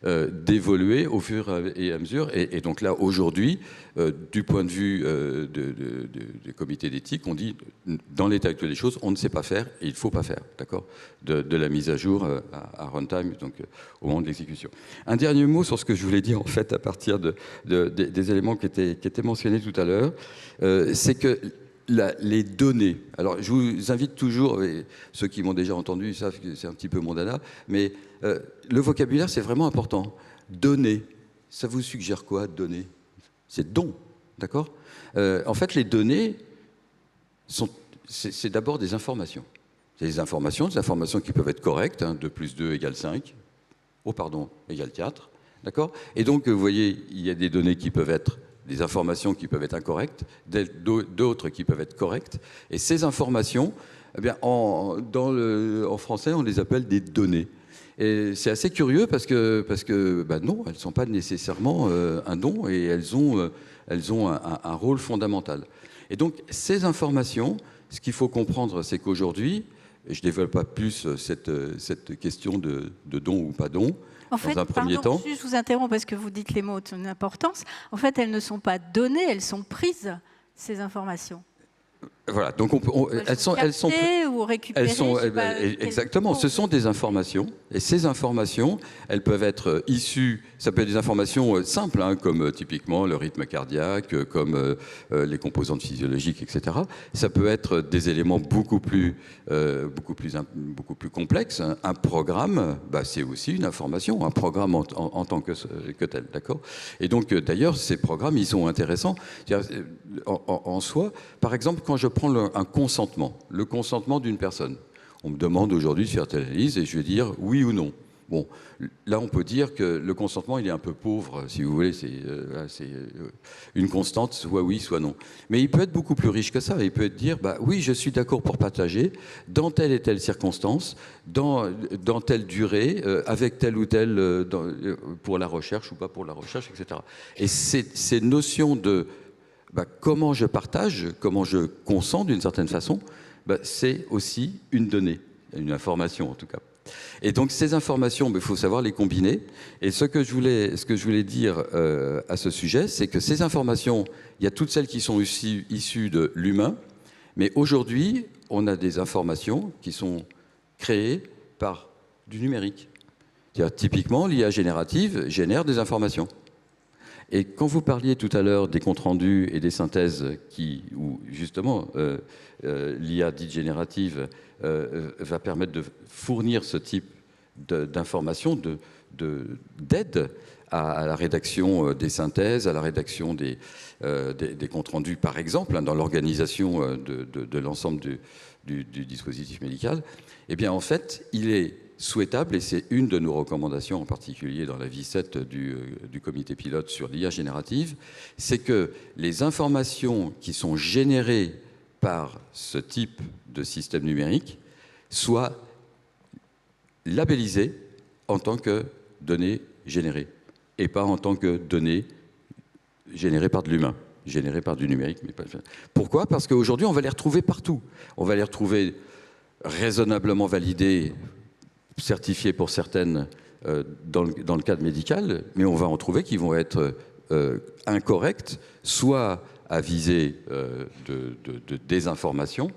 d'évoluer au fur et à mesure. Et donc là, aujourd'hui, du point de vue des comités d'éthique, on dit, dans l'état actuel des choses, on ne sait pas faire et il ne faut pas faire, d'accord, de la mise à jour à runtime, donc au moment de l'exécution. Un dernier mot sur ce que je voulais dire, en fait, à partir des éléments qui étaient mentionnés tout à l'heure, c'est que les données. Alors, je vous invite toujours, et ceux qui m'ont déjà entendu savent que c'est un petit peu mon dada, mais le vocabulaire, c'est vraiment important. Données, ça vous suggère quoi, données ? C'est don, d'accord ? En fait, les données, c'est d'abord des informations. C'est des informations qui peuvent être correctes, 2 plus 2 égale 5, égale 4, d'accord ? Et donc, vous voyez, il y a des données qui peuvent être des informations qui peuvent être incorrectes, d'autres qui peuvent être correctes. Et ces informations, eh bien, en français, on les appelle des données. Et c'est assez curieux parce que non, elles ne sont pas nécessairement un don et elles ont un rôle fondamental. Et donc, ces informations, ce qu'il faut comprendre, c'est qu'aujourd'hui, et je ne développe pas plus cette question de don ou pas don, en fait, dans un premier temps. Je vous interromps parce que vous dites les mots de importance. En fait, elles ne sont pas données, elles sont prises, ces informations. Voilà, donc elles sont ou récupérées. Exactement. Ce sont des informations, et ces informations, elles peuvent être issues. Ça peut être des informations simples, comme typiquement le rythme cardiaque, comme les composantes physiologiques, etc. Ça peut être des éléments beaucoup plus complexes. Un programme, c'est aussi une information, un programme en tant que tel, d'accord. Et donc, d'ailleurs, ces programmes, ils sont intéressants en soi. Par exemple, quand je prends un consentement, le consentement d'une personne. On me demande aujourd'hui de faire telle analyse et je vais dire oui ou non. Bon, là on peut dire que le consentement il est un peu pauvre, si vous voulez, c'est une constante, soit oui, soit non. Mais il peut être beaucoup plus riche que ça. Il peut être dire oui, je suis d'accord pour partager dans telle et telle circonstance, dans telle durée, avec telle ou telle, pour la recherche ou pas pour la recherche, etc. Et ces notions de comment je partage, comment je consens d'une certaine façon, c'est aussi une donnée, une information en tout cas. Et donc ces informations, il faut savoir les combiner. Et ce que je voulais dire à ce sujet, c'est que ces informations, il y a toutes celles qui sont issues de l'humain, mais aujourd'hui, on a des informations qui sont créées par du numérique. C'est-à-dire, typiquement, l'IA générative génère des informations. Et quand vous parliez tout à l'heure des comptes rendus et des synthèses où justement l'IA dite générative va permettre de fournir ce type d'informations, d'aide à la rédaction des synthèses, à la rédaction des comptes rendus, par exemple, dans l'organisation de l'ensemble du dispositif médical, eh bien, en fait, il est souhaitable, et c'est une de nos recommandations, en particulier dans l'avis 7 du comité pilote sur l'IA générative, c'est que les informations qui sont générées par ce type de système numérique soient labellisées en tant que données générées, et pas en tant que données générées par de l'humain, générées par du numérique. Mais pas... Pourquoi ? Parce qu'aujourd'hui, on va les retrouver partout. On va les retrouver raisonnablement validées, certifiées pour certaines dans le cadre médical, mais on va en trouver qui vont être incorrectes, soit à visée de désinformation,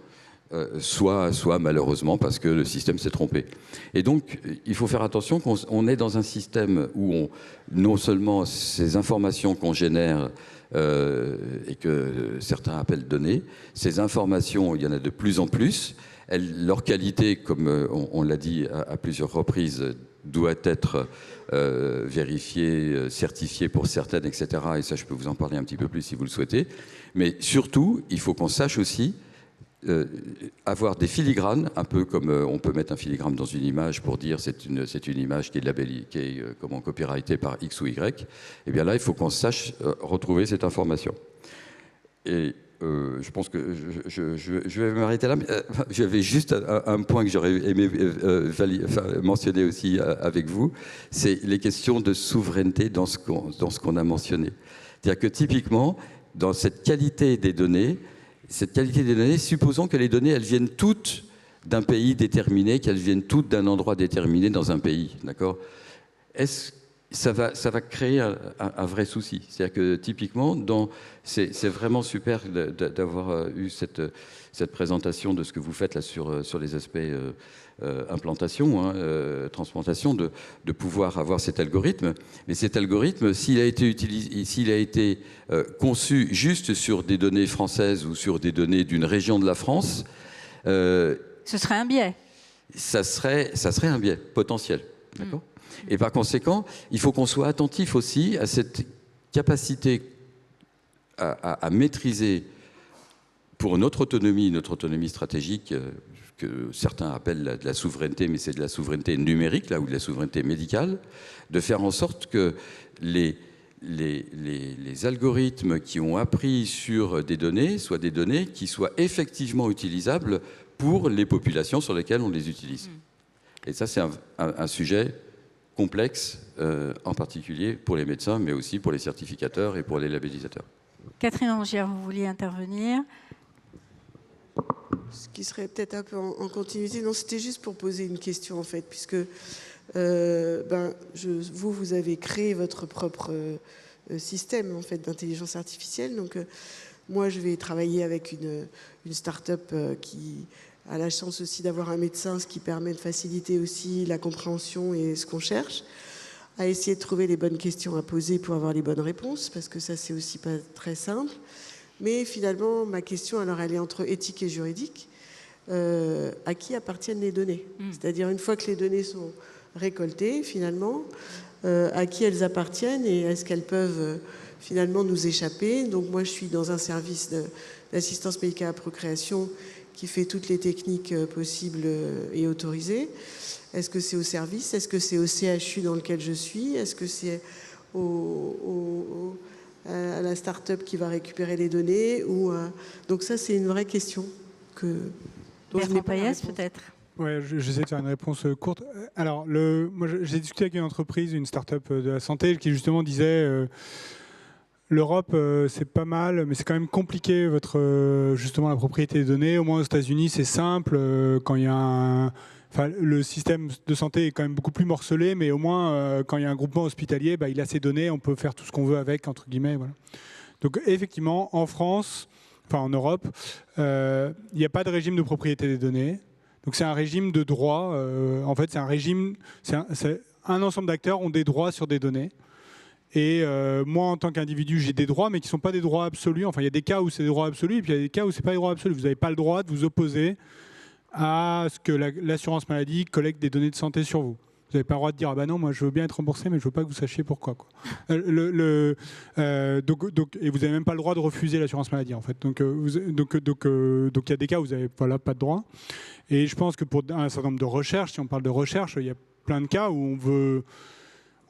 soit malheureusement parce que le système s'est trompé. Et donc, il faut faire attention qu'on est dans un système où non seulement ces informations qu'on génère et que certains appellent données, ces informations, il y en a de plus en plus. Leur qualité, comme on l'a dit à plusieurs reprises, doit être vérifiée, certifiée pour certaines, etc. Et ça, je peux vous en parler un petit peu plus si vous le souhaitez. Mais surtout, il faut qu'on sache aussi avoir des filigranes, un peu comme on peut mettre un filigrane dans une image pour dire c'est une image qui est labellisée, qui est copyrightée par X ou Y. Et bien là, il faut qu'on sache retrouver cette information. Et je pense que je vais m'arrêter là. J'avais juste un point que j'aurais aimé mentionner aussi avec vous, c'est les questions de souveraineté dans ce qu'on a mentionné. C'est-à-dire que typiquement, dans cette qualité des données, supposons que les données, elles viennent toutes d'un pays déterminé, qu'elles viennent toutes d'un endroit déterminé dans un pays, d'accord ? Ça va créer un vrai souci. C'est-à-dire que typiquement, c'est vraiment super d'avoir eu cette présentation de ce que vous faites là sur les aspects implantation, transplantation, de pouvoir avoir cet algorithme. Mais cet algorithme, s'il a été conçu juste sur des données françaises ou sur des données d'une région de la France, ce serait un biais. Ça serait un biais potentiel, d'accord ? Et par conséquent, il faut qu'on soit attentif aussi à cette capacité à maîtriser pour notre autonomie stratégique, que certains appellent de la souveraineté, mais c'est de la souveraineté numérique, là, ou de la souveraineté médicale, de faire en sorte que les algorithmes qui ont appris sur des données soient des données qui soient effectivement utilisables pour les populations sur lesquelles on les utilise. Et ça, c'est un sujet complexe, en particulier pour les médecins, mais aussi pour les certificateurs et pour les labellisateurs. Catherine Angière, vous vouliez intervenir ? Ce qui serait peut-être un peu en continuité. Non, c'était juste pour poser une question, en fait, puisque vous avez créé votre propre système, en fait, d'intelligence artificielle. Donc, moi, je vais travailler avec une start-up qui a la chance aussi d'avoir un médecin, ce qui permet de faciliter aussi la compréhension et ce qu'on cherche, à essayer de trouver les bonnes questions à poser pour avoir les bonnes réponses, parce que ça, c'est aussi pas très simple. Mais finalement, ma question, alors, elle est entre éthique et juridique. À qui appartiennent les données ? C'est-à-dire, une fois que les données sont récoltées, finalement, à qui elles appartiennent et est-ce qu'elles peuvent finalement nous échapper ? Donc, moi, je suis dans un service d'assistance médicale à procréation qui fait toutes les techniques possibles et autorisées. Est-ce que c'est au service ? Est-ce que c'est au CHU dans lequel je suis ? Est-ce que c'est à la start-up qui va récupérer les données Donc ça, c'est une vraie question Bertrand Payès, peut-être. Ouais, j'essaie de faire une réponse courte. Alors, moi, j'ai discuté avec une entreprise, une start-up de la santé, qui justement disait L'Europe, c'est pas mal, mais c'est quand même compliqué, justement, la propriété des données. Au moins aux États-Unis, c'est simple. Quand il y a le système de santé est quand même beaucoup plus morcelé, mais au moins, quand il y a un groupement hospitalier, il a ses données, on peut faire tout ce qu'on veut avec, entre guillemets. Voilà. Donc, effectivement, en France, en Europe, il n'y a pas de régime de propriété des données. Donc, c'est un régime de droit. En fait, c'est un régime... un ensemble d'acteurs ont des droits sur des données. Et moi, en tant qu'individu, j'ai des droits, mais qui ne sont pas des droits absolus. Enfin, il y a des cas où c'est des droits absolus, et puis il y a des cas où ce n'est pas des droits absolus. Vous n'avez pas le droit de vous opposer à ce que l'assurance maladie collecte des données de santé sur vous. Vous n'avez pas le droit de dire « Ah ben non, moi je veux bien être remboursé, mais je ne veux pas que vous sachiez pourquoi. » Et vous n'avez même pas le droit de refuser l'assurance maladie, en fait. Donc il y a des cas où vous n'avez pas de droit. Et je pense que pour un certain nombre de recherches, si on parle de recherche, il y a plein de cas où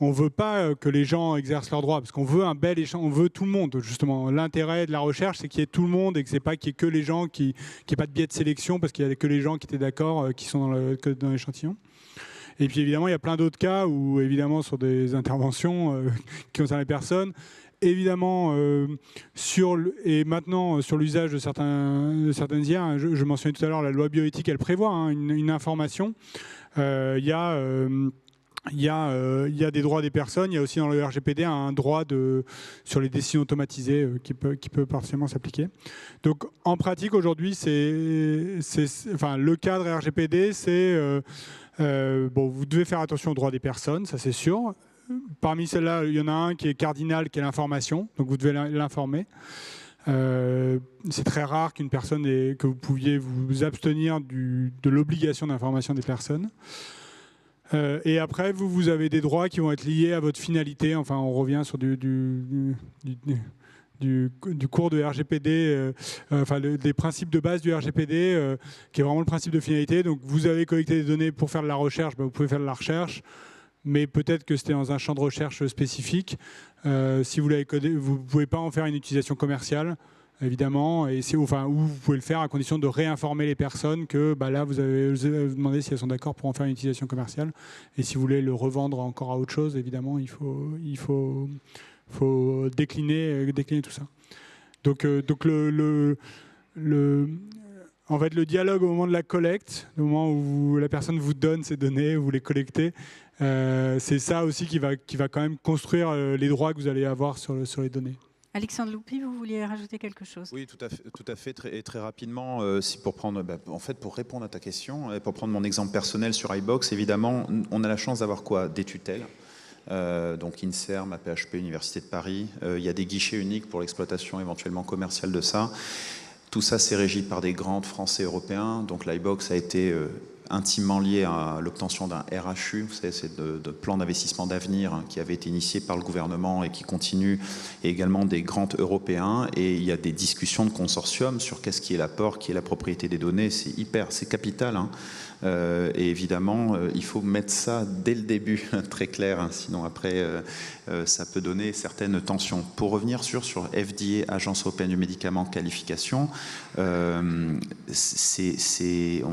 on veut pas que les gens exercent leurs droits, parce qu'on veut un bel échange, on veut tout le monde, justement. L'intérêt de la recherche, c'est qu'il y ait tout le monde et que c'est pas qu'il y ait que les gens qu'il n'y ait pas de biais de sélection, parce qu'il y a que les gens qui étaient d'accord qui sont dans l'échantillon. Et puis évidemment, il y a plein d'autres cas où, évidemment, sur des interventions qui concernent les personnes, évidemment, et maintenant, sur l'usage de certaines IA, je mentionnais tout à l'heure, la loi bioéthique, elle prévoit une information. Il y a des droits des personnes, il y a aussi dans le RGPD un droit sur les décisions automatisées qui peut partiellement s'appliquer. Donc en pratique aujourd'hui, le cadre RGPD, c'est vous devez faire attention aux droits des personnes, ça c'est sûr. Parmi celles-là, il y en a un qui est cardinal, qui est l'information, donc vous devez l'informer. C'est très rare que vous pouviez vous abstenir de l'obligation d'information des personnes. Et après, vous avez des droits qui vont être liés à votre finalité. Enfin, on revient sur du cours de RGPD, des principes de base du RGPD, qui est vraiment le principe de finalité. Donc, vous avez collecté des données pour faire de la recherche, vous pouvez faire de la recherche, mais peut-être que c'était dans un champ de recherche spécifique. Si vous l'avez codé, vous ne pouvez pas en faire une utilisation commerciale, évidemment, ou vous pouvez le faire à condition de réinformer les personnes que là, vous avez demandé si elles sont d'accord pour en faire une utilisation commerciale. Et si vous voulez le revendre encore à autre chose, évidemment, il faut décliner tout ça. Donc en fait, le dialogue au moment de la collecte, au moment où la personne vous donne ces données, vous les collectez, c'est ça aussi qui va quand même construire les droits que vous allez avoir sur les données. Alexandre Loupi, vous vouliez rajouter quelque chose? Oui, tout à fait, très rapidement. Pour répondre à ta question, et pour prendre mon exemple personnel sur iBox, évidemment, on a la chance d'avoir quoi? Des tutelles. Donc INSERM, APHP, Université de Paris. Il y a des guichets uniques pour l'exploitation éventuellement commerciale de ça. Tout ça, c'est régi par des grands français européens. Donc l'iBox a été intimement lié à l'obtention d'un RHU, vous savez, c'est de plan d'investissement d'avenir qui avait été initié par le gouvernement et qui continue, et également des grands européens. Et il y a des discussions de consortium sur qu'est-ce qui est l'apport, qui est la propriété des données. C'est capital. Et évidemment, il faut mettre ça dès le début, très clair, sinon après, ça peut donner certaines tensions. Pour revenir sur FDA, Agence européenne du médicament, qualification, on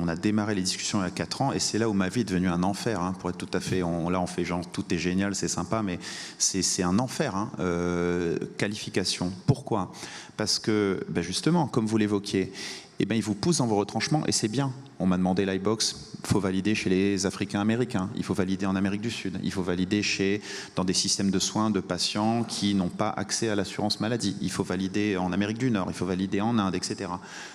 a démarré les discussions il y a 4 ans, et c'est là où ma vie est devenue un enfer, pour être tout à fait, là on fait genre tout est génial, c'est sympa, mais c'est un enfer, qualification. Pourquoi? Parce que, justement, comme vous l'évoquiez, ils vous poussent dans vos retranchements, et c'est bien. On m'a demandé l'iBox, il faut valider chez les Africains américains, il faut valider en Amérique du Sud, il faut valider dans des systèmes de soins de patients qui n'ont pas accès à l'assurance maladie, il faut valider en Amérique du Nord, il faut valider en Inde, etc.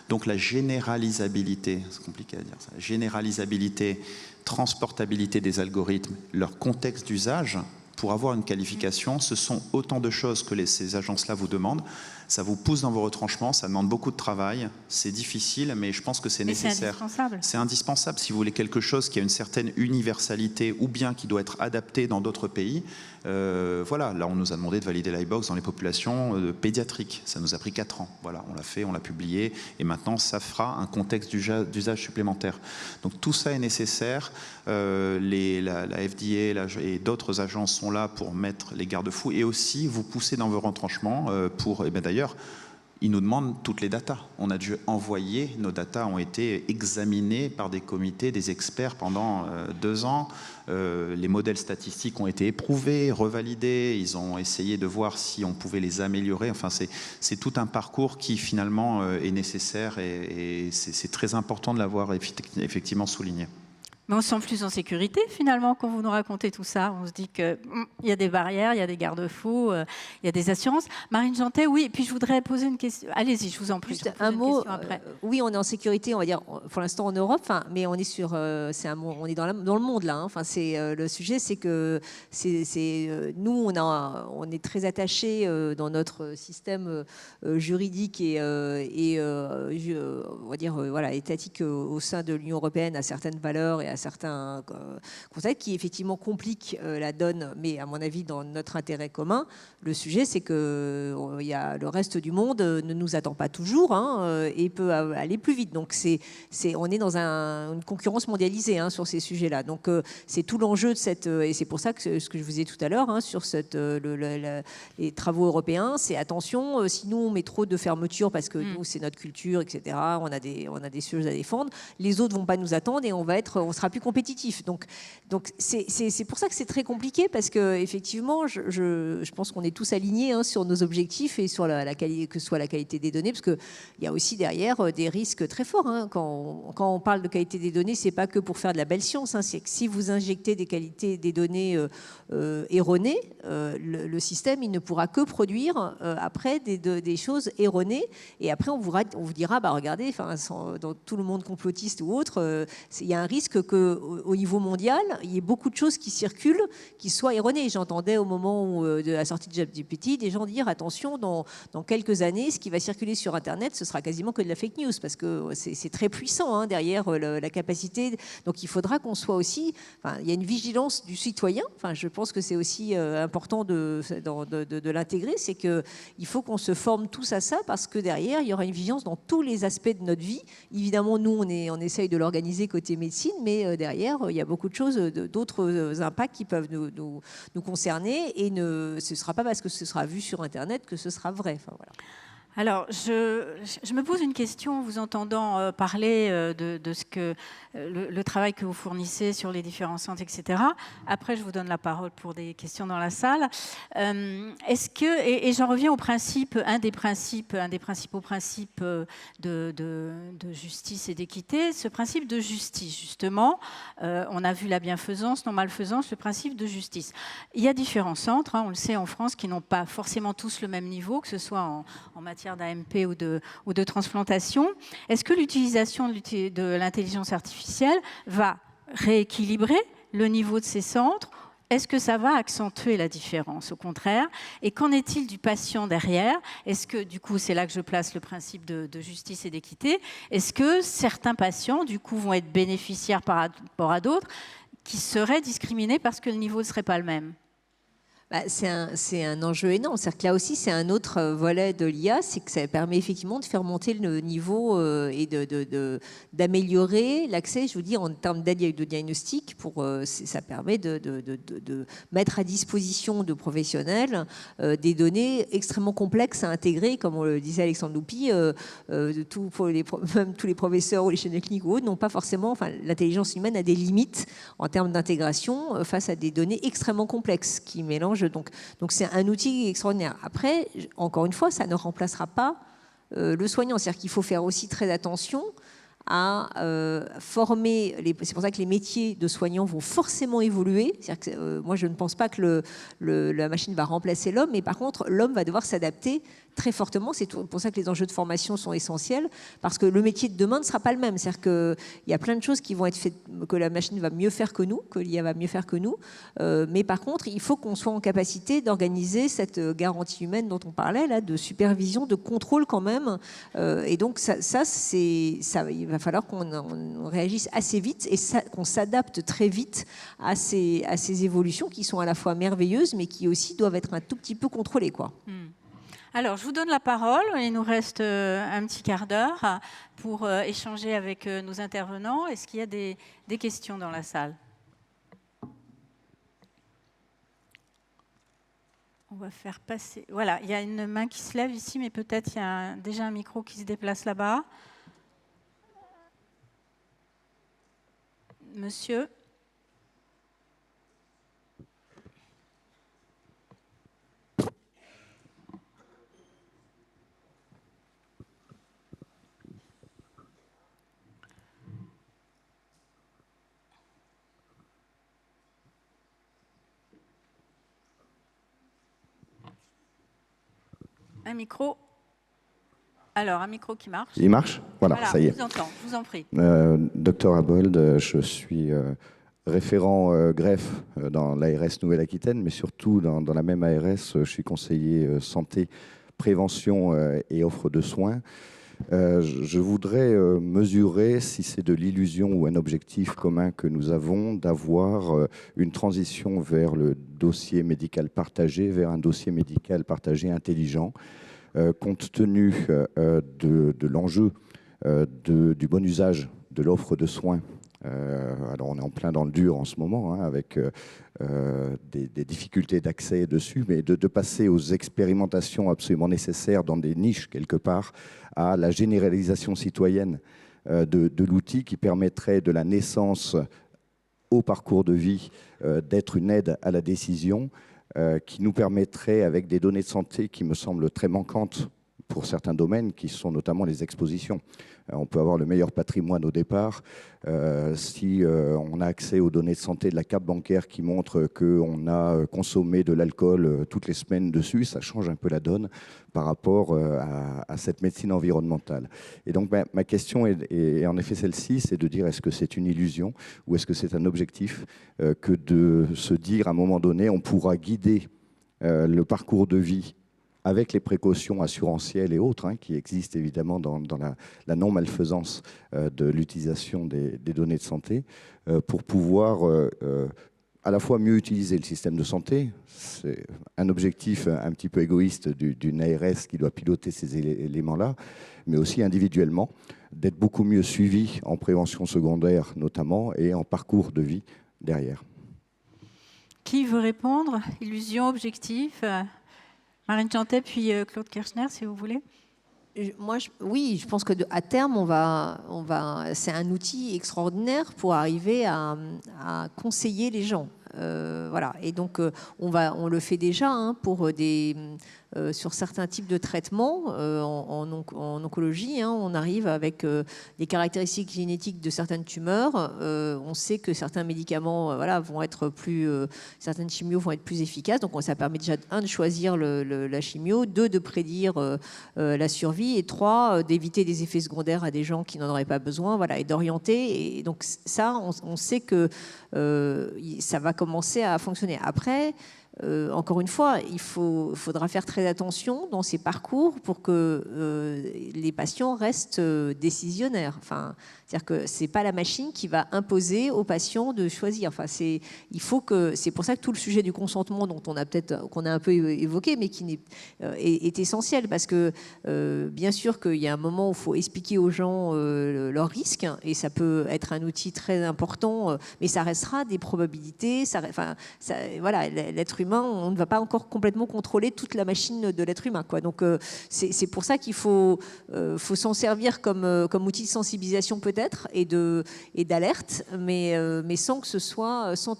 Donc la généralisabilité, c'est compliqué à dire ça, généralisabilité, transportabilité des algorithmes, leur contexte d'usage, pour avoir une qualification, ce sont autant de choses que ces agences-là vous demandent. Ça vous pousse dans vos retranchements, ça demande beaucoup de travail, c'est difficile, mais je pense que c'est nécessaire. C'est indispensable. C'est indispensable si vous voulez quelque chose qui a une certaine universalité ou bien qui doit être adapté dans d'autres pays. Voilà, là on nous a demandé de valider l'iBox dans les populations pédiatriques. Ça nous a pris 4 ans. Voilà, on l'a fait, on l'a publié, et maintenant ça fera un contexte d'usage supplémentaire. Donc tout ça est nécessaire. La FDA et d'autres agences sont là pour mettre les garde-fous et aussi vous pousser dans vos retranchements pour, d'ailleurs, ils nous demandent toutes les datas. On a dû envoyer, nos datas ont été examinées par des comités, des experts pendant 2 ans. Les modèles statistiques ont été éprouvés, revalidés. Ils ont essayé de voir si on pouvait les améliorer. Enfin, c'est tout un parcours qui finalement est nécessaire et c'est très important de l'avoir effectivement souligné. Mais on se sent plus en sécurité finalement quand vous nous racontez tout ça. On se dit qu'il y a des barrières, il y a des garde-fous, il y a des assurances. Marine Jantet, oui, et puis je voudrais poser une question. Allez-y, je vous en prie. Juste un mot. Oui, on est en sécurité, on va dire, pour l'instant en Europe, mais on est sur, on est dans le monde là. Enfin, le sujet, c'est que nous, on est très attachés dans notre système juridique et on va dire voilà, étatique au sein de l'Union européenne à certaines valeurs et à certains concepts qui effectivement compliquent la donne, mais à mon avis dans notre intérêt commun. Le sujet, c'est que le reste du monde ne nous attend pas toujours et peut aller plus vite. Donc on est dans une concurrence mondialisée sur ces sujets-là. Donc c'est tout l'enjeu de cette et c'est pour ça que ce que je vous disais tout à l'heure sur les travaux europééens, c'est attention, si nous on met trop de fermeture parce que nous c'est notre culture, etc. On a des choses à défendre. Les autres vont pas nous attendre et on sera plus compétitif. Donc c'est pour ça que c'est très compliqué parce que effectivement, je pense qu'on est tous alignés sur nos objectifs et sur la qualité, que ce soit la qualité des données, parce que il y a aussi derrière des risques très forts. Quand on parle de qualité des données, c'est pas que pour faire de la belle science. C'est que si vous injectez des données erronées, le système il ne pourra que produire après des choses erronées. Et après on vous dira, regardez, dans tout le monde complotiste ou autre, il y a un risque qu'au niveau mondial, il y ait beaucoup de choses qui circulent, qui soient erronées. J'entendais au moment de la sortie de ChatGPT des gens dire attention, dans quelques années, ce qui va circuler sur Internet, ce sera quasiment que de la fake news, parce que c'est très puissant derrière la capacité. Donc il faudra qu'on soit aussi... il y a une vigilance du citoyen. Je pense que c'est aussi important de l'intégrer, c'est qu'il faut qu'on se forme tous à ça, parce que derrière, il y aura une vigilance dans tous les aspects de notre vie. Évidemment, nous, on essaye de l'organiser côté médecine, mais derrière, il y a beaucoup de choses, d'autres impacts qui peuvent nous concerner, et ce ne sera pas parce que ce sera vu sur Internet que ce sera vrai. Voilà. Alors, je me pose une question en vous entendant parler de ce que le travail que vous fournissez sur les différents centres, etc. Après, je vous donne la parole pour des questions dans la salle. Est-ce que, et j'en reviens au principe, un des principaux principes de justice et d'équité, ce principe de justice, justement. On a vu la bienfaisance, non-malfaisance, le principe de justice. Il y a différents centres, on le sait en France, qui n'ont pas forcément tous le même niveau, que ce soit en matière d'AMP ou de transplantation. Est-ce que l'utilisation de l'intelligence artificielle va rééquilibrer le niveau de ces centres? Est-ce que ça va accentuer la différence, au contraire? Et qu'en est-il du patient derrière? Est-ce que, du coup, c'est là que je place le principe de justice et d'équité, est-ce que certains patients, du coup, vont être bénéficiaires par rapport à d'autres qui seraient discriminés parce que le niveau ne serait pas le même? C'est un enjeu énorme. C'est-à-dire que là aussi, c'est un autre volet de l'IA, c'est que ça permet effectivement de faire monter le niveau et d'améliorer l'accès, je vous dis, en termes d'aide de diagnostic. Ça permet de mettre à disposition de professionnels des données extrêmement complexes à intégrer, comme on le disait Alexandre Loupy, même tous les professeurs ou les chaînes cliniques ou autres n'ont pas forcément... l'intelligence humaine a des limites en termes d'intégration face à des données extrêmement complexes qui mélangent. Donc c'est un outil extraordinaire. Après, encore une fois, ça ne remplacera pas le soignant. C'est-à-dire qu'il faut faire aussi très attention à former. C'est pour ça que les métiers de soignants vont forcément évoluer. C'est-à-dire que, moi, je ne pense pas que la machine va remplacer l'homme, mais par contre, l'homme va devoir s'adapter très fortement. C'est pour ça que les enjeux de formation sont essentiels, parce que le métier de demain ne sera pas le même. C'est-à-dire qu'il y a plein de choses qui vont être faites, que la machine va mieux faire que nous, que l'IA va mieux faire que nous. Mais par contre, il faut qu'on soit en capacité d'organiser cette garantie humaine dont on parlait, là, de supervision, de contrôle quand même. Et donc, il va falloir qu'on réagisse assez vite et qu'on s'adapte très vite à ces évolutions qui sont à la fois merveilleuses, mais qui aussi doivent être un tout petit peu contrôlées, quoi. Alors, je vous donne la parole. Il nous reste un petit quart d'heure pour échanger avec nos intervenants. Est-ce qu'il y a des questions dans la salle? On va faire passer... Voilà, il y a une main qui se lève ici, mais peut-être il y a déjà un micro qui se déplace là-bas. Monsieur. Un micro. Alors, un micro qui marche. Il marche ? Voilà, ça y est. Je vous entends, je vous en prie. Docteur Abold, je suis référent greffe dans l'ARS Nouvelle-Aquitaine, mais surtout dans la même ARS, je suis conseiller santé, prévention et offre de soins. Je voudrais mesurer si c'est de l'illusion ou un objectif commun que nous avons d'avoir une transition vers le dossier médical partagé, vers un dossier médical partagé intelligent, compte tenu de l'enjeu du bon usage de l'offre de soins. Alors on est en plein dans le dur en ce moment, hein, avec des difficultés d'accès dessus, mais de passer aux expérimentations absolument nécessaires dans des niches quelque part, à la généralisation citoyenne de l'outil qui permettrait de la naissance au parcours de vie d'être une aide à la décision, qui nous permettrait, avec des données de santé qui me semblent très manquantes pour certains domaines, qui sont notamment les expositions. On peut avoir le meilleur patrimoine au départ. Si on a accès aux données de santé de la carte bancaire qui montre qu'on a consommé de l'alcool toutes les semaines dessus, ça change un peu la donne par rapport à cette médecine environnementale. Et donc ma question est en effet celle-ci, c'est de dire est-ce que c'est une illusion ou est-ce que c'est un objectif que de se dire à un moment donné on pourra guider le parcours de vie avec les précautions assurantielles et autres, hein, qui existent évidemment dans la non-malfaisance de l'utilisation des données de santé, pour pouvoir à la fois mieux utiliser le système de santé. C'est un objectif un petit peu égoïste d'une ARS qui doit piloter ces éléments-là, mais aussi individuellement, d'être beaucoup mieux suivi en prévention secondaire notamment et en parcours de vie derrière. Qui veut répondre? Illusion, objectif? Marine Chantet, puis Claude Kirchner, si vous voulez. Oui, je pense qu'à terme, c'est un outil extraordinaire pour arriver à conseiller les gens. Voilà. Et donc, on le fait déjà hein, sur certains types de traitements en oncologie. Hein, on arrive avec les caractéristiques génétiques de certaines tumeurs. On sait que certains médicaments vont être certaines chimios vont être plus efficaces. Donc, ça permet déjà, de choisir la chimio, de prédire la survie, et 3, d'éviter des effets secondaires à des gens qui n'en auraient pas besoin, et d'orienter. Et donc, ça, on sait que ça va commencer à fonctionner. Après, encore une fois, il faudra faire très attention dans ces parcours pour que les patients restent décisionnaires. C'est-à-dire que c'est pas la machine qui va imposer aux patients de choisir. C'est pour ça que tout le sujet du consentement, qu'on a un peu évoqué, mais qui est essentiel, parce que bien sûr qu'il y a un moment où il faut expliquer aux gens leurs risques, et ça peut être un outil très important, mais ça restera des probabilités. L'être humain, on ne va pas encore complètement contrôler toute la machine de l'être humain, quoi. Donc c'est pour ça qu'il faut s'en servir comme outil de sensibilisation peut-être et d'alerte, mais sans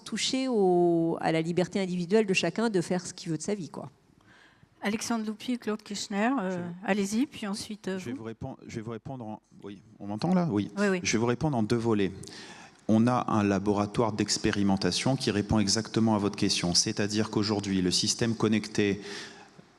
toucher à la liberté individuelle de chacun de faire ce qu'il veut de sa vie, quoi. Alexandre Loupy et Claude Kirchner, allez-y, puis ensuite... Je vais vous répondre Oui, on m'entend là ? Oui. Oui. Je vais vous répondre en 2 volets. On a un laboratoire d'expérimentation qui répond exactement à votre question. C'est-à-dire qu'aujourd'hui, le système connecté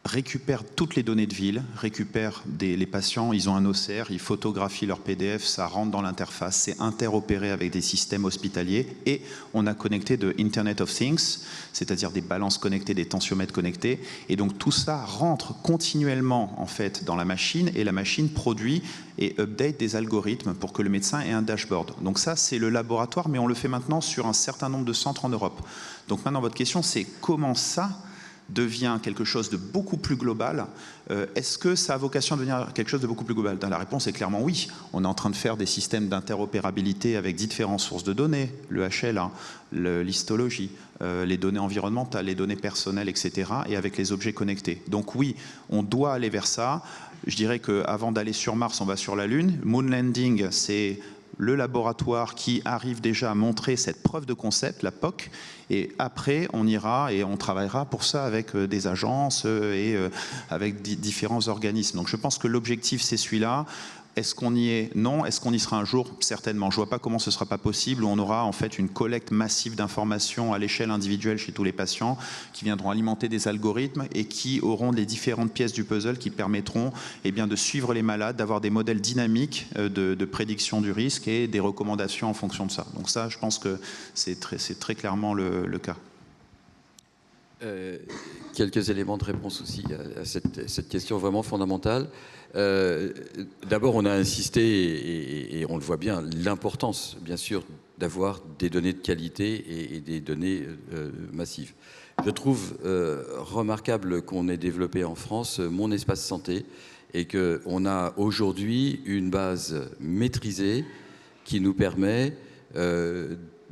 récupère toutes les données de ville, récupère les patients, ils ont un OCR, ils photographient leur PDF, ça rentre dans l'interface, c'est interopéré avec des systèmes hospitaliers, et on a connecté de Internet of Things, c'est-à-dire des balances connectées, des tensiomètres connectés, et donc tout ça rentre continuellement en fait dans la machine, et la machine produit et update des algorithmes pour que le médecin ait un dashboard. Donc ça, c'est le laboratoire, mais on le fait maintenant sur un certain nombre de centres en Europe. Donc maintenant, votre question, c'est comment ça devient quelque chose de beaucoup plus global, est-ce que ça a vocation à devenir quelque chose de beaucoup plus global? La réponse est clairement oui. On est en train de faire des systèmes d'interopérabilité avec différentes sources de données, le HLA, l'histologie, les données environnementales, les données personnelles, etc., et avec les objets connectés. Donc oui, on doit aller vers ça. Je dirais qu'avant d'aller sur Mars, on va sur la Lune. Moon Landing, c'est le laboratoire qui arrive déjà à montrer cette preuve de concept, la POC, et après on ira et on travaillera pour ça avec des agences et avec différents organismes. Donc je pense que l'objectif c'est celui-là. Est-ce qu'on y est? Non. Est-ce qu'on y sera un jour? Certainement. Je ne vois pas comment ce ne sera pas possible, où on aura en fait une collecte massive d'informations à l'échelle individuelle chez tous les patients, qui viendront alimenter des algorithmes et qui auront les différentes pièces du puzzle qui permettront de suivre les malades, d'avoir des modèles dynamiques de prédiction du risque et des recommandations en fonction de ça. Donc ça, je pense que c'est très clairement le cas. Quelques éléments de réponse aussi à cette question vraiment fondamentale. D'abord, on a insisté, et on le voit bien, l'importance, bien sûr, d'avoir des données de qualité et des données massives. Je trouve remarquable qu'on ait développé en France Mon Espace Santé et qu'on a aujourd'hui une base maîtrisée qui nous permet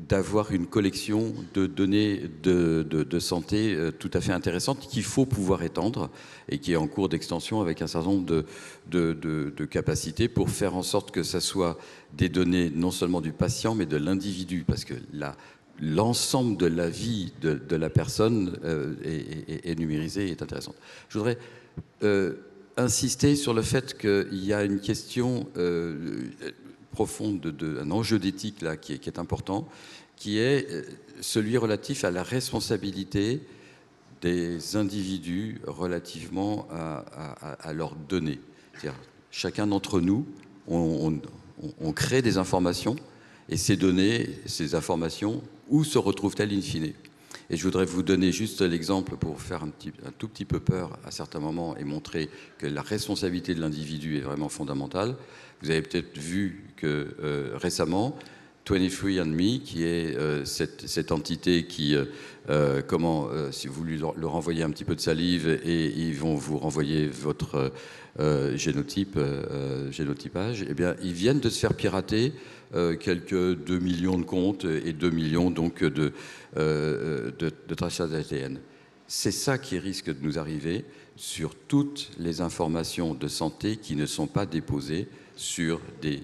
d'avoir une collection de données de santé tout à fait intéressante qu'il faut pouvoir étendre et qui est en cours d'extension avec un certain nombre de capacités pour faire en sorte que ça soit des données non seulement du patient mais de l'individu, parce que l'ensemble de la vie de la personne est numérisé et est intéressante. Je voudrais insister sur le fait qu'il y a une question profonde, un enjeu d'éthique là qui est important, qui est celui relatif à la responsabilité des individus relativement à leurs données. C'est-à-dire, chacun d'entre nous, on crée des informations, et ces données, ces informations, où se retrouvent-elles in fine? Et je voudrais vous donner juste l'exemple pour faire un tout petit peu peur à certains moments et montrer que la responsabilité de l'individu est vraiment fondamentale. Vous avez peut-être vu que récemment, 23andMe, qui est cette entité qui, si vous leur envoyez un petit peu de salive et ils vont vous renvoyer votre génotypage, eh bien, ils viennent de se faire pirater quelques 2 millions de comptes et 2 millions donc de traçage d'ADN. C'est ça qui risque de nous arriver sur toutes les informations de santé qui ne sont pas déposées sur des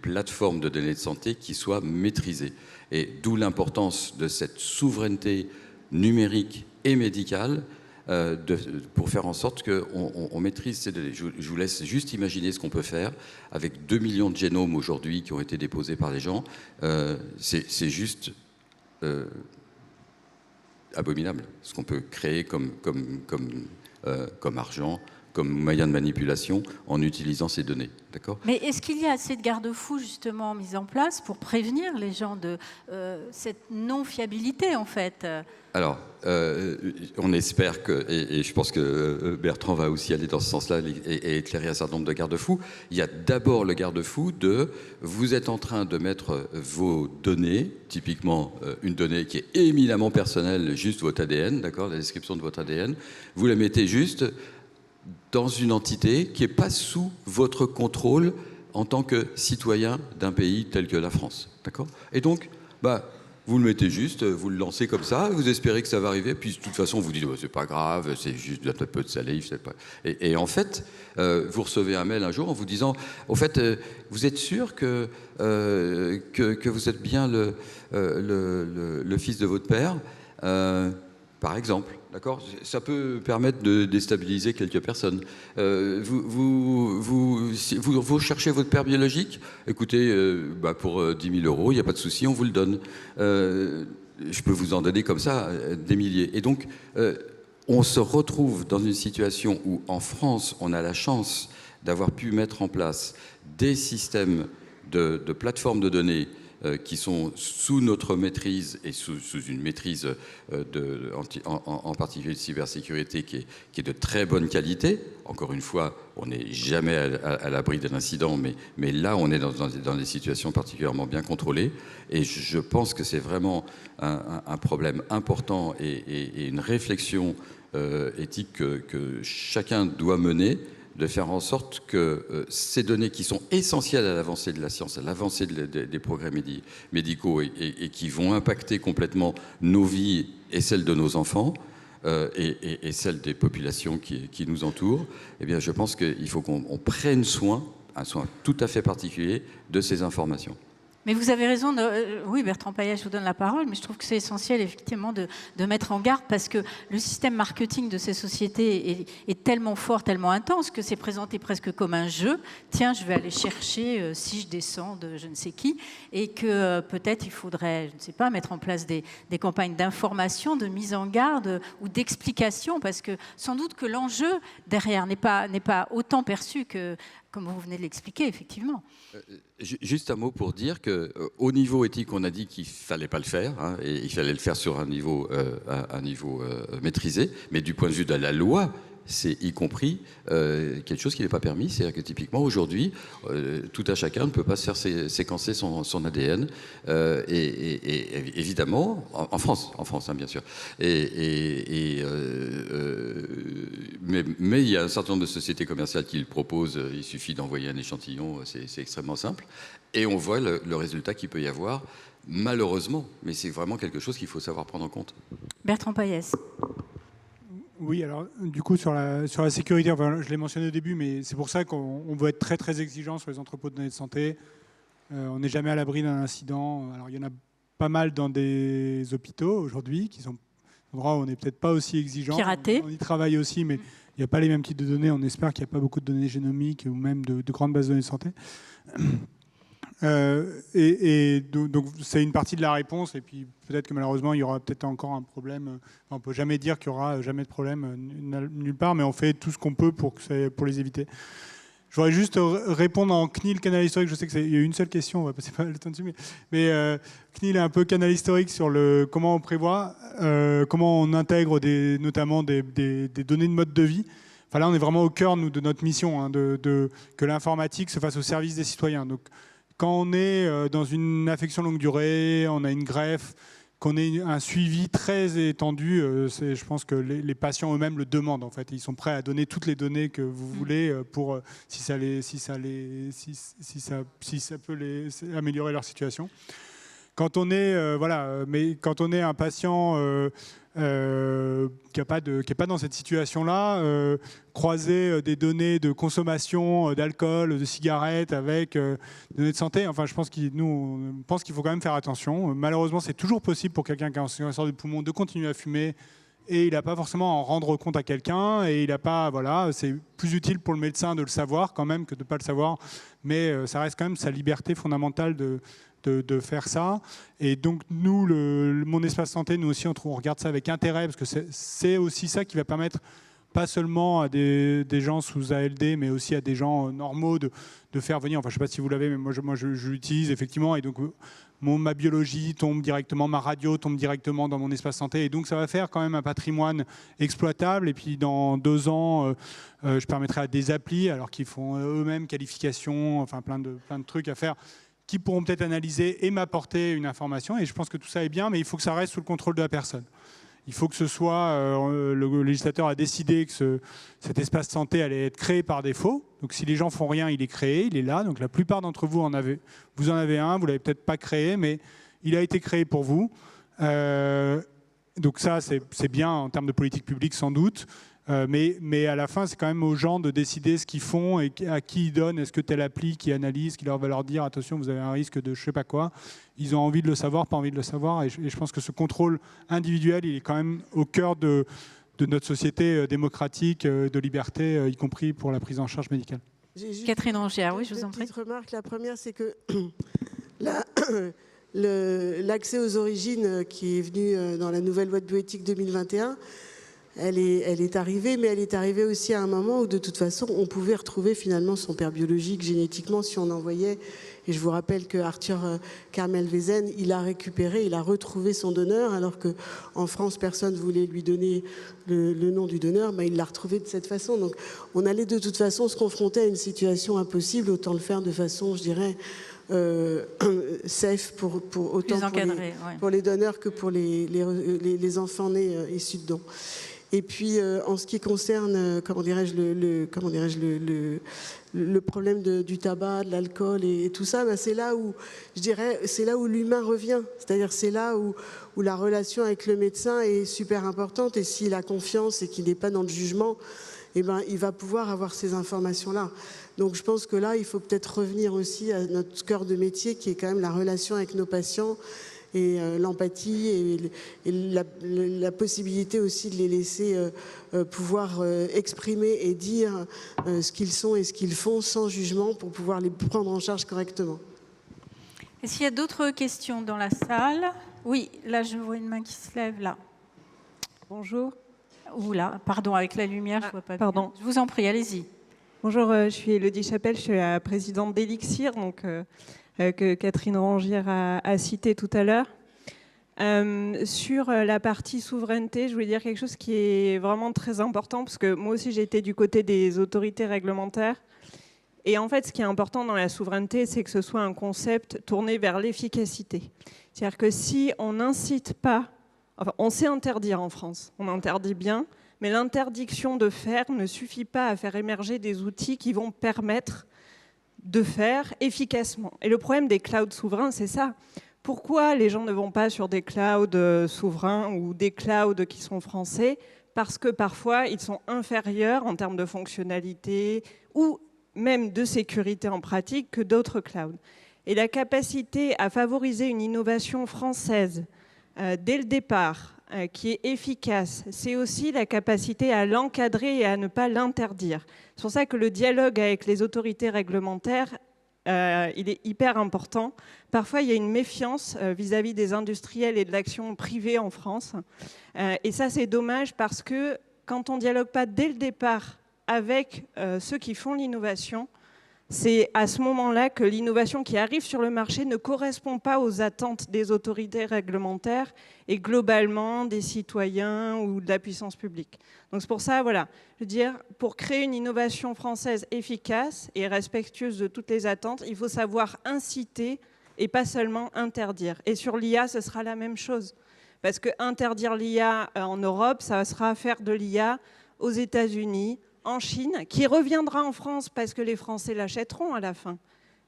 plateformes de données de santé qui soient maîtrisées. Et d'où l'importance de cette souveraineté numérique et médicale pour faire en sorte qu'on maîtrise ces données. Je vous laisse juste imaginer ce qu'on peut faire avec 2 millions de génomes aujourd'hui qui ont été déposés par les gens. C'est juste abominable ce qu'on peut créer comme argent, comme moyen de manipulation en utilisant ces données. D'accord ? Mais est-ce qu'il y a assez de garde-fous justement mis en place pour prévenir les gens de cette non-fiabilité en fait ? Alors, on espère que, et je pense que Bertrand va aussi aller dans ce sens-là et éclairer un certain nombre de garde-fous. Il y a d'abord le garde-fou de vous êtes en train de mettre vos données, typiquement une donnée qui est éminemment personnelle, juste votre ADN, d'accord, la description de votre ADN, vous la mettez juste dans une entité qui n'est pas sous votre contrôle en tant que citoyen d'un pays tel que la France, d'accord ? Et donc, vous le mettez juste, vous le lancez comme ça, vous espérez que ça va arriver, puis de toute façon vous dites c'est pas grave, c'est juste un peu de salive, c'est pas... et en fait, vous recevez un mail un jour en vous disant, au fait, vous êtes sûr que vous êtes bien le fils de votre père, par exemple, d'accord ? Ça peut permettre de déstabiliser quelques personnes. Vous cherchez votre père biologique ? Écoutez, pour 10 000 €, il n'y a pas de souci, on vous le donne. Je peux vous en donner comme ça des milliers. Et donc, on se retrouve dans une situation où, en France, on a la chance d'avoir pu mettre en place des systèmes de plateformes de données qui sont sous notre maîtrise et sous une maîtrise en particulier de cybersécurité qui est de très bonne qualité. Encore une fois, on n'est jamais à l'abri d'un incident, mais là, on est dans des situations particulièrement bien contrôlées. Et je pense que c'est vraiment un problème important et une réflexion éthique que chacun doit mener, de faire en sorte que ces données qui sont essentielles à l'avancée de la science, à l'avancée des progrès médicaux et qui vont impacter complètement nos vies et celles de nos enfants et celles des populations qui nous entourent, eh bien, je pense qu'il faut qu'on prenne un soin tout à fait particulier de ces informations. Mais vous avez raison, oui Bertrand Payet, je vous donne la parole, mais je trouve que c'est essentiel effectivement de mettre en garde parce que le système marketing de ces sociétés est tellement fort, tellement intense que c'est présenté presque comme un jeu. Tiens, je vais aller chercher si je descends de je ne sais qui et que peut-être il faudrait, je ne sais pas, mettre en place des campagnes d'information, de mise en garde ou d'explication parce que sans doute que l'enjeu derrière n'est pas autant perçu que comme vous venez de l'expliquer, effectivement. Juste un mot pour dire qu'au niveau éthique, on a dit qu'il ne fallait pas le faire, hein, et il fallait le faire sur un niveau maîtrisé, mais du point de vue de la loi, c'est y compris quelque chose qui n'est pas permis. C'est-à-dire que typiquement aujourd'hui, tout à chacun ne peut pas se faire séquencer son ADN. Et évidemment, en France hein, bien sûr. Mais il y a un certain nombre de sociétés commerciales qui le proposent. Il suffit d'envoyer un échantillon, c'est extrêmement simple. Et on voit le résultat qu'il peut y avoir, malheureusement. Mais c'est vraiment quelque chose qu'il faut savoir prendre en compte. Bertrand Payet. Oui, alors du coup sur la sécurité, enfin, je l'ai mentionné au début, mais c'est pour ça qu'on veut être très très exigeant sur les entrepôts de données de santé. On n'est jamais à l'abri d'un incident. Alors il y en a pas mal dans des hôpitaux aujourd'hui qui sont des endroits où on n'est peut-être pas aussi exigeant. Piraté. On y travaille aussi, mais il n'y a pas les mêmes types de données. On espère qu'il n'y a pas beaucoup de données génomiques ou même de grandes bases de données de santé. Donc c'est une partie de la réponse et puis peut-être que malheureusement il y aura peut-être encore un problème. On ne peut jamais dire qu'il y aura jamais de problème nulle part, mais on fait tout ce qu'on peut pour les éviter. Je voudrais juste répondre en CNIL, canal historique. Je sais qu'il y a une seule question, on va passer pas le temps dessus, mais CNIL est un peu canal historique sur comment on prévoit, comment on intègre notamment des données de mode de vie. Enfin là on est vraiment au cœur de notre mission, hein, que l'informatique se fasse au service des citoyens. Donc, quand on est dans une affection longue durée, on a une greffe, qu'on ait un suivi très étendu, je pense que les patients eux-mêmes le demandent en fait. Ils sont prêts à donner toutes les données que vous voulez pour si ça peut améliorer leur situation. Quand on est mais quand on est un patient qui n'est pas dans cette situation-là, croiser des données de consommation d'alcool, de cigarettes avec des données de santé, enfin, je pense qu'il faut quand même faire attention. Malheureusement, c'est toujours possible pour quelqu'un qui a un cancer du poumon de continuer à fumer et il n'a pas forcément à en rendre compte à quelqu'un et il n'a pas, voilà, c'est plus utile pour le médecin de le savoir quand même que de ne pas le savoir, mais ça reste quand même sa liberté fondamentale de faire ça. Et donc nous, mon espace santé, nous aussi on regarde ça avec intérêt parce que c'est aussi ça qui va permettre pas seulement à des gens sous ALD, mais aussi à des gens normaux de faire venir, enfin je ne sais pas si vous l'avez, mais moi je l'utilise effectivement, et donc ma biologie tombe directement, ma radio tombe directement dans mon espace santé, et donc ça va faire quand même un patrimoine exploitable, et puis dans 2 ans, je permettrai à des applis, alors qu'ils font eux-mêmes qualification, enfin plein de trucs à faire, qui pourront peut-être analyser et m'apporter une information, et je pense que tout ça est bien, mais il faut que ça reste sous le contrôle de la personne. Il faut que ce soit, le législateur a décidé que cet espace santé allait être créé par défaut. Donc si les gens font rien, il est créé, il est là. Donc la plupart d'entre vous, vous en avez un, vous ne l'avez peut-être pas créé, mais il a été créé pour vous. Donc ça, c'est bien en termes de politique publique sans doute. Mais à la fin, c'est quand même aux gens de décider ce qu'ils font et à qui ils donnent. Est-ce que telle appli qui analyse, qui leur va leur dire attention, vous avez un risque de je sais pas quoi. Ils ont envie de le savoir, pas envie de le savoir. Et je pense que ce contrôle individuel, il est quand même au cœur de notre société démocratique, de liberté, y compris pour la prise en charge médicale. Catherine Rongière, oui, je vous en prie. Petite remarque. La première, c'est que l'accès aux origines qui est venu dans la nouvelle loi de bioéthique 2021, elle est arrivée, mais elle est arrivée aussi à un moment où de toute façon on pouvait retrouver finalement son père biologique génétiquement si on envoyait. Et je vous rappelle que Arthur Kermel-Vezen, il a retrouvé son donneur, alors qu'en France, personne ne voulait lui donner le nom du donneur. Il l'a retrouvé de cette façon. Donc on allait de toute façon se confronter à une situation impossible, autant le faire de façon, je dirais, safe pour autant pour les donneurs que pour les enfants nés issus de dons. Et puis en ce qui concerne le problème du tabac, de l'alcool et tout ça, c'est là où je dirais c'est là où l'humain revient, c'est-à-dire c'est là où la relation avec le médecin est super importante, et s'il a confiance et qu'il n'est pas dans le jugement, il va pouvoir avoir ces informations-là. Donc je pense que là, il faut peut-être revenir aussi à notre cœur de métier, qui est quand même la relation avec nos patients, et l'empathie et la possibilité aussi de les laisser pouvoir exprimer et dire ce qu'ils sont et ce qu'ils font sans jugement, pour pouvoir les prendre en charge correctement. Est-ce qu'il y a d'autres questions dans la salle? Oui, là je vois une main qui se lève, là. Bonjour. Oula, pardon, avec la lumière, je ne vois pas bien. Pardon. Je vous en prie, allez-y. Bonjour, je suis Élodie Chapelle, je suis la présidente d'Elixir, donc, que Catherine Rangière a cité tout à l'heure. Sur la partie souveraineté, je voulais dire quelque chose qui est vraiment très important, parce que moi aussi j'ai été du côté des autorités réglementaires. Et en fait, ce qui est important dans la souveraineté, c'est que ce soit un concept tourné vers l'efficacité. C'est-à-dire que si on n'incite pas, enfin, on sait interdire en France, on interdit bien, mais l'interdiction de faire ne suffit pas à faire émerger des outils qui vont permettre de faire efficacement. Et le problème des clouds souverains, c'est ça. Pourquoi les gens ne vont pas sur des clouds souverains ou des clouds qui sont français? Parce que parfois, ils sont inférieurs en termes de fonctionnalité ou même de sécurité en pratique que d'autres clouds. Et la capacité à favoriser une innovation française dès le départ, qui est efficace, c'est aussi la capacité à l'encadrer et à ne pas l'interdire. C'est pour ça que le dialogue avec les autorités réglementaires, il est hyper important. Parfois, il y a une méfiance vis-à-vis des industriels et de l'action privée en France. Et ça, c'est dommage, parce que quand on ne dialogue pas dès le départ avec ceux qui font l'innovation, c'est à ce moment-là que l'innovation qui arrive sur le marché ne correspond pas aux attentes des autorités réglementaires et globalement des citoyens ou de la puissance publique. Donc c'est pour ça, voilà, je veux dire, pour créer une innovation française efficace et respectueuse de toutes les attentes, il faut savoir inciter et pas seulement interdire. Et sur l'IA, ce sera la même chose. Parce que interdire l'IA en Europe, ça sera faire de l'IA aux États-Unis, en Chine, qui reviendra en France parce que les Français l'achèteront à la fin.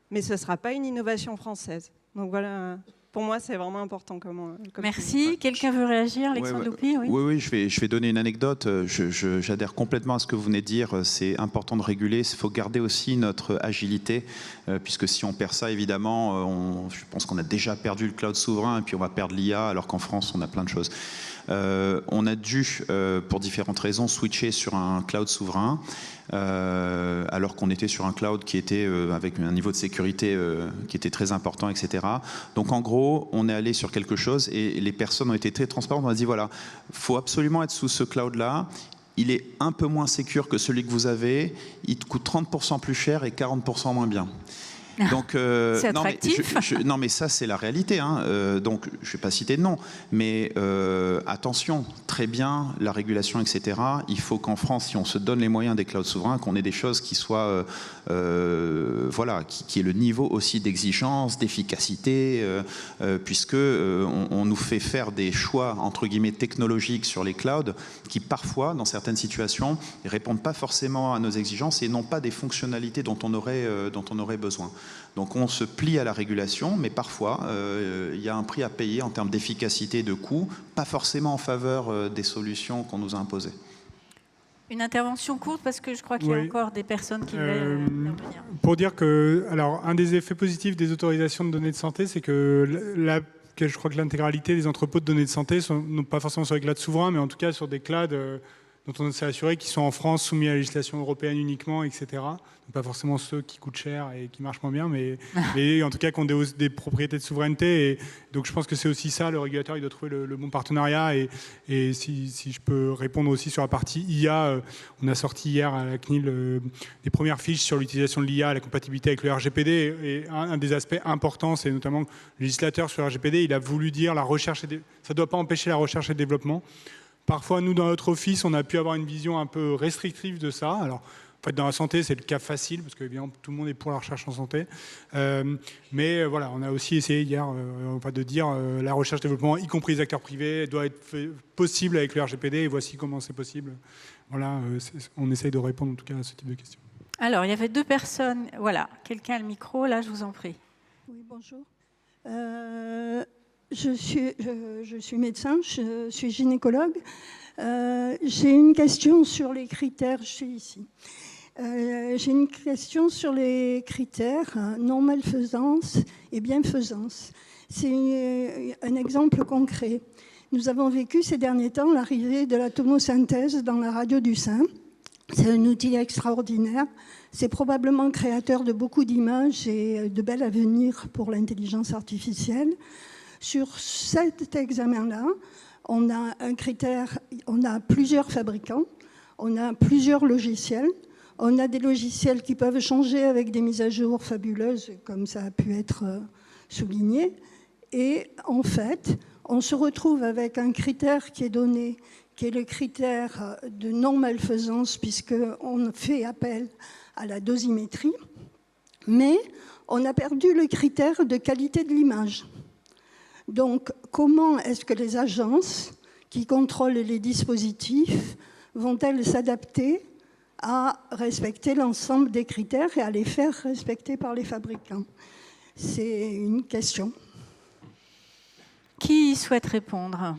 Mais ce ne sera pas une innovation française. Donc voilà, pour moi, c'est vraiment important. Comme Merci. Quelqu'un veut réagir, Alexandre Loupy? Oui, je vais donner une anecdote. J'adhère complètement à ce que vous venez de dire. C'est important de réguler. Il faut garder aussi notre agilité, puisque si on perd ça, évidemment, je pense qu'on a déjà perdu le cloud souverain, et puis on va perdre l'IA, alors qu'en France, on a plein de choses. On a dû, pour différentes raisons, switcher sur un cloud souverain, alors qu'on était sur un cloud qui était avec un niveau de sécurité qui était très important, etc. Donc en gros, on est allé sur quelque chose, et les personnes ont été très transparentes. On a dit, voilà, il faut absolument être sous ce cloud-là. Il est un peu moins sécure que celui que vous avez. Il coûte 30% plus cher et 40% moins bien. Donc, c'est attractif. Non, mais ça, c'est la réalité. Donc, je ne vais pas citer de nom, mais attention, très bien, la régulation, etc. Il faut qu'en France, si on se donne les moyens des clouds souverains, qu'on ait des choses qui soient, voilà, qui aient le niveau aussi d'exigence, d'efficacité, puisque on nous fait faire des choix entre guillemets technologiques sur les clouds qui parfois, dans certaines situations, ne répondent pas forcément à nos exigences et n'ont pas des fonctionnalités dont on aurait besoin. Donc on se plie à la régulation, mais parfois il y a un prix à payer en termes d'efficacité et de coût, pas forcément en faveur des solutions qu'on nous a imposées. Une intervention courte, parce que je crois qu'il y a encore des personnes qui veulent intervenir. Pour dire que, alors, un des effets positifs des autorisations de données de santé, c'est que je crois que l'intégralité des entrepôts de données de santé sont non pas forcément sur les clouds souverains, mais en tout cas sur des clouds dont on s'est assuré qu'ils sont en France soumis à la législation européenne uniquement, etc. Donc pas forcément ceux qui coûtent cher et qui marchent moins bien, mais en tout cas qui ont des propriétés de souveraineté. Et donc je pense que c'est aussi ça, le régulateur, il doit trouver le bon partenariat. Et si je peux répondre aussi sur la partie IA, on a sorti hier à la CNIL des premières fiches sur l'utilisation de l'IA, la compatibilité avec le RGPD. Et un des aspects importants, c'est notamment le législateur sur le RGPD, il a voulu dire ça ne doit pas empêcher la recherche et le développement. Parfois, nous, dans notre office, on a pu avoir une vision un peu restrictive de ça. Alors, en fait, dans la santé, c'est le cas facile, parce qu'évidemment, tout le monde est pour la recherche en santé. Mais voilà, on a aussi essayé hier de dire la recherche-développement, y compris les acteurs privés, doit être possible avec le RGPD, et voici comment c'est possible. Voilà, on essaye de répondre en tout cas à ce type de questions. Alors, il y avait 2 personnes. Voilà, quelqu'un a le micro, là, je vous en prie. Oui, bonjour. Je suis médecin, je suis gynécologue. J'ai une question sur les critères, je suis ici. J'ai une question sur les critères non-malfaisance et bienfaisance. C'est un exemple concret. Nous avons vécu ces derniers temps l'arrivée de la tomosynthèse dans la radio du sein. C'est un outil extraordinaire. C'est probablement créateur de beaucoup d'images et de bel avenir pour l'intelligence artificielle. Sur cet examen-là, on a un critère, on a plusieurs fabricants, on a plusieurs logiciels, on a des logiciels qui peuvent changer avec des mises à jour fabuleuses, comme ça a pu être souligné. Et en fait, on se retrouve avec un critère qui est donné, qui est le critère de non-malfaisance, puisqu'on fait appel à la dosimétrie, mais on a perdu le critère de qualité de l'image. Donc, comment est-ce que les agences qui contrôlent les dispositifs vont-elles s'adapter à respecter l'ensemble des critères et à les faire respecter par les fabricants? C'est une question. Qui souhaite répondre?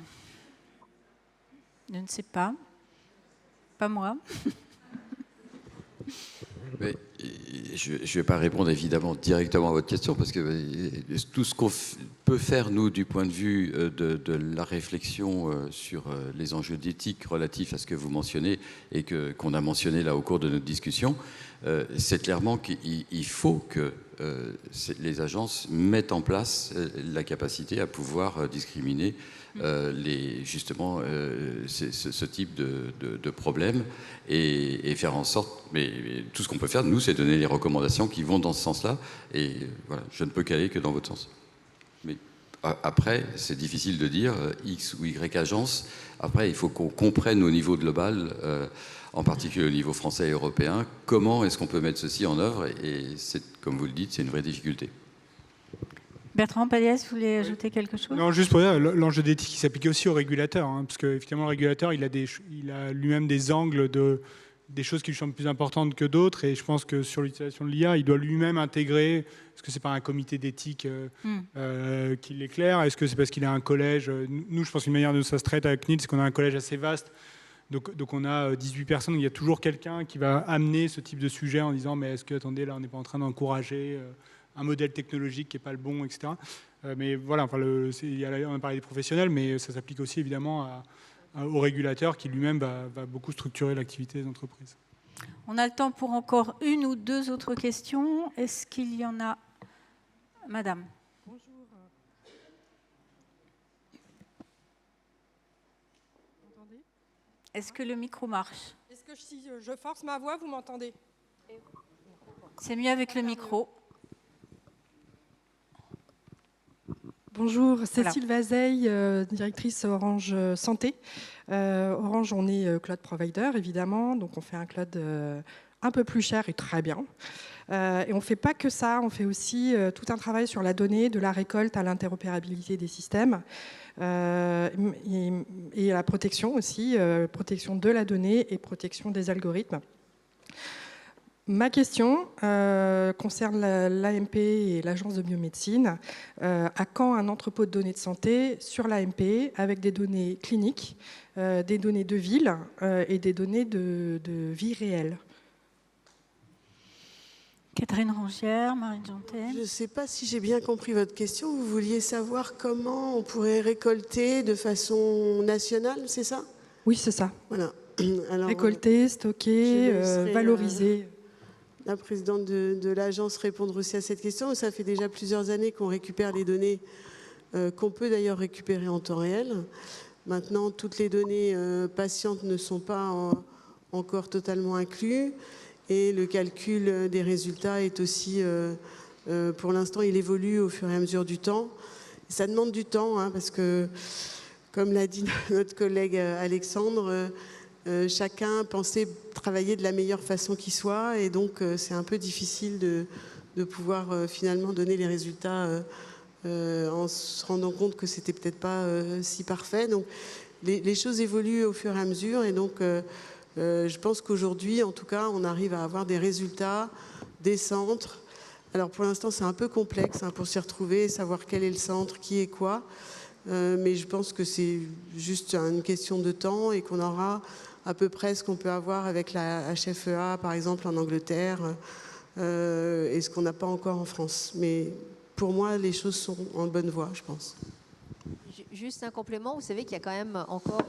Je ne sais pas. Pas moi. Mais je ne vais pas répondre évidemment directement à votre question, parce que tout ce qu'on peut faire, nous, du point de vue de la réflexion sur les enjeux d'éthique relatifs à ce que vous mentionnez et qu'on a mentionné là au cours de notre discussion, c'est clairement qu'il faut que les agences mettent en place la capacité à pouvoir discriminer justement ce type de problème et faire en sorte, mais tout ce qu'on peut faire, nous, c'est donner les recommandations qui vont dans ce sens-là, et voilà, je ne peux qu'aller que dans votre sens. Mais après, c'est difficile de dire X ou Y agence. Après, il faut qu'on comprenne au niveau global, en particulier au niveau français et européen, comment est-ce qu'on peut mettre ceci en œuvre, et comme vous le dites, c'est une vraie difficulté. Bertrand Paliès, vous voulez ajouter quelque chose? Non, juste pour dire, l'enjeu d'éthique s'applique aussi au régulateur, hein, parce qu'effectivement, le régulateur, il a lui-même des angles des choses qui lui semblent plus importantes que d'autres, et je pense que sur l'utilisation de l'IA, il doit lui-même intégrer, est-ce que c'est pas un comité d'éthique qui l'éclaire, est-ce que c'est parce qu'il a un collège, nous, je pense qu'une manière dont ça se traite avec CNIL, c'est qu'on a un collège assez vaste, donc on a 18 personnes, il y a toujours quelqu'un qui va amener ce type de sujet en disant, mais est-ce que, attendez, là, on n'est pas en train d'encourager un modèle technologique qui n'est pas le bon, etc. Mais voilà, enfin, on a parlé des professionnels, mais ça s'applique aussi évidemment au régulateur qui lui-même va beaucoup structurer l'activité des entreprises. On a le temps pour encore 1 ou 2 autres questions. Est-ce qu'il y en a? Madame. Bonjour. Vous m'entendez? Est-ce que le micro marche? Est-ce que si je force ma voix, vous m'entendez? C'est mieux avec le micro. Bonjour, Cécile Vazeille, directrice Orange Santé. Orange, on est cloud provider, évidemment, donc on fait un cloud un peu plus cher et très bien. Et on ne fait pas que ça, on fait aussi tout un travail sur la donnée, de la récolte à l'interopérabilité des systèmes, et la protection aussi, protection de la donnée et protection des algorithmes. Ma question concerne l'AMP et l'Agence de biomédecine. À quand un entrepôt de données de santé sur l'AMP avec des données cliniques, des données de ville et des données de vie réelle? Catherine Rongière, Marine Jantet. Je ne sais pas si j'ai bien compris votre question. Vous vouliez savoir comment on pourrait récolter de façon nationale, c'est ça? Oui, c'est ça. Voilà. Alors, récolter, stocker, je laisserai, valoriser. La présidente de l'agence répondre aussi à cette question. Ça fait déjà plusieurs années qu'on récupère les données, qu'on peut d'ailleurs récupérer en temps réel. Maintenant, toutes les données patientes ne sont pas encore totalement incluses. Et le calcul des résultats est aussi, pour l'instant, il évolue au fur et à mesure du temps. Et ça demande du temps, hein, parce que, comme l'a dit notre collègue Alexandre, chacun pensait travailler de la meilleure façon qui soit. Et donc, c'est un peu difficile de pouvoir finalement donner les résultats en se rendant compte que c'était peut-être pas si parfait. Donc, les choses évoluent au fur et à mesure. Et donc, je pense qu'aujourd'hui, en tout cas, on arrive à avoir des résultats, des centres. Alors pour l'instant, c'est un peu complexe pour s'y retrouver, savoir quel est le centre, qui est quoi. Mais je pense que c'est juste une question de temps et qu'on aura à peu près ce qu'on peut avoir avec la HFEA, par exemple, en Angleterre, et ce qu'on n'a pas encore en France. Mais pour moi, les choses sont en bonne voie, je pense. Juste un complément, vous savez qu'il y a quand même encore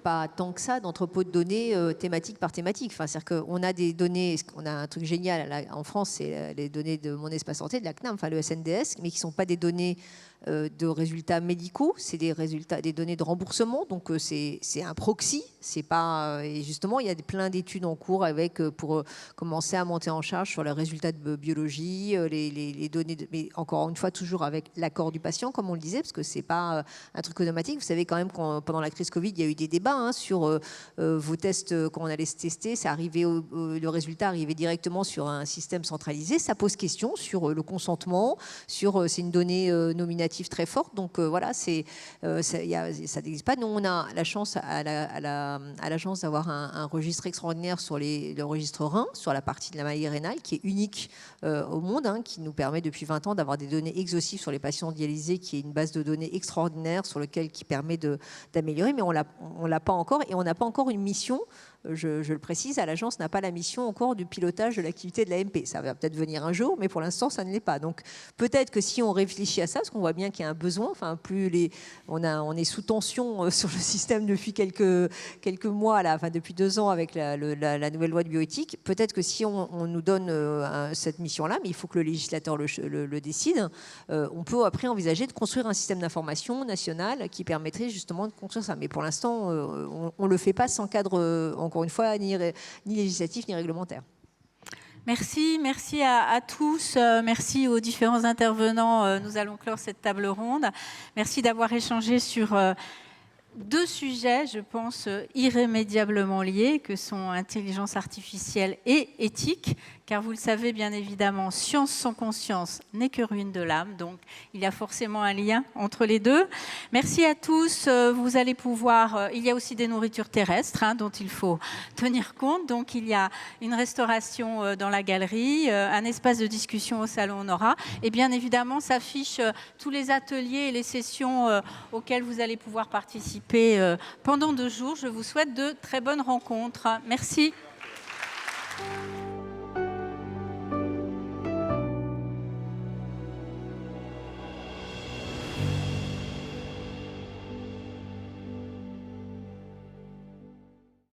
pas tant que ça d'entrepôts de données thématique par thématique. Enfin, c'est-à-dire qu'on a des données, on a un truc génial en France, c'est les données de Mon Espace Santé, de la CNAM, enfin le SNDS, mais qui ne sont pas des données de résultats médicaux, c'est des données de remboursement, donc c'est un proxy, c'est pas, et justement il y a plein d'études en cours pour commencer à monter en charge sur les résultats de biologie, les données, mais encore une fois toujours avec l'accord du patient, comme on le disait, parce que c'est pas un truc automatique. Vous savez quand même que pendant la crise Covid, il y a eu des débats sur vos tests, quand on allait se tester, le résultat arrivait directement sur un système centralisé, ça pose question sur le consentement, c'est une donnée nominative très forte, donc voilà, ça n'existe pas. Nous, on a la chance à l'agence d'avoir un registre extraordinaire sur le registre Rhin, sur la partie de la maladie rénale, qui est unique au monde, qui nous permet depuis 20 ans d'avoir des données exhaustives sur les patients dialysés, qui est une base de données extraordinaire qui permet d'améliorer, mais on l'a pas encore, et on n'a pas encore une mission. Je le précise, à l'agence n'a pas la mission encore du pilotage de l'activité de l'AMP. Ça va peut-être venir un jour, mais pour l'instant, ça ne l'est pas. Donc peut-être que si on réfléchit à ça, parce qu'on voit bien qu'il y a un besoin, enfin, on est sous tension sur le système depuis quelques mois, depuis 2 ans avec la nouvelle loi de bioéthique, peut-être que si on nous donne cette mission-là, mais il faut que le législateur le décide, on peut après envisager de construire un système d'information national qui permettrait justement de construire ça. Mais pour l'instant, on ne le fait pas sans cadre, encore une fois, ni législatif ni réglementaire. Merci à tous, merci aux différents intervenants. Nous allons clore cette table ronde. Merci d'avoir échangé sur 2 sujets, je pense, irrémédiablement liés, que sont intelligence artificielle et éthique, car vous le savez bien évidemment, science sans conscience n'est que ruine de l'âme, donc il y a forcément un lien entre les deux. Merci à tous, vous allez pouvoir, il y a aussi des nourritures terrestres dont il faut tenir compte, donc il y a une restauration dans la galerie, un espace de discussion au salon Honora, et bien évidemment s'affichent tous les ateliers et les sessions auxquelles vous allez pouvoir participer pendant 2 jours. Je vous souhaite de très bonnes rencontres. Merci.